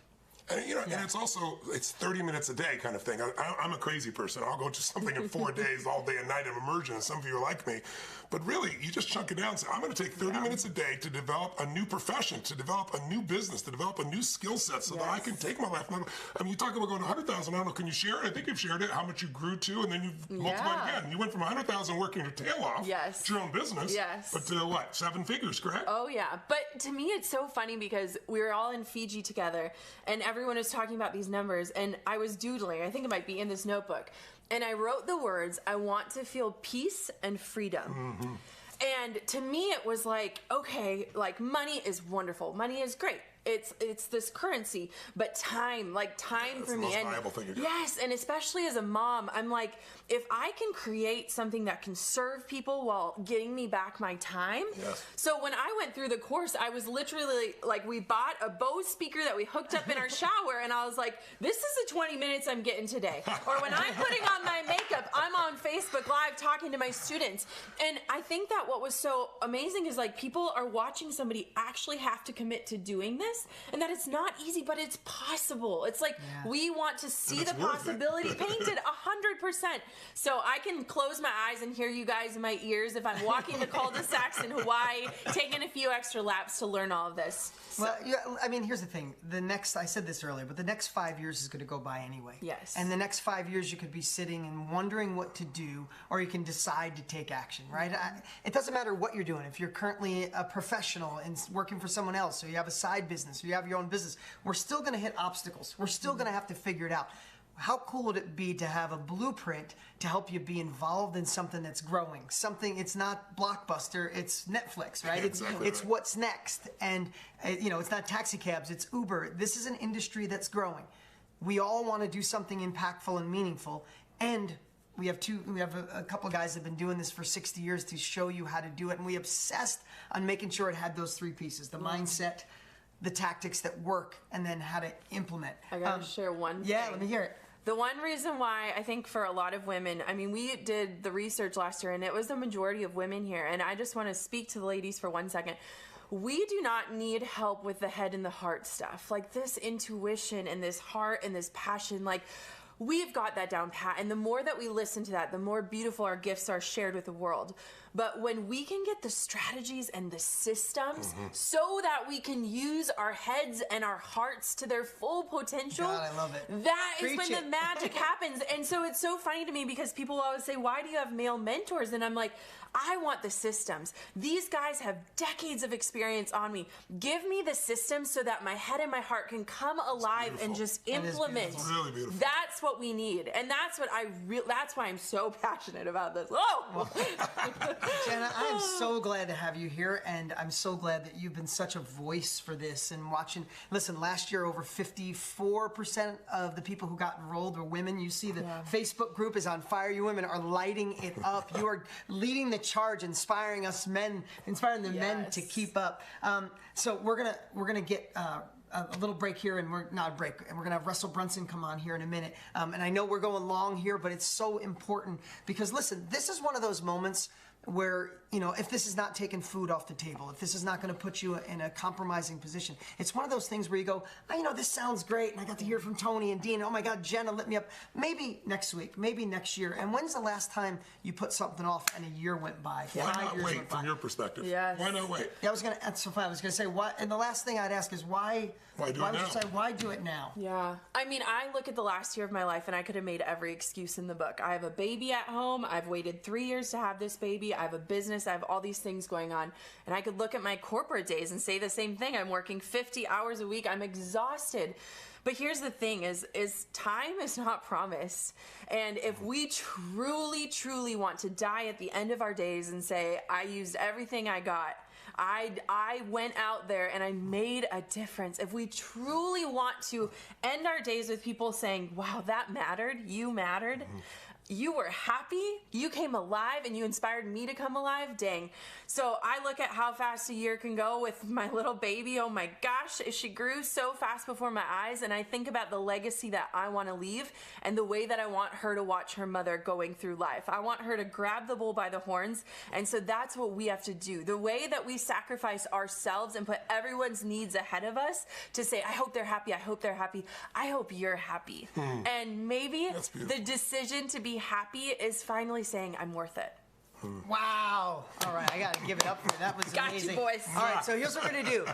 And, and it's also, it's 30 minutes a day kind of thing. I'm a crazy person. I'll go to something in 4 days, all day and night. I'm immersion, and some of you are like me. But really, you just chunk it down and say, I'm going to take 30 minutes a day to develop a new profession, to develop a new business, to develop a new skill set so that I can take my life. I mean, you talk about going to 100,000. I don't know, can you share it? I think you've shared it, how much you grew to, and then you've multiplied again. You went from 100,000 working your tail off to your own business, but to what, 7 figures, correct? Oh, yeah. But to me, it's so funny because we were all in Fiji together, and everyone was talking about these numbers, and I was doodling. I think it might be in this notebook. And I wrote the words, I want to feel peace and freedom. And to me, it was like, okay, like money is wonderful. Money is great. It's this currency, but time for me. That's the most valuable thing you do. Yes, and especially as a mom, I'm like, if I can create something that can serve people while getting me back my time. So when I went through the course, I was literally like, we bought a Bose speaker that we hooked up in our shower, and I was like, this is the 20 minutes I'm getting today. Or when I'm putting on my makeup, I'm on Facebook Facebook Live talking to my students. And I think that what was so amazing is like people are watching somebody actually have to commit to doing this, and that it's not easy, but it's possible. It's like we want to see the possibility painted 100%. So I can close my eyes and hear you guys in my ears if I'm walking the cul-de-sacs in Hawaii, taking a few extra laps to learn all of this. Well, yeah, I mean, here's the thing. I said this earlier, but the next 5 years is going to go by anyway. Yes. And the next 5 years you could be sitting and wondering what to do, or you can decide to take action, right? It doesn't matter what you're doing. If you're currently a professional and working for someone else, or you have a side business, or you have your own business, we're still going to hit obstacles. We're still going to have to figure it out. How cool would it be to have a blueprint to help you be involved in something that's growing? Something, it's not Blockbuster, it's Netflix, right? It's what's next. And, it's not taxi cabs, it's Uber. This is an industry that's growing. We all want to do something impactful and meaningful. And we have a couple of guys that have been doing this for 60 years to show you how to do it. And we obsessed on making sure it had those three pieces, the mindset, the tactics that work, and then how to implement. I got to share one thing. Yeah, let me hear it. The one reason why I think for a lot of women, I mean, we did the research last year and it was the majority of women here. And I just want to speak to the ladies for 1 second. We do not need help with the head and the heart stuff. Like this intuition and this heart and this passion, like we've got that down pat. And the more that we listen to that, the more beautiful our gifts are shared with the world. But when we can get the strategies and the systems so that we can use our heads and our hearts to their full potential, God, I love it. That is when the magic happens. And so it's so funny to me because people always say, why do you have male mentors? And I'm like, I want the systems. These guys have decades of experience on me. Give me the systems so that my head and my heart can come alive and just implement. It's really beautiful. That's what we need. And that's what that's why I'm so passionate about this. Oh! Jenna, I am so glad to have you here, and I'm so glad that you've been such a voice for this and watching. Listen, last year over 54% of the people who got enrolled were women. You see the Facebook group is on fire. You women are lighting it up. You are leading the charge, inspiring us men, inspiring the men to keep up. So we're gonna get a little break here, and we're not a break, and we're gonna have Russell Brunson come on here in a minute. And I know we're going long here, but it's so important because listen, this is one of those moments where, if this is not taking food off the table, if this is not going to put you in a compromising position, it's one of those things where you go, this sounds great, and I got to hear from Tony and Dean, oh my God, Jenna lit me up. Maybe next week, maybe next year. And when's the last time you put something off and a year went by? Why not wait from your perspective? Yes. Why not wait? Yeah, that's so fun. I was going to say, why? And the last thing I'd ask is why do it now? Yeah. I mean, I look at the last year of my life and I could have made every excuse in the book. I have a baby at home. I've waited 3 years to have this baby. I have a business. I have all these things going on. And I could look at my corporate days and say the same thing. I'm working 50 hours a week. I'm exhausted. But here's the thing is time is not promised. And if we truly, truly want to die at the end of our days and say, I used everything I got, I went out there and I made a difference. If we truly want to end our days with people saying, wow, that mattered, you mattered, you were happy, you came alive, and you inspired me to come alive, dang. So I look at how fast a year can go with my little baby. Oh my gosh, she grew so fast before my eyes, and I think about the legacy that I want to leave and the way that I want her to watch her mother going through life. I want her to grab the bull by the horns, and so that's what we have to do. The way that we sacrifice ourselves and put everyone's needs ahead of us to say, I hope they're happy, I hope they're happy, I hope you're happy. And maybe the decision to be happy is finally saying, I'm worth it. Wow. All right, I got to give it up for you. That was amazing. Got you, boys. All right, so here's what we're going to do.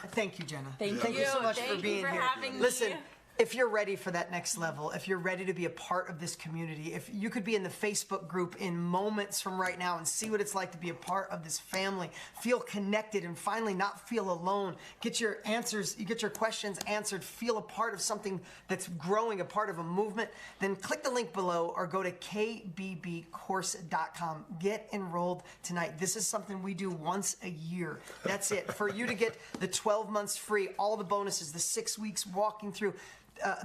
Thank you, Jenna. Thank you so much Thank for being you for here. having Listen, me. if you're ready for that next level, if you're ready to be a part of this community, if you could be in the Facebook group in moments from right now and see what it's like to be a part of this family, feel connected and finally not feel alone, get your answers, you get your questions answered, feel a part of something that's growing, a part of a movement, then click the link below or go to kbbcourse.com. Get enrolled tonight. This is something we do once a year. That's it. For you to get the 12 months free, all the bonuses, the 6 weeks walking through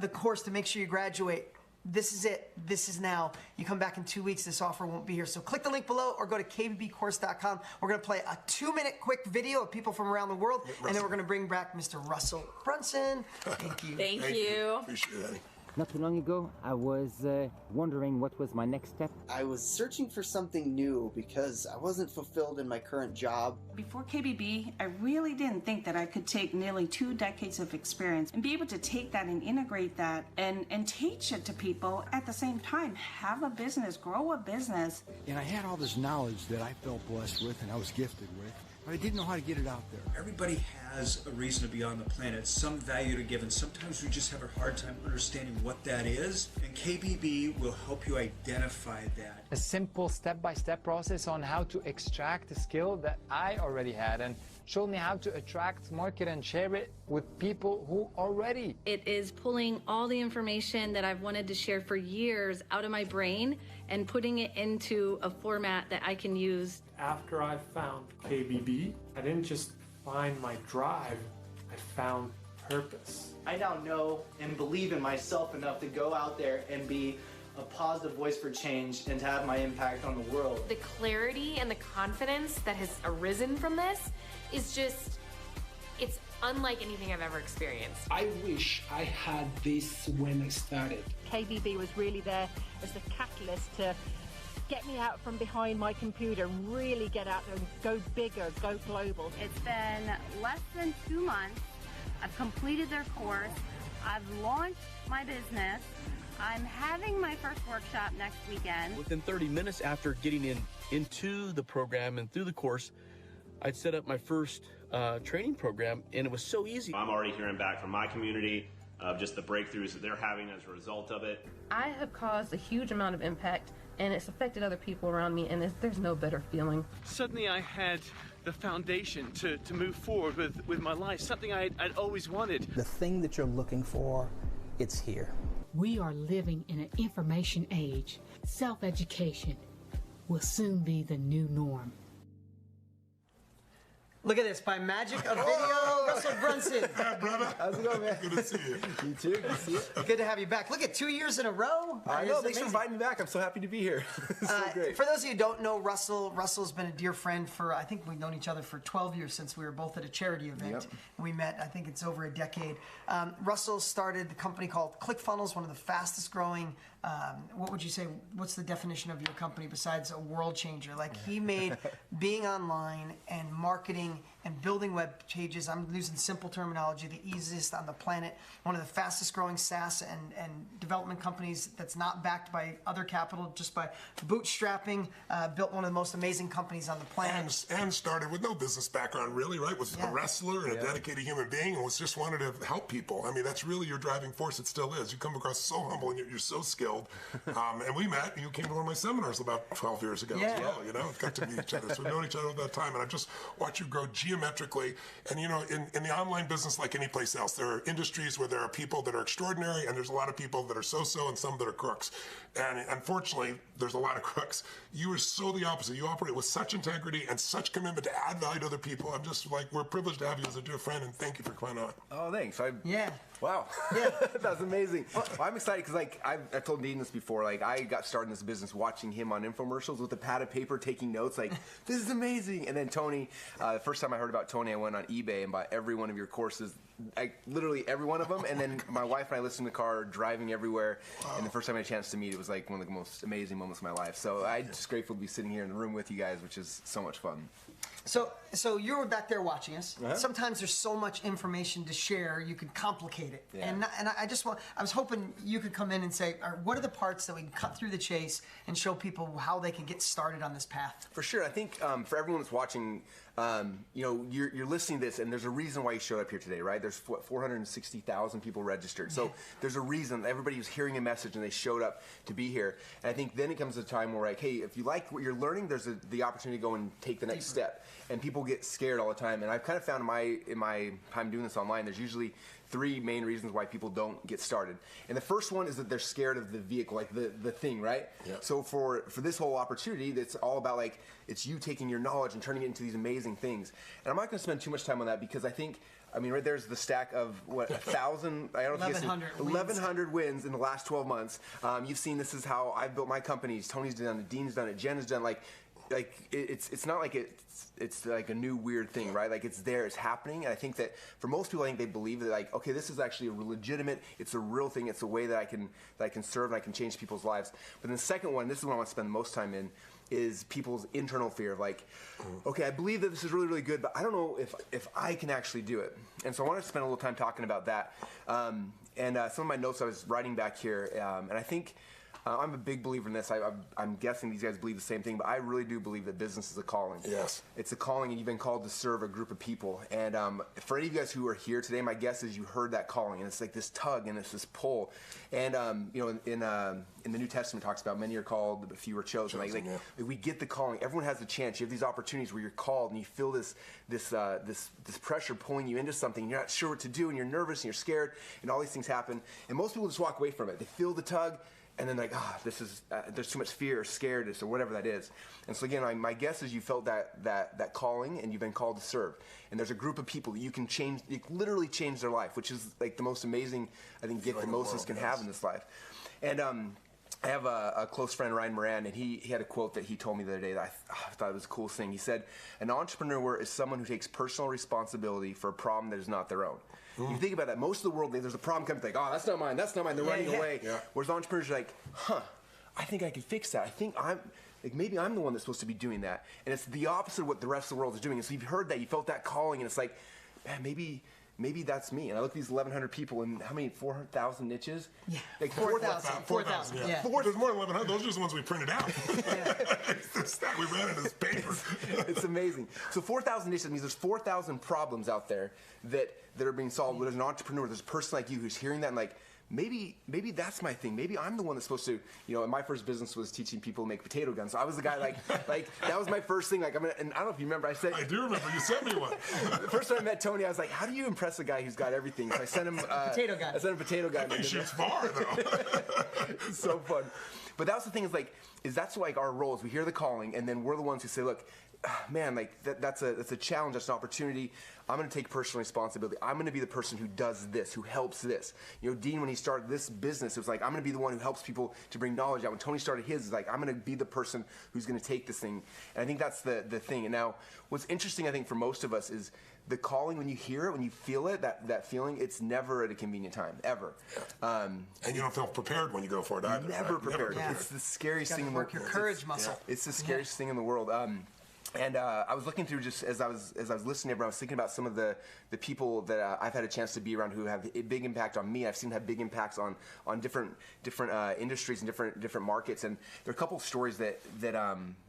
the course to make sure you graduate. This is it. This is now. You come back in 2 weeks, this offer won't be here. So click the link below or go to kbbcourse.com. We're going to play a 2-minute quick video of people from around the world, and then we're going to bring back Mr. Russell Brunson. Thank you. Thank you. Appreciate it. Not too long ago, I was wondering what was my next step. I was searching for something new because I wasn't fulfilled in my current job. Before KBB, I really didn't think that I could take nearly 2 decades of experience and be able to take that and integrate that and teach it to people at the same time. Have a business, grow a business. And I had all this knowledge that I felt blessed with and I was gifted with, but I didn't know how to get it out there. Everybody has a reason to be on the planet, some value to give, and sometimes we just have a hard time understanding what that is, and KBB will help you identify that. A simple step-by-step process on how to extract the skill that I already had and showed me how to attract, market, and share it with people who already. It is pulling all the information that I've wanted to share for years out of my brain and putting it into a format that I can use. After I found KBB, I didn't just find my drive, I found purpose. I now know and believe in myself enough to go out there and be a positive voice for change and to have my impact on the world. The clarity and the confidence that has arisen from this is just, it's unlike anything I've ever experienced. I wish I had this when I started. KBB was really there as the catalyst to get me out from behind my computer and really get out there and go bigger, go global. It's been less than 2 months. I've completed their course. I've launched my business. I'm having my first workshop next weekend. Within 30 minutes after getting into the program and through the course, I'd set up my first training program, and it was so easy. I'm already hearing back from my community of just the breakthroughs that they're having as a result of it. I have caused a huge amount of impact, and it's affected other people around me, and there's no better feeling. Suddenly I had the foundation to move forward with my life, something I'd always wanted. The thing that you're looking for, it's here. We are living in an information age. Self-education will soon be the new norm. Look at this, by magic of video, Russell Brunson. Hi, brother. How's it going, man? Good to see you. You too, good to see you. Good to have you back. Look at 2 years in a row. I know, thanks for inviting me back. I'm so happy to be here. It's so great. For those of you who don't know Russell's been a dear friend for, I think we've known each other for 12 years since we were both at a charity event. Yep. We met, I think it's over a decade. Russell started the company called ClickFunnels, one of the fastest growing, what would you say, what's the definition of your company besides a world changer? Like he made being online and marketing and building web pages, I'm using simple terminology, the easiest on the planet, one of the fastest growing SaaS and development companies that's not backed by other capital, just by bootstrapping, built one of the most amazing companies on the planet. And started with no business background, really, right? Was a wrestler and a dedicated human being and was just wanted to help people. I mean, that's really your driving force. It still is. You come across so humble and you're so skilled. And we met, you came to one of my seminars about 12 years ago as well, you know, got to meet each other. So we've known each other over that time, and I just watch you grow geometrically. And, you know, in the online business, like any place else, there are industries where there are people that are extraordinary, and there's a lot of people that are so-so and some that are crooks. And unfortunately, there's a lot of crooks. You are so the opposite. You operate with such integrity and such commitment to add value to other people. I'm just like, we're privileged to have you as a dear friend, and thank you for coming on. Oh, thanks. Yeah. Wow. Yeah. That was amazing. Well, I'm excited because, like, I told Dean this before. Like, I got started in this business watching him on infomercials with a pad of paper, taking notes. Like, this is amazing. And then Tony, the first time I heard about Tony, I went on eBay and bought every one of your courses. Literally every one of them. And then my wife and I listened to the car, driving everywhere. Wow. And the first time I had a chance to meet, it was like one of the most amazing moments of my life. So I'm just grateful to be sitting here in the room with you guys, which is so much fun. So you were back there watching us. Sometimes there's so much information to share, you can complicate it. Yeah. And I was hoping you could come in and say, what are the parts that we can cut through the chase and show people how they can get started on this path? For sure. I think for everyone that's watching, you know, you're listening to this, and there's a reason why you showed up here today, right? There's 460,000 people registered. So there's a reason everybody was hearing a message and they showed up to be here. And I think then it comes a time where, like, hey, if you like what you're learning, there's the opportunity to go and take the next step. And people get scared all the time. And I've kind of found in my time doing this online, there's usually 3 main reasons why people don't get started. And the first one is that they're scared of the vehicle, like the thing, right? Yeah. So for this whole opportunity, that's all about, like, it's you taking your knowledge and turning it into these amazing things. And I'm not going to spend too much time on that because I think, I mean, right there's the stack of, what, 1,000, I don't know if you guys see, 1,100 wins in the last 12 months. You've seen this is how I've built my companies. Tony's done it, Dean's done it, Jen has done it. Like, it's not like it's like a new weird thing, right? Like it's there, it's happening. And I think that for most people, I think they believe that like, okay, this is actually a legitimate, it's a real thing. It's a way that I can serve and I can change people's lives. But then the second one, this is what I want to spend the most time in, is people's internal fear of like, okay, I believe that this is really, really good, but I don't know if I can actually do it. And so I want to spend a little time talking about that. Some of my notes I was writing back here, and I think I'm a big believer in this. I'm guessing these guys believe the same thing, but I really do believe that business is a calling. Yes. It's a calling, and you've been called to serve a group of people. And for any of you guys who are here today, my guess is you heard that calling, and it's like this tug and it's this pull. And in the New Testament, it talks about many are called, but few are chosen. Like we get the calling. Everyone has a chance. You have these opportunities where you're called, and you feel this pressure pulling you into something. And you're not sure what to do, and you're nervous, and you're scared, and all these things happen. And most people just walk away from it. They feel the tug. And then like, this is, there's too much fear or scaredness or whatever that is. And so again, my guess is you felt that calling and you've been called to serve. And there's a group of people that you can change, you can literally change their life, which is like the most amazing, I think, gift that most of us can have in this life. And I have a close friend, Ryan Moran, and he had a quote that he told me the other day that I thought was the coolest thing. He said, an entrepreneur is someone who takes personal responsibility for a problem that is not their own. You think about that, most of the world, there's a problem coming, like, oh, that's not mine, they're running away. Yeah. Whereas entrepreneurs are like, I think I can fix that. I think maybe I'm the one that's supposed to be doing that. And it's the opposite of what the rest of the world is doing. And so you've heard that, you felt that calling, and it's like, man, maybe that's me. And I look at these 1,100 people, and how many, 400,000 niches? Yeah. Like 4,000. Yeah. There's more than 1,100. Those are just the ones we printed out. We ran it as paper. It's amazing. So 4,000 niches means there's 4,000 problems out there that are being solved. There's an entrepreneur, there's a person like you who's hearing that and like, maybe that's my thing. Maybe I'm the one that's supposed to, and my first business was teaching people to make potato guns. So I was the guy like that was my first thing. Like and I don't know if you remember, I do remember, you sent me one. The first time I met Tony, I was like, how do you impress a guy who's got everything? So I sent him potato gun. I sent him a potato gun. He shoots far though. It's so fun. But that's the thing is that's like our roles. We hear the calling, and then we're the ones who say, look, man, like that's a challenge, that's an opportunity. I'm going to take personal responsibility. I'm going to be the person who does this, who helps this. Dean, when he started this business, it was like, I'm going to be the one who helps people to bring knowledge out. When Tony started his, it's like, I'm going to be the person who's going to take this thing. And I think that's the thing. And now, what's interesting, I think, for most of us is the calling, when you hear it, when you feel it, that feeling, it's never at a convenient time, ever. And you don't feel prepared when you go for it either. Never prepared. Yeah. It's the scariest thing in the world. Work your courage muscle. It's the scariest thing in the world. And I was looking through, just as I was listening to everyone, I was thinking about some of the people that I've had a chance to be around who have a big impact on me. I've seen them have big impacts on different industries and different markets. And there are a couple of stories that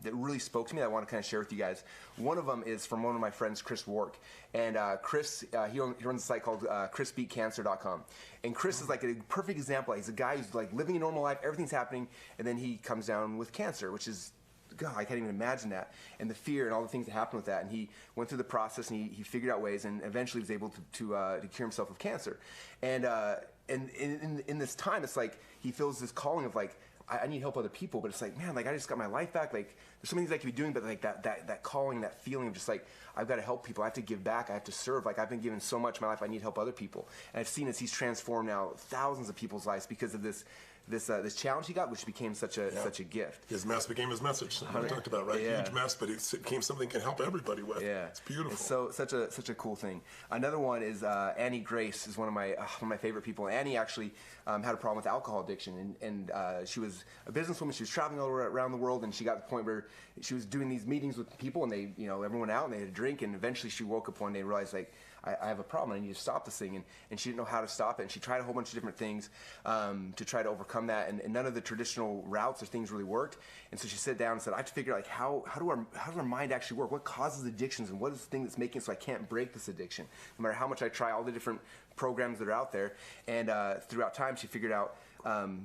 really spoke to me that I want to kind of share with you guys. One of them is from one of my friends, Chris Wark. And Chris, he runs a site called chrisbeatcancer.com. And Chris is like a perfect example. He's a guy who's like living a normal life, everything's happening, and then he comes down with cancer, which is, God, I can't even imagine that, and the fear and all the things that happened with that. And he went through the process, and he figured out ways, and eventually was able to cure himself of cancer. And in this time, it's like he feels this calling of like, I need to help other people, but it's like, man, like I just got my life back. Like there's so many things I could be doing, but like that calling, that feeling of just like, I've got to help people. I have to give back. I have to serve. Like I've been given so much in my life. I need to help other people. And I've seen as he's transformed now thousands of people's lives because of this challenge he got, which became such a gift. His mess became his message. We talked about, right? Yeah. Huge mess, but it became something he can help everybody with. Yeah, it's beautiful. It's such a cool thing. Another one is Annie Grace is one of my favorite people. Annie actually had a problem with alcohol addiction, and she was a businesswoman. She was traveling all around the world, and she got to the point where she was doing these meetings with people, and they, everyone out, and they had a drink, and eventually she woke up one day and realized like, I have a problem. I need to stop this thing, and she didn't know how to stop it. And she tried a whole bunch of different things to try to overcome that, and none of the traditional routes or things really worked. And so she sat down and said, I have to figure out like how does our mind actually work? What causes addictions, and what is the thing that's making it so I can't break this addiction? No matter how much I try all the different programs that are out there. And throughout time, she figured out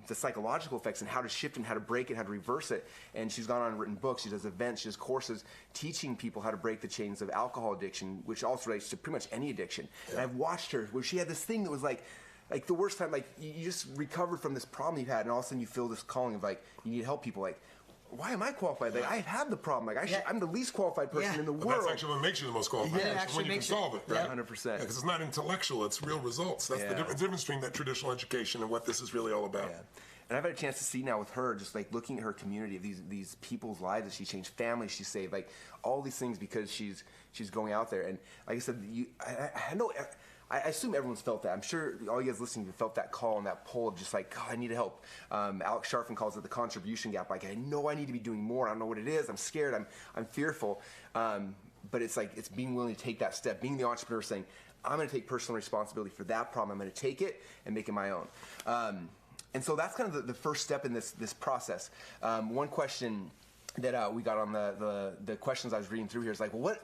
the psychological effects and how to shift and how to break it, how to reverse it. And she's gone on and written books, she does events, she does courses teaching people how to break the chains of alcohol addiction, which also relates to pretty much any addiction. Yeah. And I've watched her where she had this thing that was like the worst time, like you just recovered from this problem you had, and all of a sudden you feel this calling of like, you need to help people. Like, why am I qualified? Like, I've had the problem. Like, I'm the least qualified person in the world. That's actually what makes you the most qualified. Yeah, when you can solve it, right? 100%. Because it's not intellectual; it's real results. That's the difference between that traditional education and what this is really all about. Yeah. And I've had a chance to see now with her, just like looking at her community of these people's lives that she changed, families she saved, like all these things because she's going out there. And like I said, I know. I assume everyone's felt that. I'm sure all you guys listening felt that call and that pull of just like, God, I need help. Alex Sharfin calls it the contribution gap. Like, I know I need to be doing more. I don't know what it is. I'm scared. I'm fearful. But it's like, it's being willing to take that step, being the entrepreneur saying, I'm going to take personal responsibility for that problem. I'm going to take it and make it my own. And so that's kind of the first step in this process. One question that we got on the questions I was reading through here is like, well,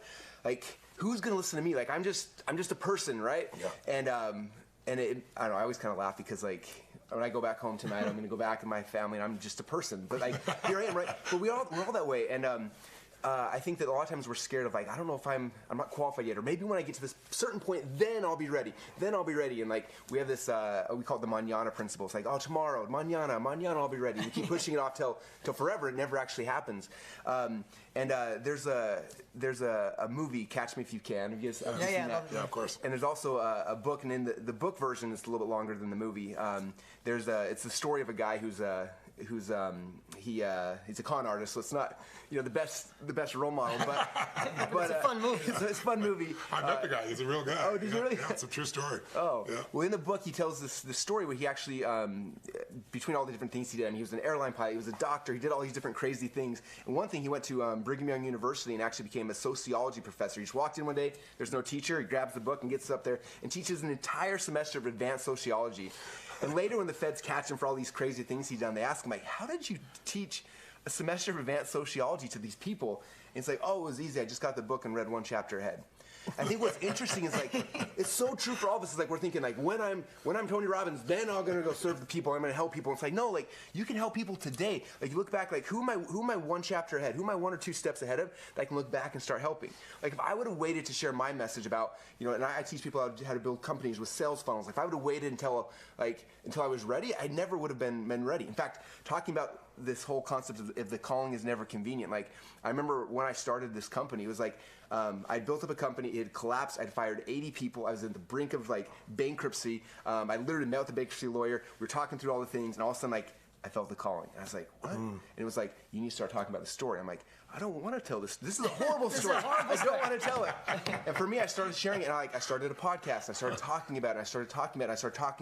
who's going to listen to me? Like, I'm just a person, right? Yeah. And I don't know, I always kind of laugh because like, when I go back home tonight, I'm going to go back to my family and I'm just a person. But like, here I am, right? But we're all that way. And I think that a lot of times we're scared of like, I don't know if I'm not qualified yet, or maybe when I get to this certain point, then I'll be ready. And like, we have this, we call it the mañana principle. It's like, oh, tomorrow, mañana, I'll be ready. We keep pushing it off till forever. It never actually happens. There's a movie, Catch Me If You Can. Have you guys ever seen that? Yeah, of course. And there's also a book, and in the book version, it's a little bit longer than the movie. It's the story of a guy he's a con artist, so it's not the best role model, but it's a fun movie. It's a fun movie. I met the guy; he's a real guy. Oh, did you really? Yeah, it's a true story. Oh, yeah. Well, in the book, he tells this story where he actually, between all the different things he did, he was an airline pilot, he was a doctor, he did all these different crazy things. And one thing, he went to Brigham Young University and actually became a sociology professor. He just walked in one day, there's no teacher, he grabs the book and gets up there and teaches an entire semester of advanced sociology. And later when the feds catch him for all these crazy things he'd done, they ask him, like, how did you teach a semester of advanced sociology to these people? And it's like, oh, it was easy. I just got the book and read one chapter ahead. I think what's interesting is like, it's so true for all of us. It's like, we're thinking like, when I'm Tony Robbins, then I'm gonna go serve the people. I'm gonna help people. And it's like, no, like, you can help people today. Like, you look back, like, who am I one chapter ahead? Who am I one or two steps ahead of that I can look back and start helping? Like, if I would have waited to share my message about, and I teach people how to build companies with sales funnels. If I would have waited until I was ready, I never would have been ready. In fact, talking about this whole concept of if the calling is never convenient. Like, I remember when I started this company, it was like, I built up a company, it had collapsed, I'd fired 80 people, I was at the brink of like bankruptcy, I literally met with the bankruptcy lawyer, we were talking through all the things, and all of a sudden like, I felt the calling. And I was like, what? And it was like, you need to start talking about the story. I'm like, I don't want to tell this. This is a horrible story. I don't want to tell it. And for me, I started sharing it, and I started a podcast. I started talking about it. I started talking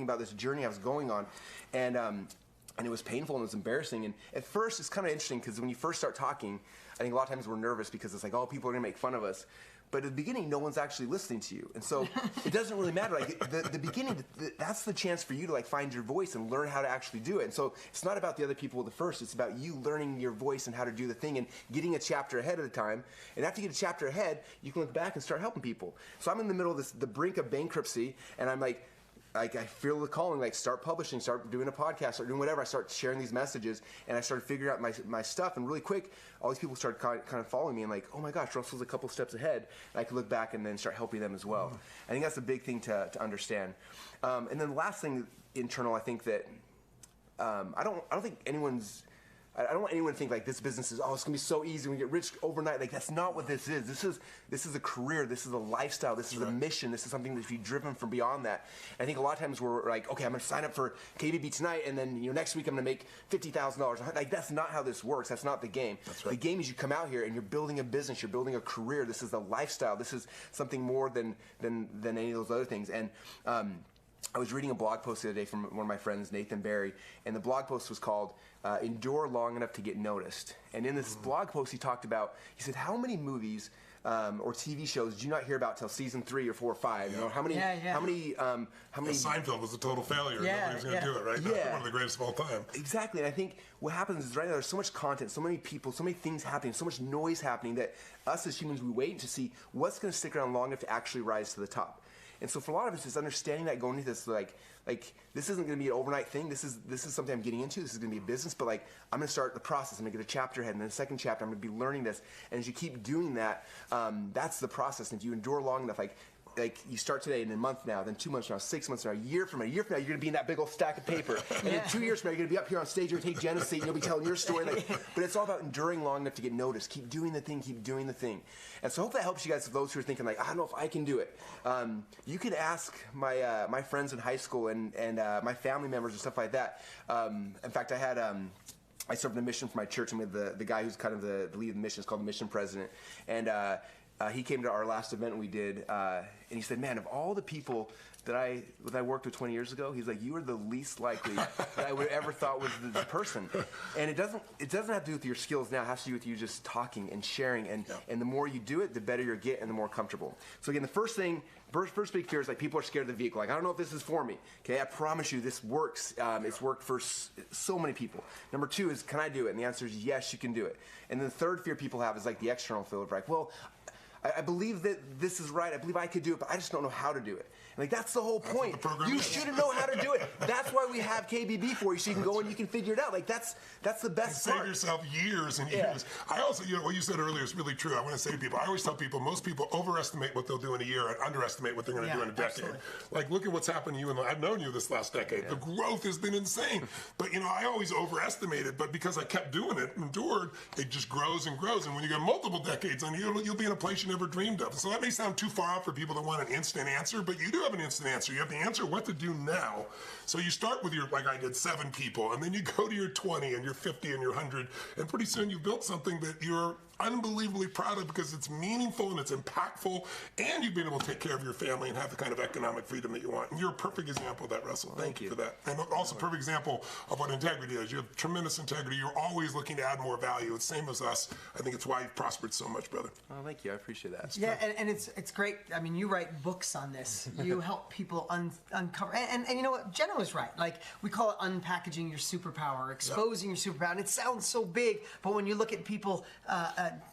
about this journey I was going on. And it was painful and it was embarrassing. And at first, it's kind of interesting because when you first start talking, I think a lot of times we're nervous because it's like, oh, people are going to make fun of us. But at the beginning, no one's actually listening to you. And so it doesn't really matter. Like the beginning, that's the chance for you to like find your voice and learn how to actually do it. And so it's not about the other people at the first. It's about you learning your voice and how to do the thing and getting a chapter ahead of the time. And after you get a chapter ahead, you can look back and start helping people. So I'm in the middle of the brink of bankruptcy, and I'm like I feel the calling, like start publishing, start doing a podcast, start doing whatever. I start sharing these messages, and I started figuring out my stuff, and really quick, all these people started kind of following me, and like, oh my gosh, Russell's a couple steps ahead, and I could look back and then start helping them as well. I think that's a big thing to understand. And then the last thing, internal, I think that I don't want anyone to think like this business is, it's gonna be so easy, we get rich overnight. Like, that's not what this is. This is a career, this is a lifestyle, this is a mission, this is something that should be driven from beyond that. And I think a lot of times we're like, okay, I'm gonna sign up for KBB tonight, and then next week I'm gonna make $50,000. Like, that's not how this works. That's not the game. That's right. The game is you come out here and you're building a business, you're building a career. This is a lifestyle. This is something more than any of those other things. And I was reading a blog post the other day from one of my friends, Nathan Barry, and the blog post was called Endure Long Enough to Get Noticed. And in this blog post he said, how many movies or TV shows did you not hear about till season 3 or 4 or 5? Yeah. How many Seinfeld was a total failure. Nobody's going to do it, right? Yeah. One of the greatest of all time. Exactly. And I think what happens is right now there's so much content, so many people, so many things happening, so much noise happening that us as humans, we wait to see what's going to stick around long enough to actually rise to the top. And so for a lot of us, it's understanding that going into this, like this isn't going to be an overnight thing. This is something I'm getting into. This is going to be a business, but like I'm going to start the process. I'm going to get a chapter ahead, and then a second chapter. I'm going to be learning this, and as you keep doing that, that's the process. And if you endure long enough, like like you start today, and in a month now, then 2 months from now, 6 months from now, a year from now, you're going to be in that big old stack of paper. And then 2 years from now, you're going to be up here on stage, you're going to take Jenna's seat, and you'll be telling your story. But it's all about enduring long enough to get noticed. Keep doing the thing, keep doing the thing. And so I hope that helps you guys, those who are thinking like, I don't know if I can do it. You can ask my friends in high school and my family members and stuff like that. In fact, I served in a mission for my church, and we had the guy who's kind of the lead of the mission is called the mission president. And he came to our last event we did, and he said, man, of all the people that I worked with 20 years ago, he's like, you are the least likely that I would have ever thought was the person. And it doesn't have to do with your skills now. It has to do with you just talking and sharing. And the more you do it, the better you get and the more comfortable. So again, the first big fear is like people are scared of the vehicle. Like, I don't know if this is for me. Okay, I promise you this works. It's worked for so many people. Number 2 is, can I do it? And the answer is yes, you can do it. And then the third fear people have is like the external fear of like, well, I believe that this is right. I believe I could do it, but I just don't know how to do it. Like, that's the whole point. You should know how to do it. That's why we have KBB for you, so you can go and you can figure it out. Like, that's the best part. Save yourself years and years. I also, what you said earlier is really true. I want to say to people, I always tell people, most people overestimate what they'll do in a year and underestimate what they're going to do in a decade. Absolutely. Like, look at what's happened to you. I've known you this last decade. The growth has been insane. But, I always overestimated. But because I kept doing it, endured, it just grows and grows. And when you get multiple decades on you, you'll be in a place you never dreamed of. So that may sound too far out for people that want an instant answer, but you do have an instant answer. You have the answer what to do now. So you start with like I did, 7 people, and then you go to your 20 and your 50 and your 100, and pretty soon you've built something that you're unbelievably proud of because it's meaningful and it's impactful, and you've been able to take care of your family and have the kind of economic freedom that you want. And you're a perfect example of that, Russell. Thank you for that. And also a perfect example of what integrity is. You have tremendous integrity. You're always looking to add more value. It's same as us. I think it's why you've prospered so much, brother. Oh, thank you. I appreciate that. Yeah, and it's great. I mean, you write books on this. You help people uncover. And you know what? Jenna was right. Like, we call it unpackaging your superpower, exposing your superpower. And it sounds so big, but when you look at people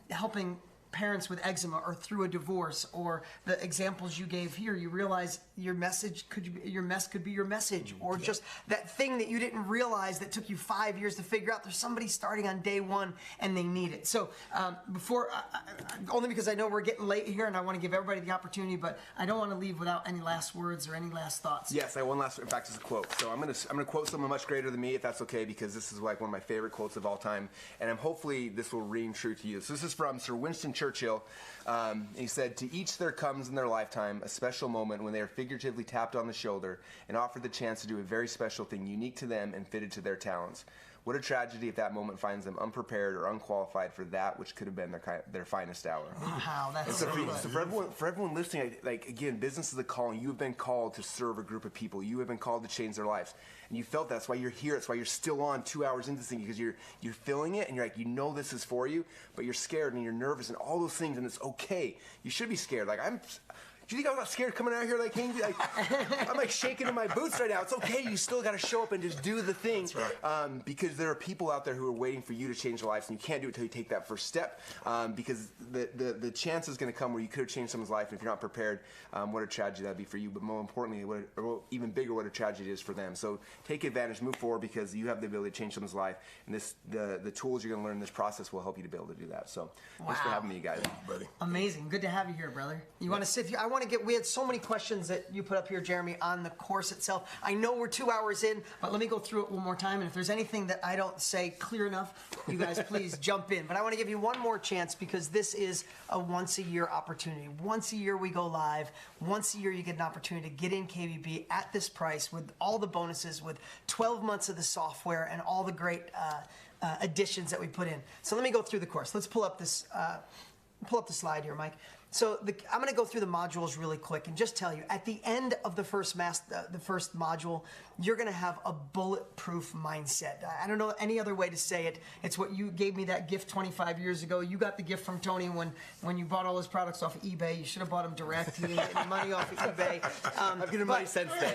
helping parents with eczema or through a divorce, or the examples you gave here, you realize your mess could be your message, or just that thing that you didn't realize that took you 5 years to figure out. There's somebody starting on day 1 and they need it. So only because I know we're getting late here and I want to give everybody the opportunity, but I don't want to leave without any last words or any last thoughts. Yes, I have one last. In fact, it's a quote. So I'm gonna quote someone much greater than me, if that's okay, because this is like one of my favorite quotes of all time, and hopefully this will ring true to you. So this is from Sir Winston Churchill. He said, "To each there comes in their lifetime a special moment when they are figuratively tapped on the shoulder and offered the chance to do a very special thing unique to them and fitted to their talents. What a tragedy if that moment finds them unprepared or unqualified for that which could have been their finest hour." Wow, that's so good. So for everyone listening, like, again, business is a calling. You have been called to serve a group of people. You have been called to change their lives. And you felt that's why you're here. That's why you're still on 2 hours into this thing, because you're feeling it and you're like, this is for you, but you're scared and you're nervous and all those things, and it's okay. You should be scared. Like, do you think I'm not scared coming out here like I'm like shaking in my boots right now? It's okay. You still got to show up and just do the thing. That's right. Because there are people out there who are waiting for you to change their lives, and you can't do it until you take that first step. Because the chance is going to come where you could have changed someone's life, and if you're not prepared, what a tragedy that'd be for you. But more importantly, even bigger, what a tragedy it is for them. So take advantage, move forward, because you have the ability to change someone's life, and the tools you're going to learn in this process will help you to be able to do that. So thanks for having me, guys. Buddy. Amazing. Good to have you here, brother. You want to sit here? We had so many questions that you put up here, Jeremy, on the course itself. I know we're 2 hours in, but let me go through it one more time. And if there's anything that I don't say clear enough, you guys please jump in. But I want to give you one more chance, because this is a once-a-year opportunity. Once a year we go live. Once a year you get an opportunity to get in KBB at this price with all the bonuses, with 12 months of the software and all the great additions that we put in. So let me go through the course. Let's pull up the slide here, Mike. So I'm going to go through the modules really quick and just tell you, at the end of the first module, you're going to have a bulletproof mindset. I don't know any other way to say it. It's what you gave me that gift 25 years ago. You got the gift from Tony when you bought all his products off of eBay. You should have bought them direct. You didn't get any money off of eBay. I've given money since then.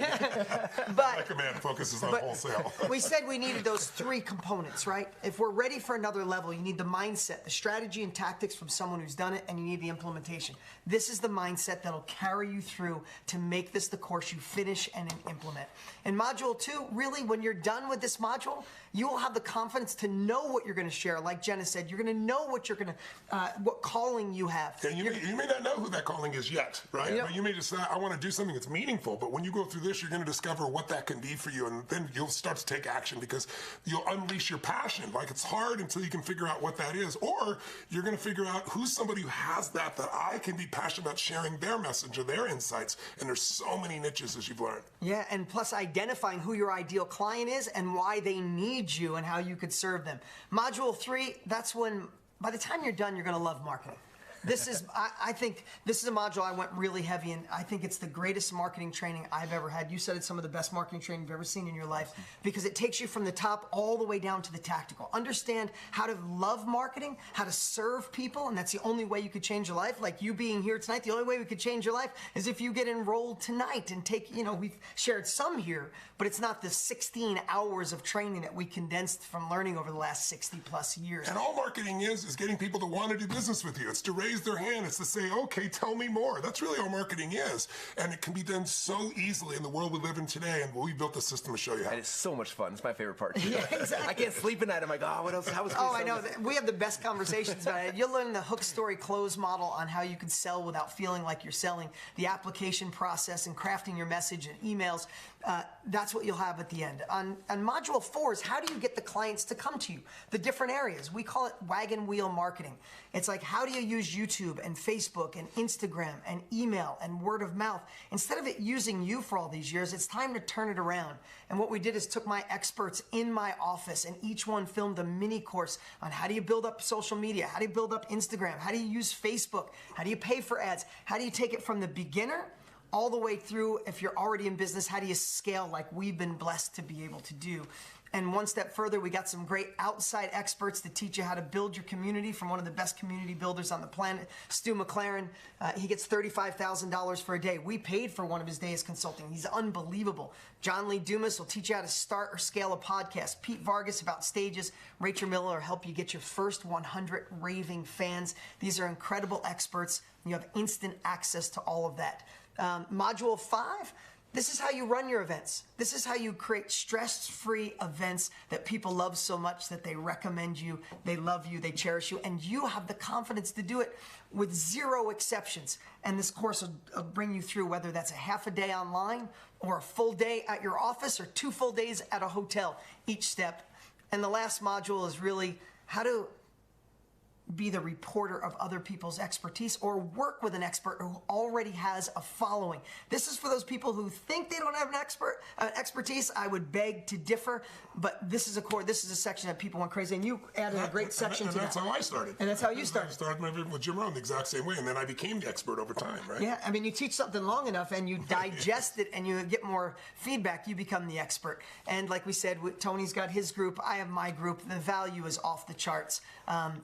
My command focuses on wholesale. We said we needed those 3 components, right? If we're ready for another level, you need the mindset, the strategy and tactics from someone who's done it, and you need the implementation. transformation. This is the mindset that'll carry you through to make this the course you finish and implement. And module 2, really, when you're done with this module, you will have the confidence to know what you're going to share. Like Jenna said, you're going to know what you're going to, what calling you have. And you may not know who that calling is yet, right? But you may just say, I want to do something that's meaningful. But when you go through this, you're going to discover what that can be for you, and then you'll start to take action because you'll unleash your passion. Like, it's hard until you can figure out what that is, or you're going to figure out who's somebody who has that I can be passionate about sharing their message or their insights. And there's so many niches, as you've learned. Yeah, and plus identifying who your ideal client is and why they need you and how you could serve them. Module 3, that's when, by the time you're done, you're going to love marketing. This is, I think, this is a module I went really heavy in. I think it's the greatest marketing training I've ever had. You said it's some of the best marketing training you've ever seen in your life because it takes you from the top all the way down to the tactical. Understand how to love marketing, how to serve people, and that's the only way you could change your life. Like you being here tonight, the only way we could change your life is if you get enrolled tonight and take, we've shared some here, but it's not the 16 hours of training that we condensed from learning over the last 60 plus years. And all marketing is getting people to want to do business with you. It's to raise their hand. It's to say, okay, tell me more. That's really all marketing is. And it can be done so easily in the world we live in today. And we built the system to show you how. And it's so much fun. It's my favorite part. Yeah, exactly. I can't sleep at night. I'm like, what else? How was I know. We have the best conversations about it. You'll learn the hook, story, close model on how you can sell without feeling like you're selling, the application process and crafting your message and emails. That's what you'll have at the end. On module 4 is how do you get the clients to come to you? The different areas. We call it wagon wheel marketing. It's like, how do you use YouTube and Facebook and Instagram and email and word of mouth? Instead of it using you for all these years, it's time to turn it around. And what we did is took my experts in my office and each one filmed a mini course on how do you build up social media? How do you build up Instagram? How do you use Facebook? How do you pay for ads? How do you take it from the beginner all the way through, if you're already in business, how do you scale like we've been blessed to be able to do? And one step further, we got some great outside experts to teach you how to build your community from one of the best community builders on the planet, Stu McLaren. He gets $35,000 for a day. We paid for one of his days consulting. He's unbelievable. John Lee Dumas will teach you how to start or scale a podcast. Pete Vargas about stages. Rachel Miller will help you get your first 100 raving fans. These are incredible experts. You have instant access to all of that. Module 5, this is how you run your events. This is how you create stress-free events that people love so much that they recommend you, they love you, they cherish you, and you have the confidence to do it with 0 exceptions. And this course will bring you through whether that's a half a day online or a full day at your office or 2 full days at a hotel, each step. And the last module is really how to be the reporter of other people's expertise or work with an expert who already has a following. This is for those people who think they don't have an expertise. I would beg to differ, but this is a section that people went crazy, and you added a great section to that. And that's how I started. And that's how you started. I started with Jim Rohn the exact same way, and then I became the expert over time, right? Yeah, I mean, you teach something long enough and you digest it and you get more feedback, you become the expert. And like we said, Tony's got his group, I have my group. The value is off the charts.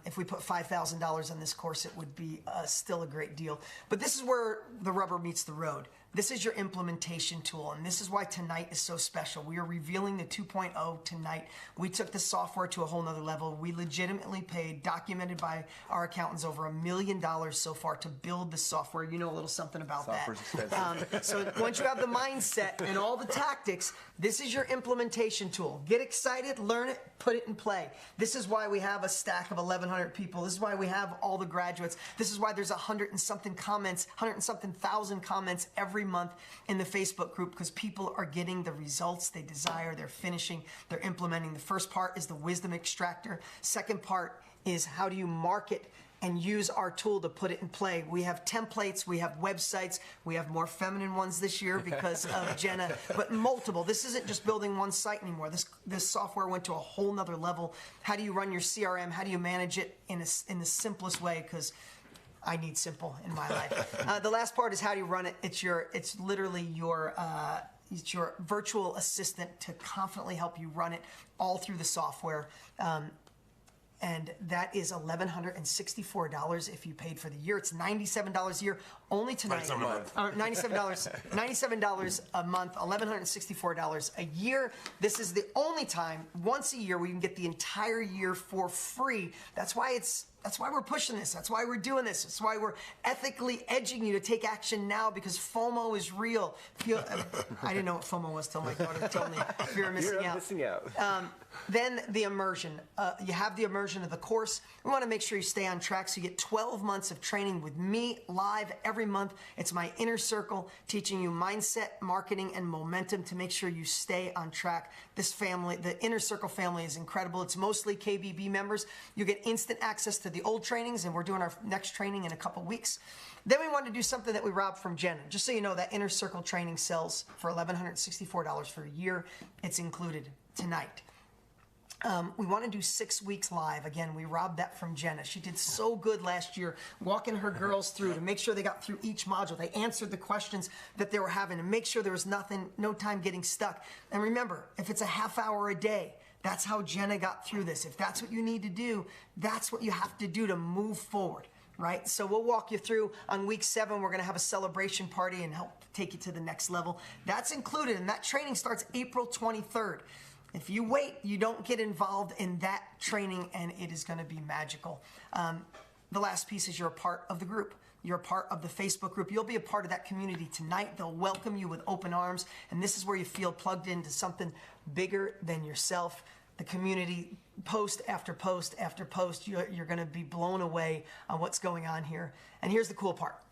If we put $5,000 on this course, it would be still a great deal. But this is where the rubber meets the road. This is your implementation tool, and this is why tonight is so special. We are revealing the 2.0 tonight. We took the software to a whole nother level. We legitimately paid, documented by our accountants, over $1 million so far to build the software. You know a little something about Software's that. expensive. So once you have the mindset and all the tactics, this is your implementation tool. Get excited, learn it, put it in play. This is why we have a stack of 1,100 people. This is why we have all the graduates. This is why there's 100 and something thousand comments every month in the Facebook group, because people are getting the results they desire. They're finishing, they're implementing. The first part is the wisdom extractor. Second part is how do you market and use our tool to put it in play. We have templates, we have websites, we have more feminine ones this year because of Jenna, but multiple. This isn't just building one site anymore. This software went to a whole nother level. How do you run your CRM? How do you manage it in the simplest way? Because I need simple in my life. The last part is how do you run it. It's literally your virtual assistant to confidently help you run it all through the software. And that is $1,164 if you paid for the year. It's $97 a year, only tonight. $97 a month, $1,164 a year. This is the only time, once a year, we can get the entire year for free. That's why it's That's why we're pushing this. That's why we're doing this. That's why we're ethically edging you to take action now, because FOMO is real. I didn't know what FOMO was till my daughter told me. Fear of missing out. Then the immersion. You have the immersion of the course. We want to make sure you stay on track, so you get 12 months of training with me live every month. It's my inner circle, teaching you mindset, marketing, and momentum to make sure you stay on track. This family, the inner circle family, is incredible. It's mostly KBB members. You get instant access to the old trainings, and we're doing our next training in a couple weeks. Then we wanted to do something that we robbed from Jenna. Just so you know, that inner circle training sells for $1,164 for a year. It's included tonight. We want to do 6 weeks live. Again, we robbed that from Jenna. She did so good last year, walking her girls through to make sure they got through each module. They answered the questions that they were having to make sure there was no time getting stuck. And remember, if it's a half hour a day, that's how Jenna got through this. If that's what you need to do, that's what you have to do to move forward, right? So we'll walk you through. On week 7, we're going to have a celebration party and help take you to the next level. That's included, and that training starts April 23rd. If you wait, you don't get involved in that training, and it is going to be magical. The last piece is you're a part of the group. You're a part of the Facebook group. You'll be a part of that community tonight. They'll welcome you with open arms, and this is where you feel plugged into something bigger than yourself. The community, post after post after post, you're going to be blown away on what's going on here. And here's the cool part.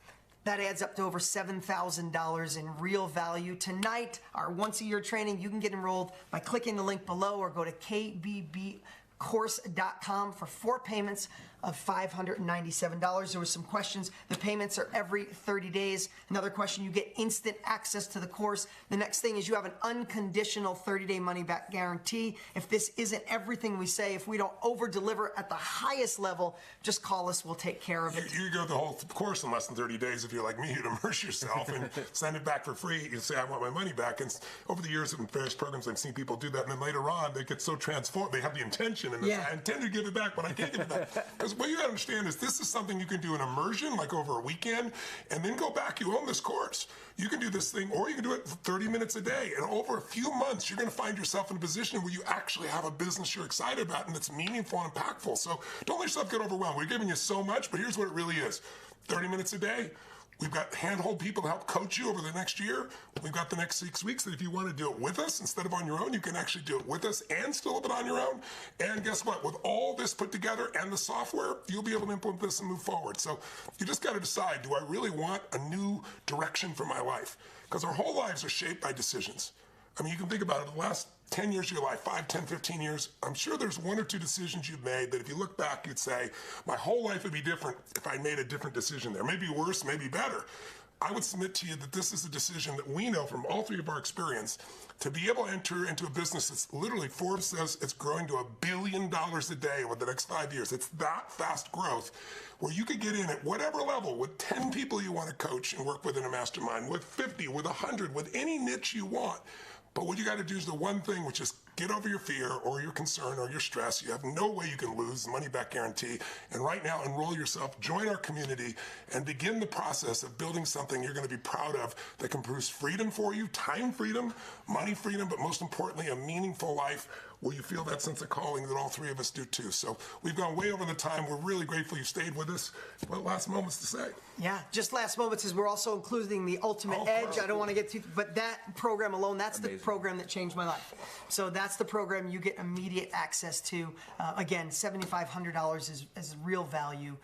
That adds up to over $7,000 in real value. Tonight, our once-a-year training, you can get enrolled by clicking the link below or go to kbbcourse.com for 4 payments of $597. There were some questions. The payments are every 30 days. Another question, you get instant access to the course. The next thing is you have an unconditional 30-day money-back guarantee. If this isn't everything we say, if we don't over-deliver at the highest level, just call us. We'll take care of it. You go the whole course in less than 30 days. If you're like me, you'd immerse yourself and send it back for free. You say, I want my money back. And over the years in various programs, I've seen people do that. And then later on, they get so transformed. They have the intention. And I intend to give it back, but I can't give it back. Because what you got to understand is this is something you can do in immersion, like over a weekend, and then go back. You own this course. You can do this thing, or you can do it for 30 minutes a day. And over a few months, you're going to find yourself in a position where you actually have a business you're excited about and it's meaningful and impactful. So don't let yourself get overwhelmed. We're giving you so much, but here's what it really is. 30 minutes a day. We've got handhold people to help coach you over the next year. We've got the next 6 weeks that if you want to do it with us instead of on your own, you can actually do it with us and still have it on your own. And guess what? With all this put together and the software, you'll be able to implement this and move forward. So you just got to decide, do I really want a new direction for my life? Because our whole lives are shaped by decisions. I mean, you can think about it, the last 10 years of your life, 5, 10, 15 years, I'm sure there's 1 or 2 decisions you've made that if you look back, you'd say, my whole life would be different if I made a different decision there. Maybe worse, maybe better. I would submit to you that this is a decision that we know from all 3 of our experience to be able to enter into a business that's literally, Forbes says it's growing to $1 billion a day over the next 5 years. It's that fast growth where you could get in at whatever level with 10 people you want to coach and work with in a mastermind, with 50, with 100, with any niche you want. But what you got to do is the one thing, which is get over your fear or your concern or your stress. You have no way you can lose the money back guarantee. And right now, enroll yourself, join our community, and begin the process of building something you're going to be proud of that can produce freedom for you, time freedom, money freedom, but most importantly, a meaningful life where you feel that sense of calling that all 3 of us do too. So we've gone way over the time. We're really grateful you stayed with us. What last moments to say? Yeah, just last moments is we're also including the Ultimate Edge. I don't want to get too, but that program alone, that's the program that changed my life. So that's the program you get immediate access to. Again, $7,500 is real value.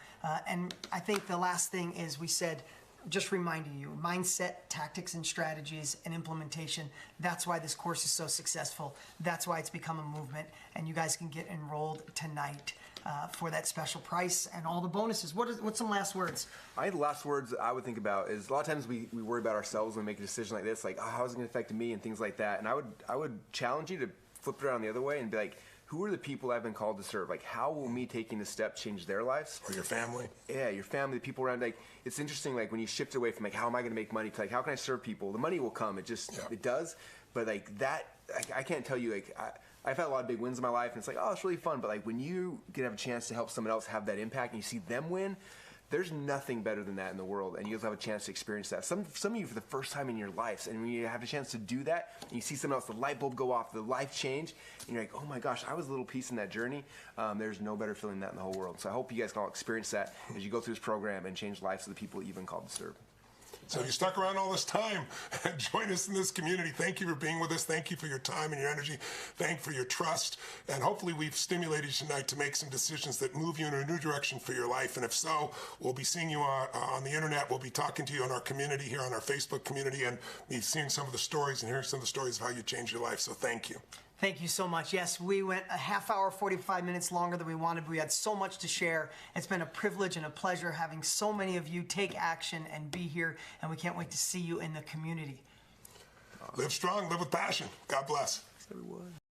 And I think the last thing is we said, just reminding you, mindset, tactics, and strategies, and implementation. That's why this course is so successful. That's why it's become a movement. And you guys can get enrolled tonight for that special price and all the bonuses. What's some last words? I think the last words I would think about is a lot of times we worry about ourselves when we make a decision like this, like, oh, how is it going to affect me and things like that. And I would challenge you to flip it around the other way and be like, who are the people I've been called to serve? Like, how will me taking this step change their lives? Or your family. Yeah, your family, the people around. Like, it's interesting, like, when you shift away from, like, how am I going to make money to, like, how can I serve people? The money will come. It just, it does. But, like, that, I can't tell you, like, I've had a lot of big wins in my life, and it's like, oh, it's really fun. But, like, when you get to have a chance to help someone else have that impact and you see them win, There's nothing better than that in the world, and you'll have a chance to experience that. Some of you for the first time in your lives, and when you have a chance to do that, and you see someone else, the light bulb go off, the life change, and you're like, oh my gosh, I was a little piece in that journey. There's no better feeling than that in the whole world. So I hope you guys can all experience that as you go through this program and change lives of the people you've been called to serve. So you stuck around all this time and join us in this community. Thank you for being with us. Thank you for your time and your energy. Thank you for your trust. And hopefully we've stimulated you tonight to make some decisions that move you in a new direction for your life. And if so, we'll be seeing you on the internet. We'll be talking to you in our community here on our Facebook community and be seeing some of the stories and hearing some of the stories of how you changed your life. So thank you. Thank you so much. Yes, we went a half hour, 45 minutes longer than we wanted. We had so much to share. It's been a privilege and a pleasure having so many of you take action and be here, and we can't wait to see you in the community. Live strong, live with passion. God bless. Everyone.